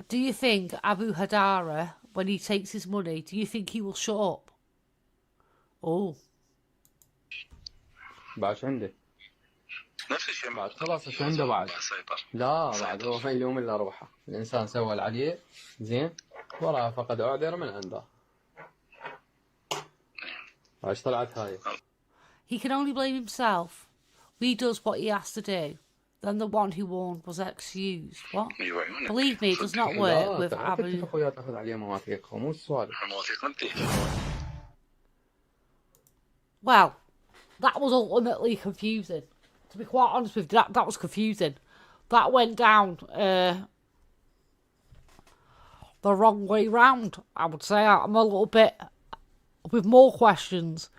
Do you think Abu Hadara, when he takes his money, do you think he will shut up? Oh. نفس الشيء بعد خلاص ايش عنده بعد لا بعد هو ما يلوم الا روحه الانسان سوى اللي عليه زين وراها فقد اعذر من عنده ايش طلعت هاي. He can only blame himself. We does what he has to do. Then the one who warned was excused. What? Believe me, it does not work with Abu. Well, that was ultimately confusing. To be quite honest with you, that was confusing. That went down the wrong way round, I would say. I'm a little bit with more questions.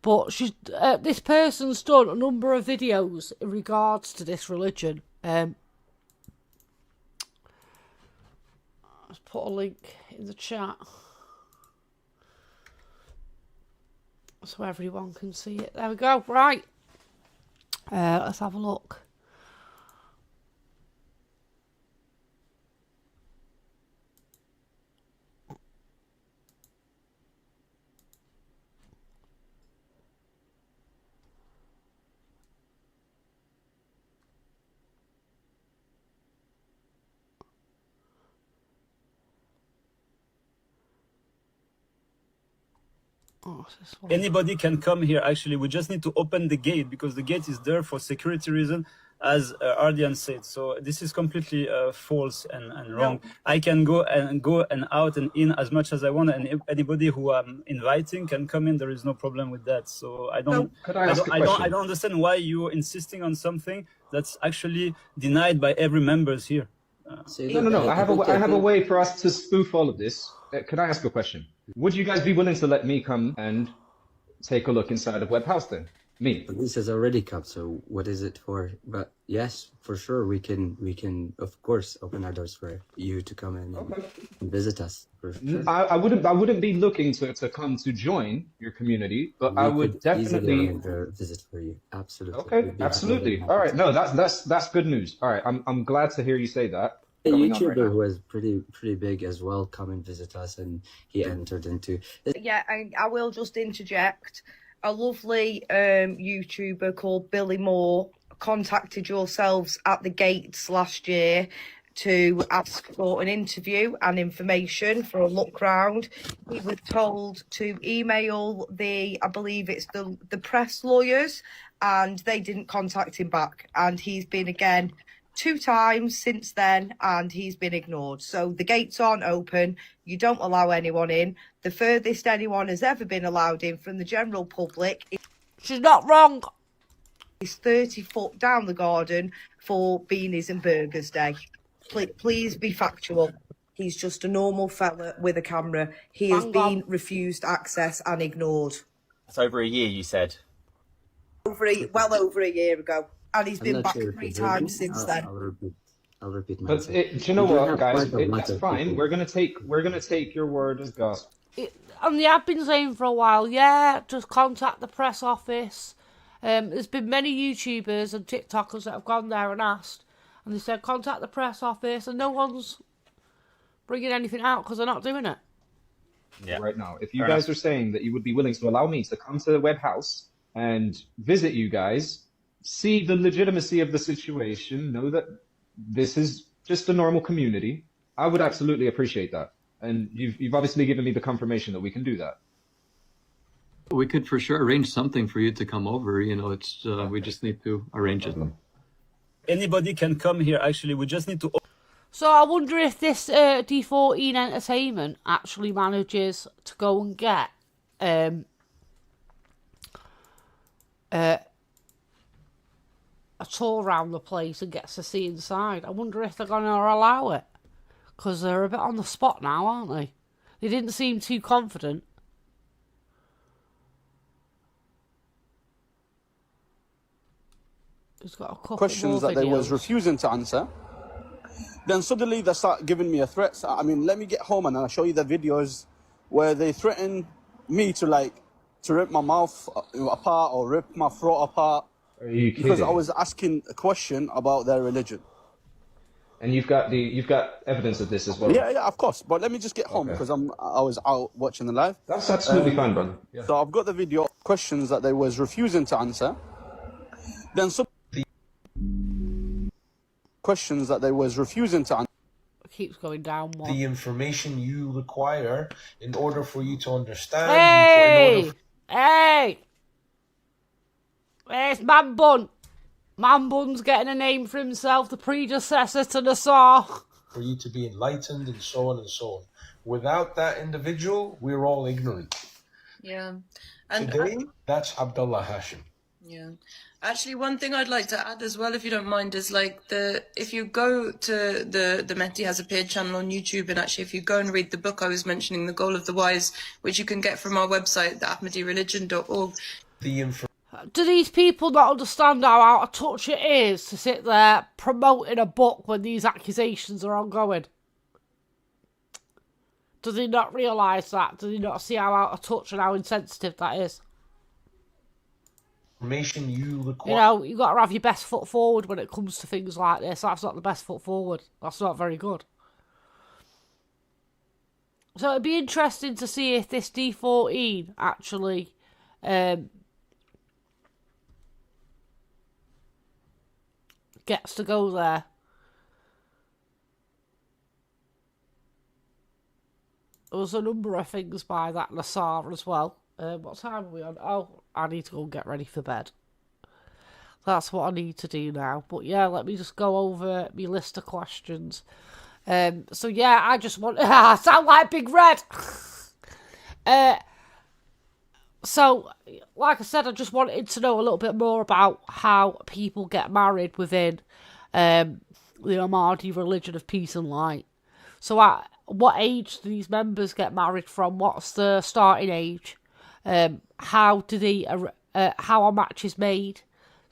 But this person's done a number of videos in regards to this religion. Let's put a link in the chat so everyone can see it. There we go. Right. Let's have a look. Oh, anybody can come here. Actually, we just need to open the gate because the gate is there for security reason, as Ardian said. So this is completely false and wrong. No. I can go and out and in as much as I want, and anybody who I'm inviting can come in. There is no problem with that. So I don't understand why you're insisting on something that's actually denied by every members here. No. I have a way for us to spoof all of this. Can I ask a question? Would you guys be willing to let me come and take a look inside of Web House then? Me. This has already come, so what is it for? But yes, for sure, we can of course open our doors for you to come in and visit us. For sure. I wouldn't be looking to come to join your community, but I would definitely visit for you. Absolutely. Okay, absolutely. All right, no, that's good news. All right, I'm glad to hear you say that. A YouTuber who was pretty big as well come and visit us, and he entered into. Yeah, I will just interject. A lovely YouTuber called Billy Moore contacted yourselves at the gates last year to ask for an interview and information for a look round. He was told to email I believe it's the press lawyers, and they didn't contact him back. And he's been again 2 times since then, and he's been ignored. So the gates aren't open. You don't allow anyone in. The furthest anyone has ever been allowed in from the general public. She's not wrong. It's 30 foot down the garden for Beanies and Burgers Day. Please be factual. He's just a normal fella with a camera. He has been refused access and ignored. That's over a year, you said? Well over a year ago. And he's been back 3 times since then. I'll repeat myself. But do you know what, guys? That's fine. We're gonna take your word as gospel. And they have been saying for a while, yeah, just contact the press office. There's been many YouTubers and TikTokers that have gone there and asked, and they said contact the press office, and no one's bringing anything out because they're not doing it. Yeah. Right now, if you guys are saying that you would be willing to allow me to come to the Web House and visit you guys, see the legitimacy of the situation, know that this is just a normal community, I would absolutely appreciate that. And you've obviously given me the confirmation that we can do that. We could for sure arrange something for you to come over. You know, it's we just need to arrange it. Anybody can come here. Actually, we just need to. So I wonder if this D14 Entertainment actually manages to go and get a tour around the place and gets to see inside. I wonder if they're going to allow it, because they're a bit on the spot now, aren't they? They didn't seem too confident. He's got a couple questions that they was refusing to answer. Then suddenly they start giving me a threat. I mean, let me get home and I'll show you the videos where they threaten me to rip my mouth apart or rip my throat apart. Are you kidding? Because I was asking a question about their religion. And you've got evidence of this as well. Yeah, of course. But let me just get home because I was out watching the live. That's absolutely fine, brother. Yeah. So I've got the video questions that they was refusing to answer. Then questions that they was refusing to answer. Keeps going down more. The information you require in order for you to understand. Hey! Where's Man Bun? Man Bun's getting a name for himself, the predecessor to Nassar. For you to be enlightened and so on and so on. Without that individual, we're all ignorant. Yeah. And Today, that's Abdullah Hashim. yeah. Actually, one thing I'd like to add as well, if you don't mind, is like if you go to the Mehdi Has Appeared channel on YouTube, and actually if you go and read the book I was mentioning, The Goal of the Wise, which you can get from our website, the AHMADIreligion.org. Do these people not understand how out of touch it is to sit there promoting a book when these accusations are ongoing? Do they not realise that? Do they not see how out of touch and how insensitive that is? Information you require. You know, you've got to have your best foot forward when it comes to things like this. That's not the best foot forward. That's not very good. So it'd be interesting to see if this D14 actually gets to go there. There was a number of things by that Nassar as well. What time are we on? Oh, I need to go and get ready for bed. That's what I need to do now. But yeah, let me just go over my list of questions. So yeah, I just want... I sound like Big Red! So, like I said, I just wanted to know a little bit more about how people get married within the Ahmadi religion of peace and light. So at what age do these members get married from? What's the starting age? How do they... how a match is made?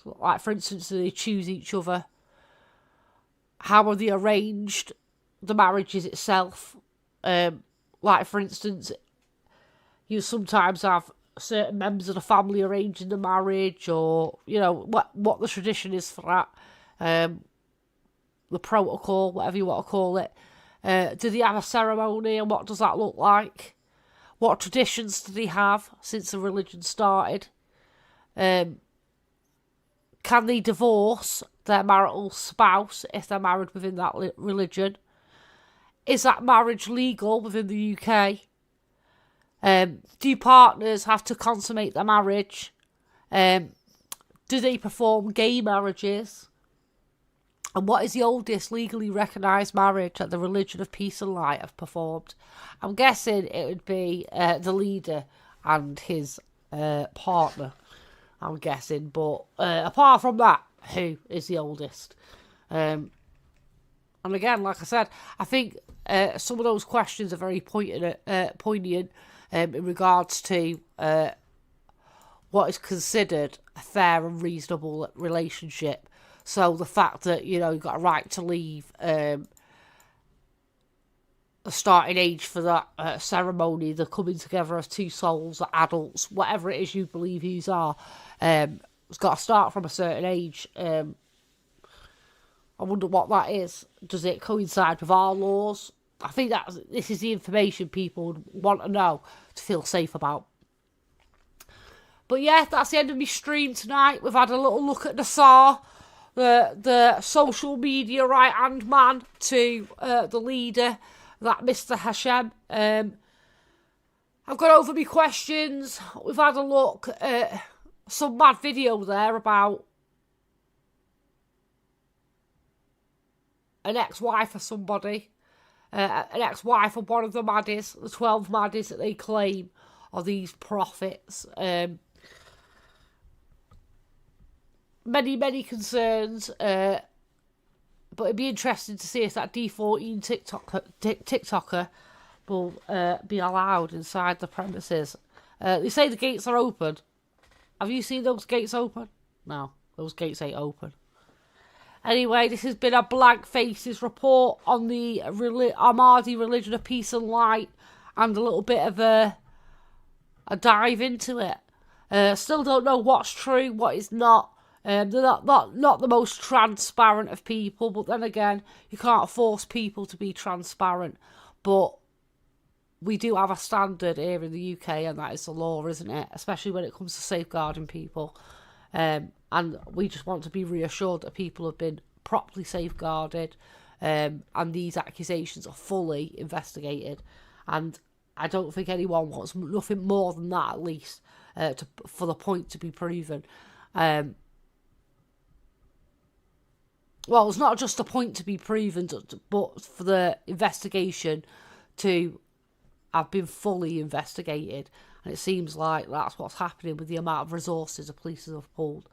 Like, for instance, do they choose each other? How are they arranged? The marriages itself. Like, for instance, you sometimes have certain members of the family arranging the marriage, or, you know, what the tradition is for that. The protocol, whatever you want to call it. Do they have a ceremony, and what does that look like? What traditions do they have since the religion started? Can they divorce their marital spouse if they're married within that religion? Is that marriage legal within the UK? Do partners have to consummate their marriage? Do they perform gay marriages? And what is the oldest legally recognised marriage that the religion of peace and light have performed? I'm guessing it would be the leader and his partner. I'm guessing, but apart from that, who is the oldest? And again, like I said, I think some of those questions are very poignant in regards to what is considered a fair and reasonable relationship. So the fact that, you know, you've got a right to leave, the starting age for that ceremony, the coming together of two souls, the adults, whatever it is you believe these are, it's got to start from a certain age. I wonder what that is. Does it coincide with our laws? I think that this is the information people would want to know to feel safe about. But yeah, that's the end of my stream tonight. We've had a little look at Nassar, the social media right-hand man to the leader, that Mr. Hashem. I've gone over my questions. We've had a look at some mad video there about an ex-wife of somebody. An ex-wife of one of the Mahdis, the 12 Mahdis that they claim are these prophets. Many concerns, but it'd be interesting to see if that D14 TikToker will be allowed inside the premises. They say the gates are open. Have you seen those gates open? No, those gates ain't open. Anyway, this has been a Blank Faces report on the Ahmadi religion of peace and light, and a little bit of a dive into it. Still don't know what's true, what is not. They're not the most transparent of people, but then again, you can't force people to be transparent. But we do have a standard here in the UK, and that is the law, isn't it? Especially when it comes to safeguarding people. And we just want to be reassured that people have been properly safeguarded, and these accusations are fully investigated. And I don't think anyone wants nothing more than that, at least, for the point to be proven. Well, it's not just a point to be proven, but for the investigation to have been fully investigated. And it seems like that's what's happening with the amount of resources the police have pulled.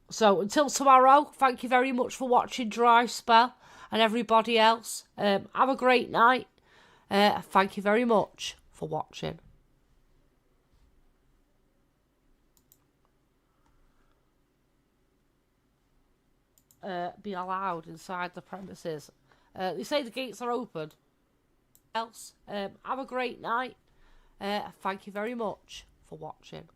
So until tomorrow, thank you very much for watching Dry Spell, and everybody else. Have a great night. Thank you very much for watching. Be allowed inside the premises. They say the gates are open. Else, have a great night. Thank you very much for watching.